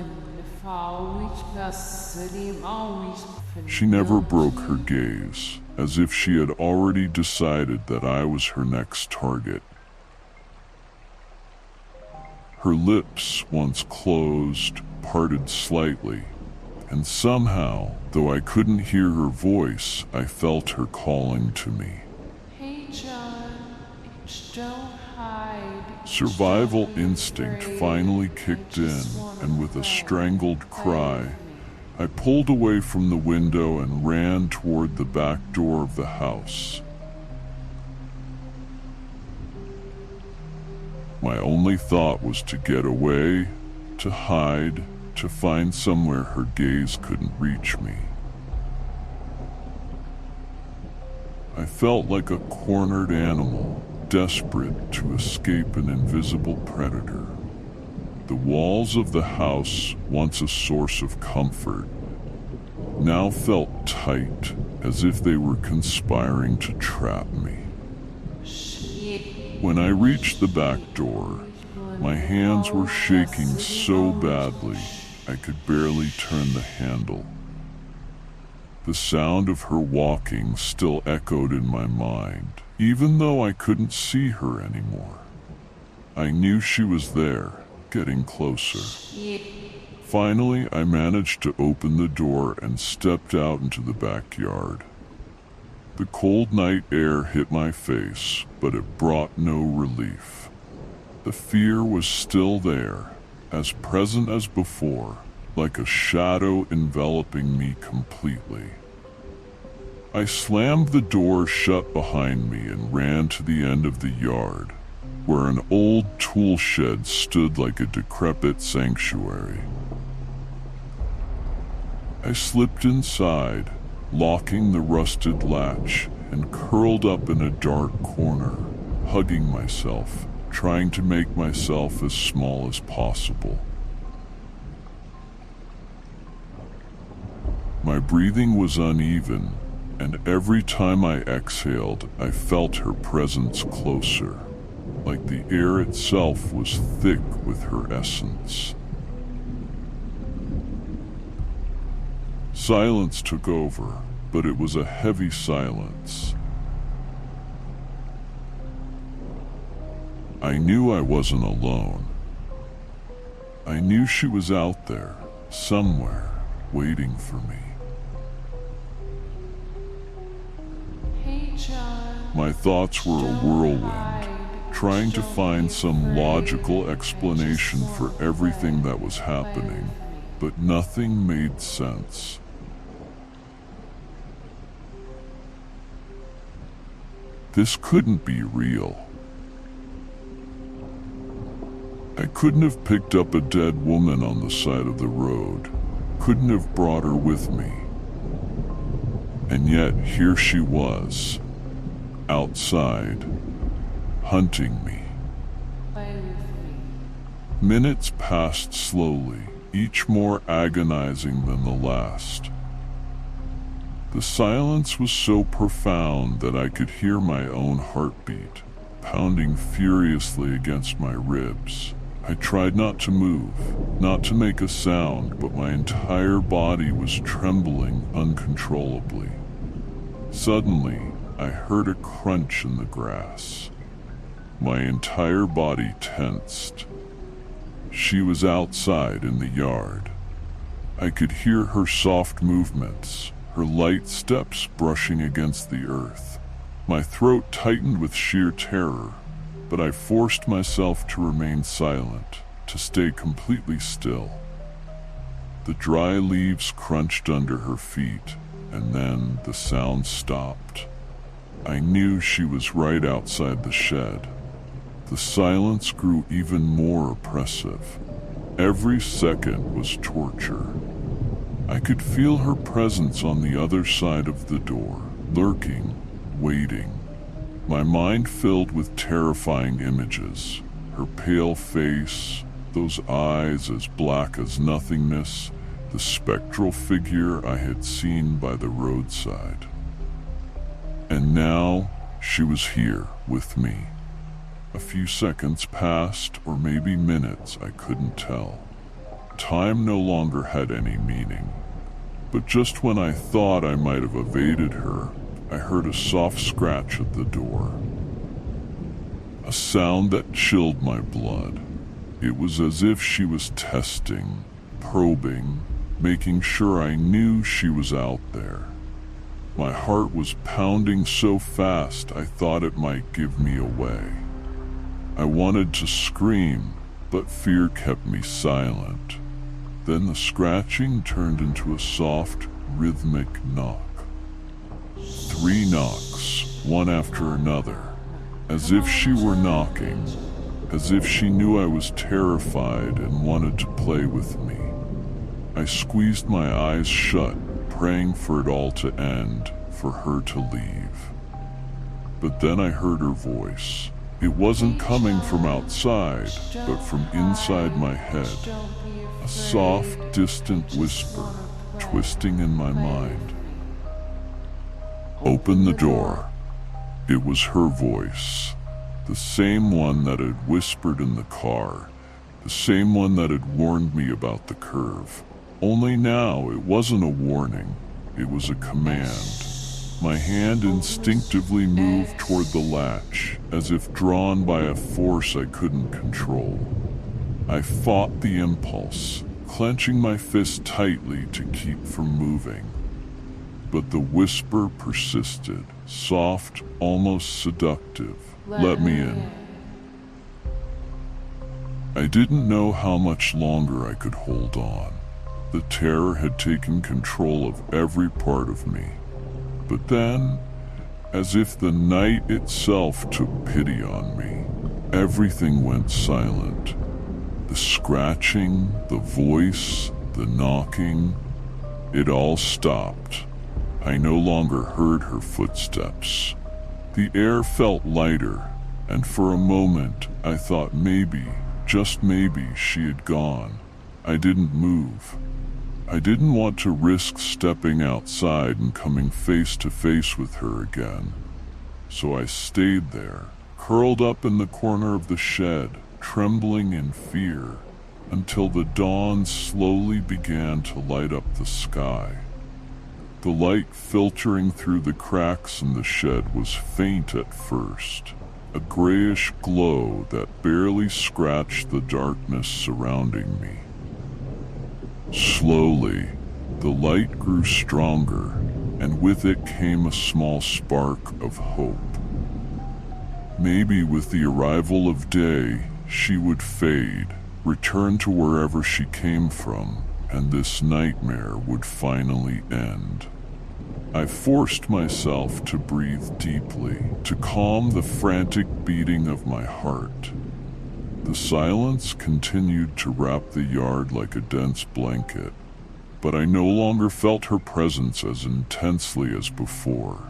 She never broke her gaze, as if she had already decided that I was her next target. Her lips, once closed, parted slightly, and somehow, though I couldn't hear her voice, I felt her calling to me. Hey, John. Don't hide. Survival Don't be instinct afraid. finally I kicked in, just wanna and with a play. strangled Play cry, with me. I pulled away from the window and ran toward the back door of the house. My only thought was to get away, to hide, to find somewhere her gaze couldn't reach me. I felt like a cornered animal, desperate to escape an invisible predator. The walls of the house, once a source of comfort, now felt tight, as if they were conspiring to trap me. When I reached the back door, my hands were shaking so badly I could barely turn the handle. The sound of her walking still echoed in my mind, even though I couldn't see her anymore. I knew she was there, getting closer. Finally, I managed to open the door and stepped out into the backyard. The cold night air hit my face, but it brought no relief. The fear was still there, as present as before, like a shadow enveloping me completely. I slammed the door shut behind me and ran to the end of the yard, where an old tool shed stood like a decrepit sanctuary. I slipped inside, locking the rusted latch, and curled up in a dark corner, hugging myself, trying to make myself as small as possible. My breathing was uneven, and every time I exhaled, I felt her presence closer, like the air itself was thick with her essence. Silence took over, but it was a heavy silence. I knew I wasn't alone. I knew she was out there, somewhere, waiting for me. My thoughts were a whirlwind, trying to find some logical explanation for everything that was happening, but nothing made sense. This couldn't be real. I couldn't have picked up a dead woman on the side of the road, couldn't have brought her with me. And yet here she was, outside, hunting me. Minutes passed slowly, each more agonizing than the last. The silence was so profound that I could hear my own heartbeat, pounding furiously against my ribs. I tried not to move, not to make a sound, but my entire body was trembling uncontrollably. Suddenly, I heard a crunch in the grass. My entire body tensed. She was outside in the yard. I could hear her soft movements, her light steps brushing against the earth. My throat tightened with sheer terror, but I forced myself to remain silent, to stay completely still. The dry leaves crunched under her feet, and then the sound stopped. I knew she was right outside the shed. The silence grew even more oppressive. Every second was torture. I could feel her presence on the other side of the door, lurking, waiting. My mind filled with terrifying images. Her pale face, those eyes as black as nothingness, the spectral figure I had seen by the roadside. And now she was here with me. A few seconds passed, or maybe minutes, I couldn't tell. Time no longer had any meaning. But just when I thought I might have evaded her, I heard a soft scratch at the door. A sound that chilled my blood. It was as if she was testing, probing, making sure I knew she was out there. My heart was pounding so fast I thought it might give me away. I wanted to scream, but fear kept me silent. Then the scratching turned into a soft, rhythmic knock. 3 knocks, one after another, as if she were knocking, as if she knew I was terrified and wanted to play with me. I squeezed my eyes shut, praying for it all to end, for her to leave. But then I heard her voice. It wasn't coming from outside, but from inside my head. A soft, distant whisper, twisting in my mind. Open the door. It was her voice. The same one that had whispered in the car. The same one that had warned me about the curve. Only now it wasn't a warning. It was a command. My hand instinctively moved toward the latch, as if drawn by a force I couldn't control. I fought the impulse, clenching my fist tightly to keep from moving. But the whisper persisted, soft, almost seductive. Let me in. I didn't know how much longer I could hold on. The terror had taken control of every part of me. But then, as if the night itself took pity on me, everything went silent. The scratching, the voice, the knocking, it all stopped. I no longer heard her footsteps. The air felt lighter, and for a moment I thought maybe, just maybe, she had gone. I didn't move. I didn't want to risk stepping outside and coming face to face with her again. So I stayed there, curled up in the corner of the shed, trembling in fear, until the dawn slowly began to light up the sky. The light filtering through the cracks in the shed was faint at first, a grayish glow that barely scratched the darkness surrounding me. Slowly, the light grew stronger, and with it came a small spark of hope. Maybe with the arrival of day, she would fade, return to wherever she came from, and this nightmare would finally end. I forced myself to breathe deeply, to calm the frantic beating of my heart. The silence continued to wrap the yard like a dense blanket, but I no longer felt her presence as intensely as before.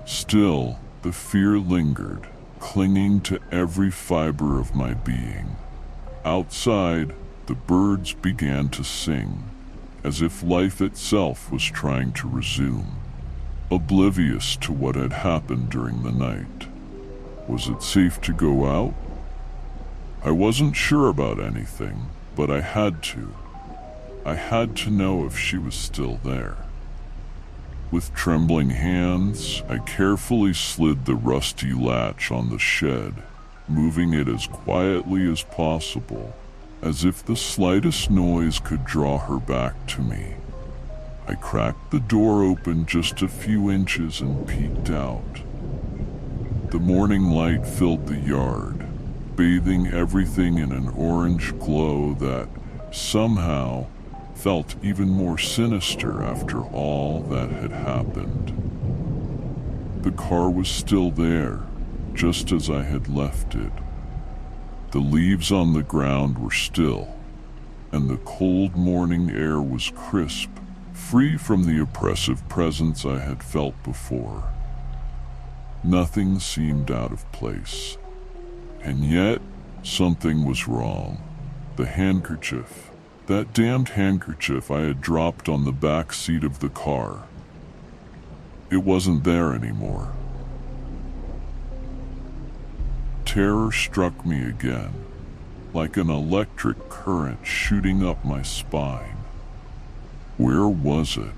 Still, the fear lingered, clinging to every fiber of my being. Outside, the birds began to sing, as if life itself was trying to resume, oblivious to what had happened during the night. Was it safe to go out? I wasn't sure about anything, but I had to. I had to know if she was still there. With trembling hands, I carefully slid the rusty latch on the shed, moving it as quietly as possible, as if the slightest noise could draw her back to me. I cracked the door open just a few inches and peeked out. The morning light filled the yard, bathing everything in an orange glow that somehow felt even more sinister after all that had happened. The car was still there, just as I had left it. The leaves on the ground were still, and the cold morning air was crisp, free from the oppressive presence I had felt before. Nothing seemed out of place. And yet, something was wrong. The handkerchief, that damned handkerchief I had dropped on the back seat of the car. It wasn't there anymore. Terror struck me again, like an electric current shooting up my spine. Where was it?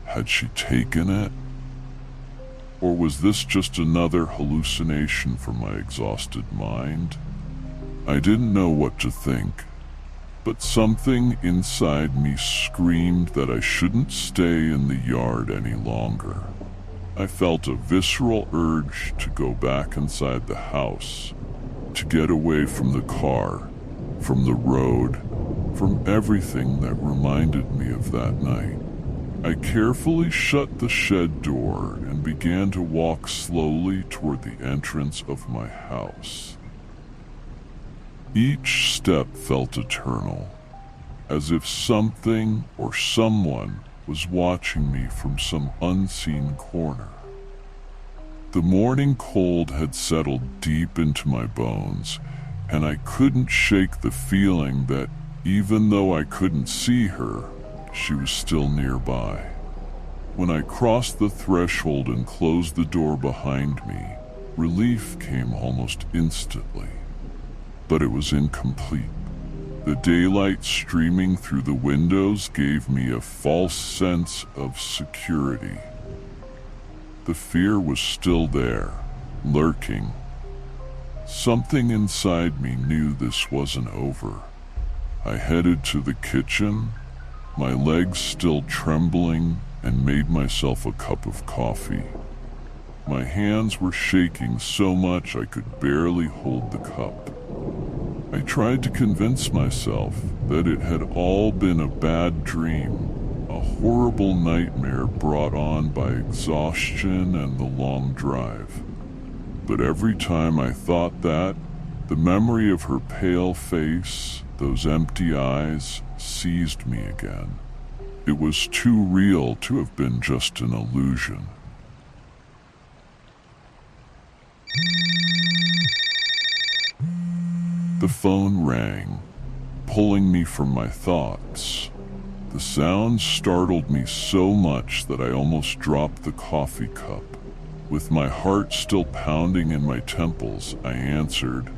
Had she taken it? Or was this just another hallucination from my exhausted mind? I didn't know what to think, but something inside me screamed that I shouldn't stay in the yard any longer. I felt a visceral urge to go back inside the house, to get away from the car, from the road, from everything that reminded me of that night. I carefully shut the shed door and began to walk slowly toward the entrance of my house. Each step felt eternal, as if something or someone was watching me from some unseen corner. The morning cold had settled deep into my bones, and I couldn't shake the feeling that even though I couldn't see her, she was still nearby. When I crossed the threshold and closed the door behind me, relief came almost instantly. But it was incomplete. The daylight streaming through the windows gave me a false sense of security. The fear was still there, lurking. Something inside me knew this wasn't over. I headed to the kitchen, my legs still trembling, and made myself a cup of coffee. My hands were shaking so much I could barely hold the cup. I tried to convince myself that it had all been a bad dream, a horrible nightmare brought on by exhaustion and the long drive. But every time I thought that, the memory of her pale face, those empty eyes, seized me again. It was too real to have been just an illusion. The phone rang, pulling me from my thoughts. The sound startled me so much that I almost dropped the coffee cup. With my heart still pounding in my temples, I answered,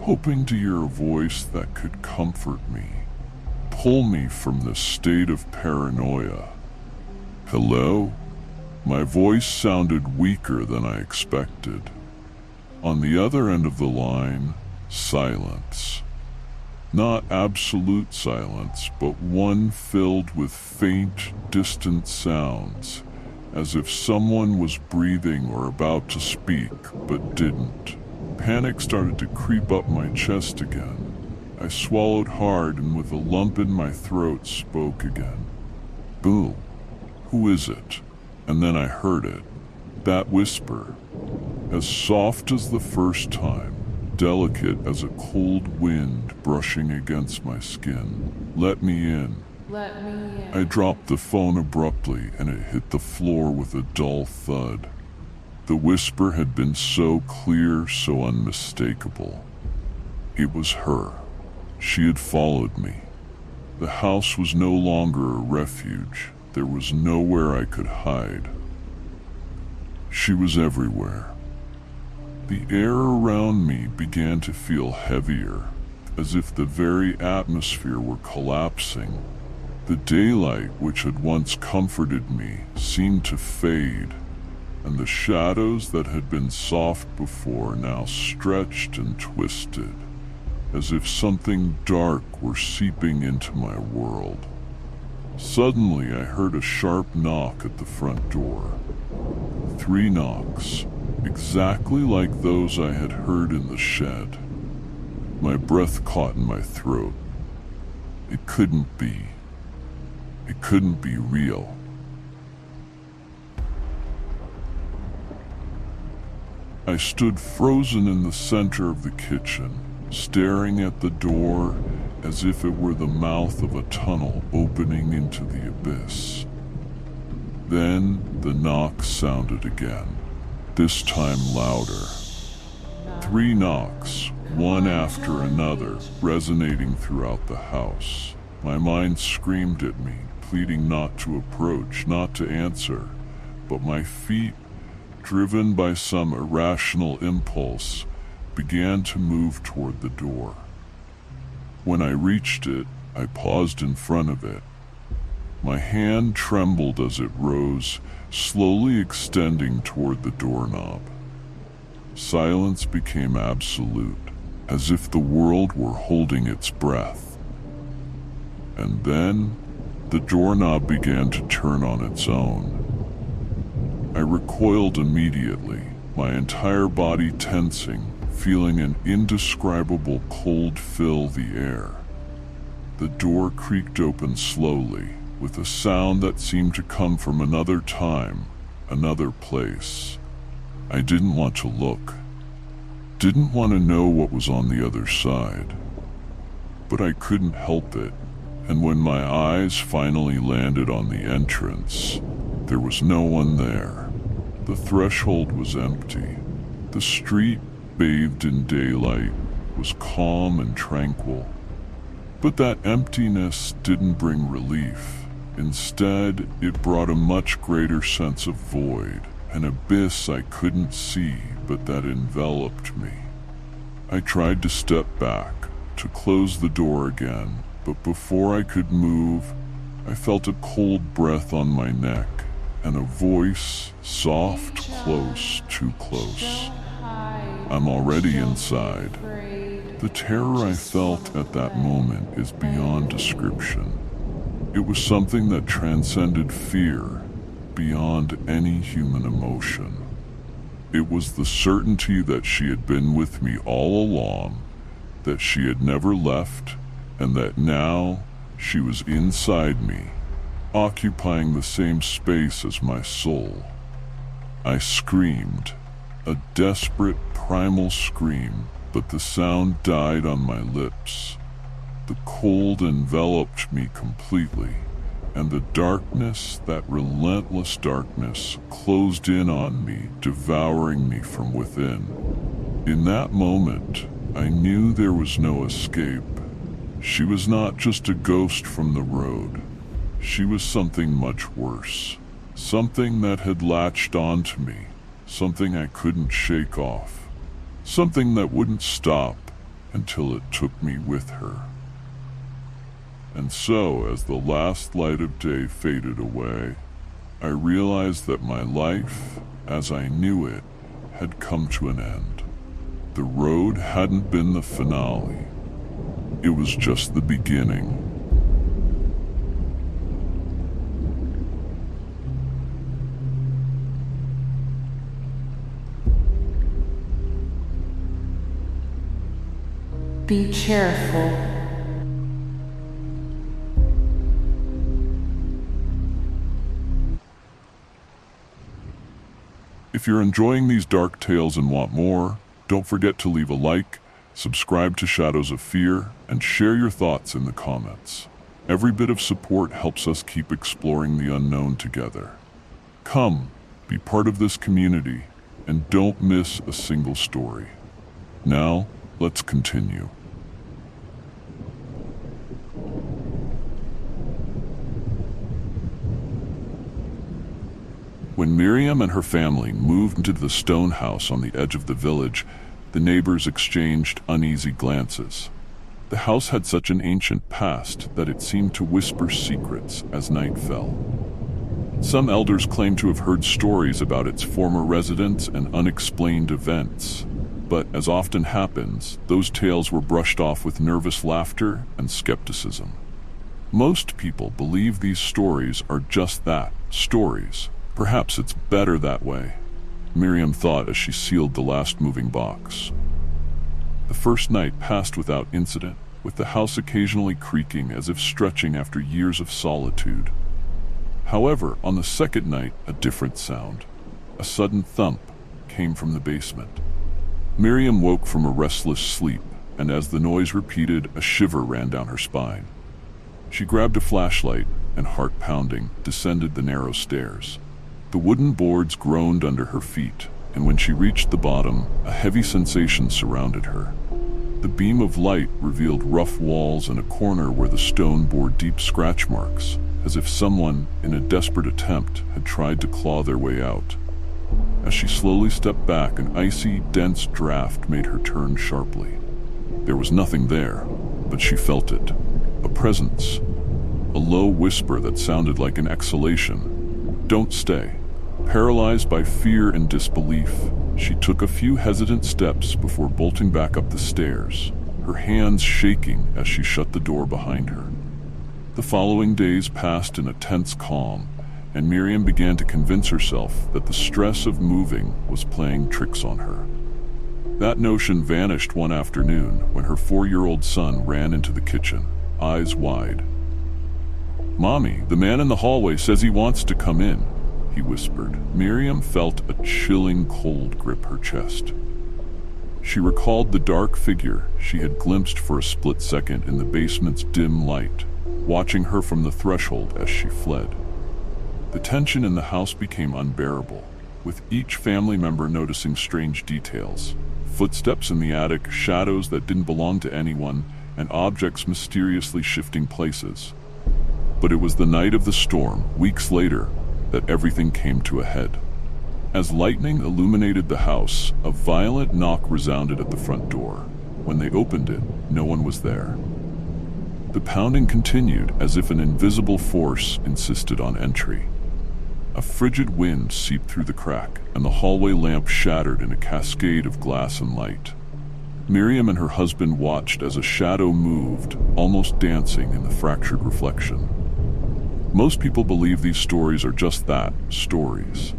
hoping to hear a voice that could comfort me, pull me from this state of paranoia. Hello? My voice sounded weaker than I expected. On the other end of the line, silence. Not absolute silence, but one filled with faint, distant sounds, as if someone was breathing or about to speak, but didn't. Panic started to creep up my chest again. I swallowed hard and with a lump in my throat spoke again. Boo, who is it? And then I heard it. That whisper, as soft as the first time, delicate as a cold wind brushing against my skin. Let me in. Let me in. I dropped the phone abruptly and it hit the floor with a dull thud. The whisper had been so clear, so unmistakable. It was her. She had followed me. The house was no longer a refuge. There was nowhere I could hide. She was everywhere. The air around me began to feel heavier, as if the very atmosphere were collapsing. The daylight, which had once comforted me, seemed to fade, and the shadows that had been soft before now stretched and twisted, as if something dark were seeping into my world. Suddenly, I heard a sharp knock at the front door. 3 knocks, exactly like those I had heard in the shed. My breath caught in my throat. It couldn't be. It couldn't be real. I stood frozen in the center of the kitchen, staring at the door as if it were the mouth of a tunnel opening into the abyss. Then the knock sounded again, this time louder. 3 knocks, one after another, resonating throughout the house. My mind screamed at me, pleading not to approach, not to answer, but my feet, driven by some irrational impulse, began to move toward the door. When I reached it, I paused in front of it. My hand trembled as it rose, slowly extending toward the doorknob. Silence became absolute, as if the world were holding its breath. And then, the doorknob began to turn on its own. I recoiled immediately, my entire body tensing, feeling an indescribable cold fill the air. The door creaked open slowly, with a sound that seemed to come from another time, another place. I didn't want to look, didn't want to know what was on the other side. But I couldn't help it, and when my eyes finally landed on the entrance, there was no one there. The threshold was empty. The street, bathed in daylight, was calm and tranquil. But that emptiness didn't bring relief. Instead, it brought a much greater sense of void, an abyss I couldn't see but that enveloped me. I tried to step back, to close the door again, but before I could move, I felt a cold breath on my neck, and a voice, soft, close, too close. I'm already inside. The terror I felt at that moment is beyond description. It was something that transcended fear, beyond any human emotion. It was the certainty that she had been with me all along, that she had never left, and that now she was inside me, occupying the same space as my soul. I screamed, a desperate, primal scream, but the sound died on my lips. The cold enveloped me completely, and the darkness, that relentless darkness, closed in on me, devouring me from within. In that moment, I knew there was no escape. She was not just a ghost from the road. She was something much worse. Something that had latched onto me. Something I couldn't shake off. Something that wouldn't stop until it took me with her. And so, as the last light of day faded away, I realized that my life, as I knew it, had come to an end. The road hadn't been the finale. It was just the beginning. Be careful. If you're enjoying these dark tales and want more, don't forget to leave a like, subscribe to Shadows of Fear, and share your thoughts in the comments. Every bit of support helps us keep exploring the unknown together. Come, be part of this community, and don't miss a single story. Now, let's continue. When Miriam and her family moved into the stone house on the edge of the village, the neighbors exchanged uneasy glances. The house had such an ancient past that it seemed to whisper secrets as night fell. Some elders claimed to have heard stories about its former residents and unexplained events, but as often happens, those tales were brushed off with nervous laughter and skepticism. Most people believe these stories are just that, stories. Perhaps it's better that way, Miriam thought as she sealed the last moving box. The first night passed without incident, with the house occasionally creaking as if stretching after years of solitude. However, on the second night, a different sound, a sudden thump, came from the basement. Miriam woke from a restless sleep, and as the noise repeated, a shiver ran down her spine. She grabbed a flashlight and, heart pounding, descended the narrow stairs. The wooden boards groaned under her feet, and when she reached the bottom, a heavy sensation surrounded her. The beam of light revealed rough walls and a corner where the stone bore deep scratch marks, as if someone, in a desperate attempt, had tried to claw their way out. As she slowly stepped back, an icy, dense draft made her turn sharply. There was nothing there, but she felt it. A presence. A low whisper that sounded like an exhalation. "Don't stay." Paralyzed by fear and disbelief, she took a few hesitant steps before bolting back up the stairs, her hands shaking as she shut the door behind her. The following days passed in a tense calm, and Miriam began to convince herself that the stress of moving was playing tricks on her. That notion vanished one afternoon when her 4-year-old son ran into the kitchen, eyes wide. "Mommy, the man in the hallway says he wants to come in," he whispered. Miriam felt a chilling cold grip her chest. She recalled the dark figure she had glimpsed for a split second in the basement's dim light, watching her from the threshold as she fled. The tension in the house became unbearable, with each family member noticing strange details. Footsteps in the attic, shadows that didn't belong to anyone, and objects mysteriously shifting places. But it was the night of the storm, weeks later, that everything came to a head. As lightning illuminated the house, a violent knock resounded at the front door. When they opened it, no one was there. The pounding continued as if an invisible force insisted on entry. A frigid wind seeped through the crack, and the hallway lamp shattered in a cascade of glass and light. Miriam and her husband watched as a shadow moved, almost dancing in the fractured reflection. Most people believe these stories are just that, stories.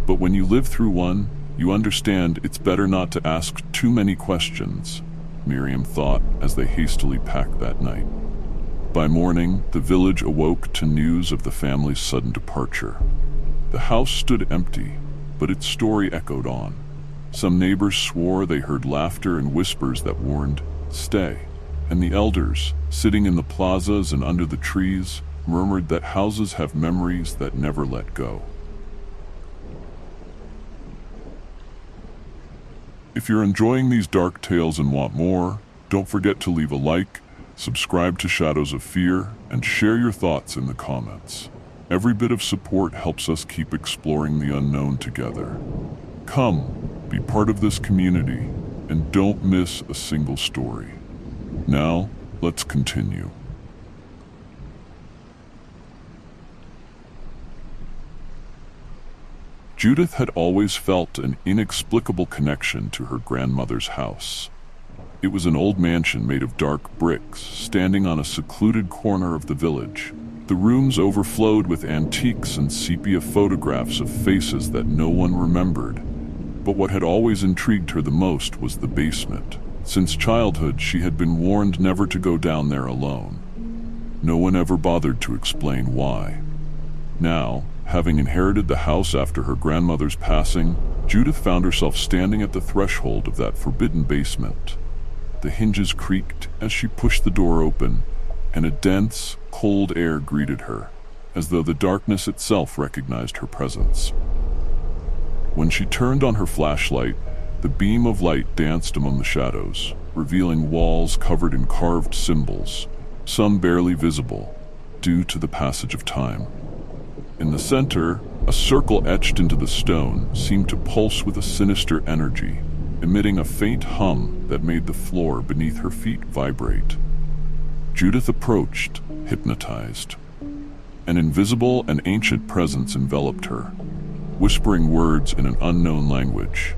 But when you live through one, you understand it's better not to ask too many questions, Miriam thought as they hastily packed that night. By morning, the village awoke to news of the family's sudden departure. The house stood empty, but its story echoed on. Some neighbors swore they heard laughter and whispers that warned, "Stay." And the elders, sitting in the plazas and under the trees, murmured that houses have memories that never let go. If you're enjoying these dark tales and want more, don't forget to leave a like, subscribe to Shadows of Fear, and share your thoughts in the comments. Every bit of support helps us keep exploring the unknown together. Come, be part of this community, and don't miss a single story. Now, let's continue. Judith had always felt an inexplicable connection to her grandmother's house. It was an old mansion made of dark bricks, standing on a secluded corner of the village. The rooms overflowed with antiques and sepia photographs of faces that no one remembered. But what had always intrigued her the most was the basement. Since childhood, she had been warned never to go down there alone. No one ever bothered to explain why. Now, having inherited the house after her grandmother's passing, Judith found herself standing at the threshold of that forbidden basement. The hinges creaked as she pushed the door open, and a dense, cold air greeted her, as though the darkness itself recognized her presence. When she turned on her flashlight, the beam of light danced among the shadows, revealing walls covered in carved symbols, some barely visible, due to the passage of time. In the center, a circle etched into the stone seemed to pulse with a sinister energy, emitting a faint hum that made the floor beneath her feet vibrate. Judith approached, hypnotized. An invisible and ancient presence enveloped her, whispering words in an unknown language.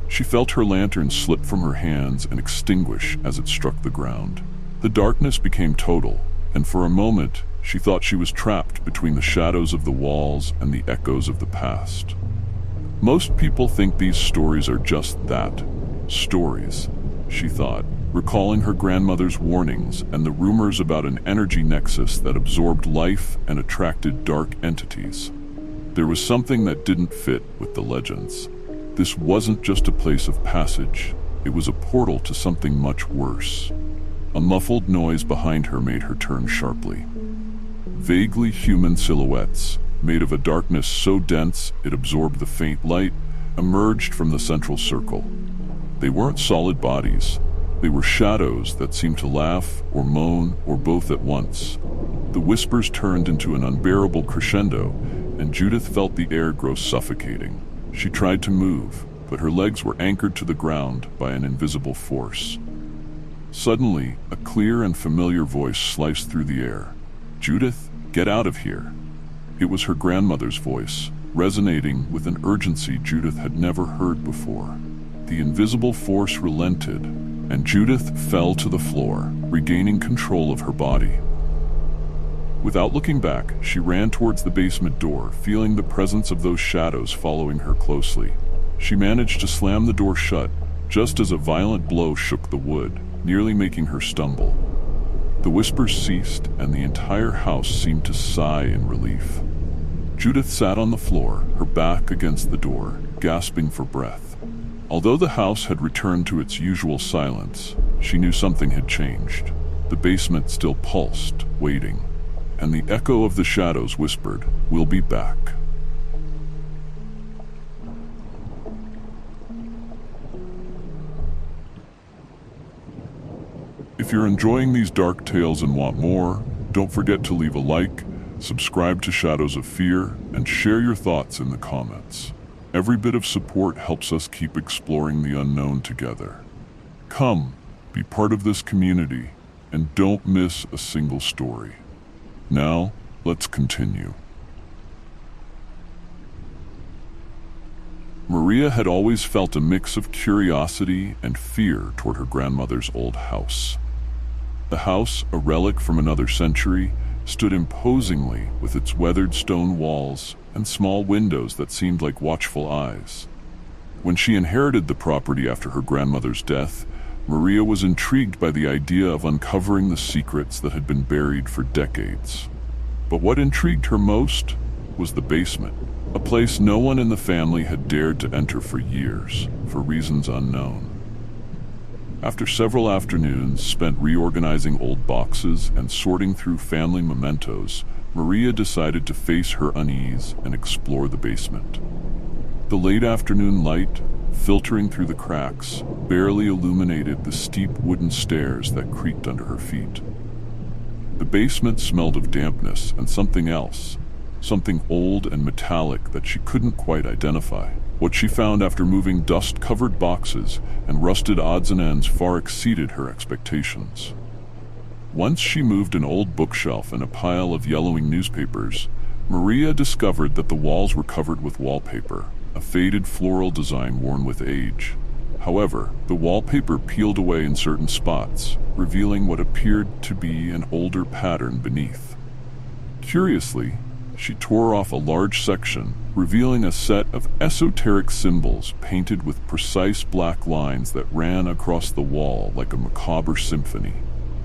She felt her lantern slip from her hands and extinguish as it struck the ground. The darkness became total, and for a moment, she thought she was trapped between the shadows of the walls and the echoes of the past. Most people think these stories are just that, stories, she thought, recalling her grandmother's warnings and the rumors about an energy nexus that absorbed life and attracted dark entities. There was something that didn't fit with the legends. This wasn't just a place of passage, it was a portal to something much worse. A muffled noise behind her made her turn sharply. Vaguely human silhouettes, made of a darkness so dense it absorbed the faint light, emerged from the central circle. They weren't solid bodies. They were shadows that seemed to laugh or moan or both at once. The whispers turned into an unbearable crescendo, and Judith felt the air grow suffocating. She tried to move, but her legs were anchored to the ground by an invisible force. Suddenly, a clear and familiar voice sliced through the air. "Judith, get out of here." It was her grandmother's voice, resonating with an urgency Judith had never heard before. The invisible force relented, and Judith fell to the floor, regaining control of her body. Without looking back, she ran towards the basement door, feeling the presence of those shadows following her closely. She managed to slam the door shut, just as a violent blow shook the wood, nearly making her stumble. The whispers ceased, and the entire house seemed to sigh in relief. Judith sat on the floor, her back against the door, gasping for breath. Although the house had returned to its usual silence, she knew something had changed. The basement still pulsed, waiting, and the echo of the shadows whispered, "We'll be back." If you're enjoying these dark tales and want more, don't forget to leave a like, subscribe to Shadows of Fear, and share your thoughts in the comments. Every bit of support helps us keep exploring the unknown together. Come, be part of this community, and don't miss a single story. Now, let's continue. Maria had always felt a mix of curiosity and fear toward her grandmother's old house. The house, a relic from another century, stood imposingly with its weathered stone walls and small windows that seemed like watchful eyes. When she inherited the property after her grandmother's death, Maria was intrigued by the idea of uncovering the secrets that had been buried for decades. But what intrigued her most was the basement, a place no one in the family had dared to enter for years, for reasons unknown. After several afternoons spent reorganizing old boxes and sorting through family mementos, Maria decided to face her unease and explore the basement. The late afternoon light, filtering through the cracks, barely illuminated the steep wooden stairs that creaked under her feet. The basement smelled of dampness and something else, something old and metallic that she couldn't quite identify. What she found after moving dust-covered boxes and rusted odds and ends far exceeded her expectations. Once she moved an old bookshelf and a pile of yellowing newspapers, Maria discovered that the walls were covered with wallpaper, a faded floral design worn with age. However, the wallpaper peeled away in certain spots, revealing what appeared to be an older pattern beneath. Curiously, she tore off a large section, revealing a set of esoteric symbols painted with precise black lines that ran across the wall like a macabre symphony.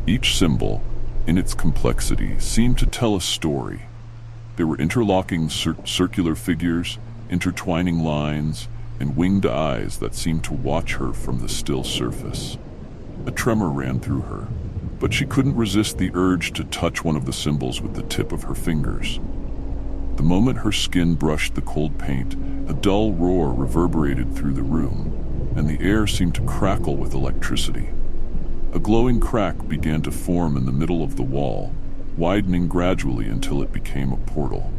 Each symbol, in its complexity, seemed to tell a story. There were interlocking circular figures, intertwining lines, and winged eyes that seemed to watch her from the still surface. A tremor ran through her, but she couldn't resist the urge to touch one of the symbols with the tip of her fingers. The moment her skin brushed the cold paint, a dull roar reverberated through the room, and the air seemed to crackle with electricity. A glowing crack began to form in the middle of the wall, widening gradually until it became a portal.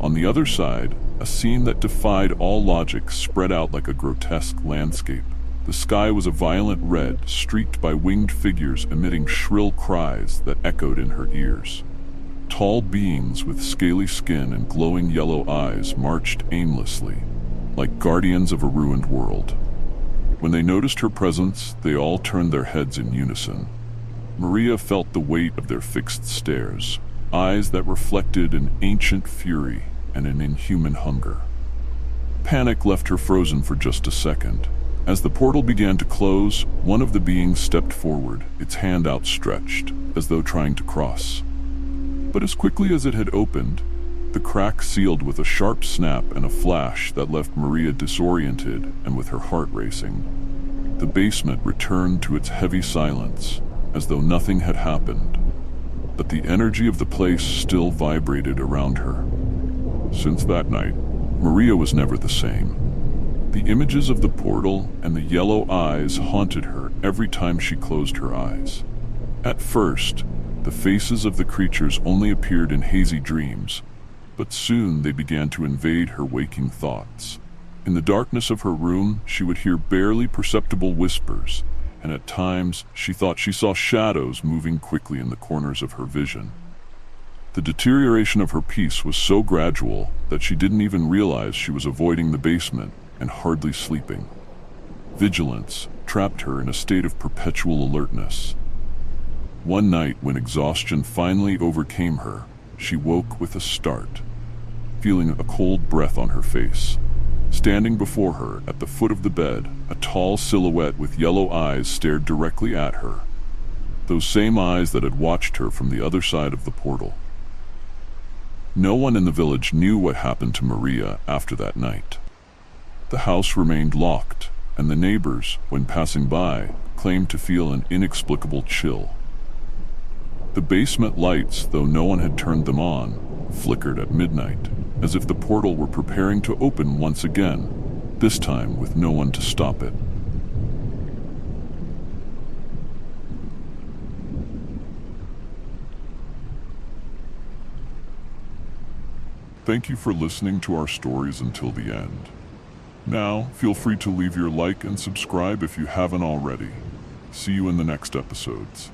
On the other side, a scene that defied all logic spread out like a grotesque landscape. The sky was a violent red, streaked by winged figures emitting shrill cries that echoed in her ears. Tall beings with scaly skin and glowing yellow eyes marched aimlessly, like guardians of a ruined world. When they noticed her presence, they all turned their heads in unison. Maria felt the weight of their fixed stares, eyes that reflected an ancient fury and an inhuman hunger. Panic left her frozen for just a second. As the portal began to close, one of the beings stepped forward, its hand outstretched, as though trying to cross. But as quickly as it had opened, the crack sealed with a sharp snap and a flash that left Maria disoriented and with her heart racing. The basement returned to its heavy silence, as though nothing had happened, but the energy of the place still vibrated around her. Since that night, Maria was never the same. The images of the portal and the yellow eyes haunted her every time she closed her eyes. At first, the faces of the creatures only appeared in hazy dreams, but soon they began to invade her waking thoughts. In the darkness of her room, she would hear barely perceptible whispers, and at times she thought she saw shadows moving quickly in the corners of her vision. The deterioration of her peace was so gradual that she didn't even realize she was avoiding the basement and hardly sleeping. Vigilance trapped her in a state of perpetual alertness. One night, when exhaustion finally overcame her, she woke with a start, feeling a cold breath on her face. Standing before her, at the foot of the bed, a tall silhouette with yellow eyes stared directly at her. Those same eyes that had watched her from the other side of the portal. No one in the village knew what happened to Maria after that night. The house remained locked, and the neighbors, when passing by, claimed to feel an inexplicable chill. The basement lights, though no one had turned them on, flickered at midnight, as if the portal were preparing to open once again, this time with no one to stop it. Thank you for listening to our stories until the end. Now, feel free to leave your like and subscribe if you haven't already. See you in the next episodes.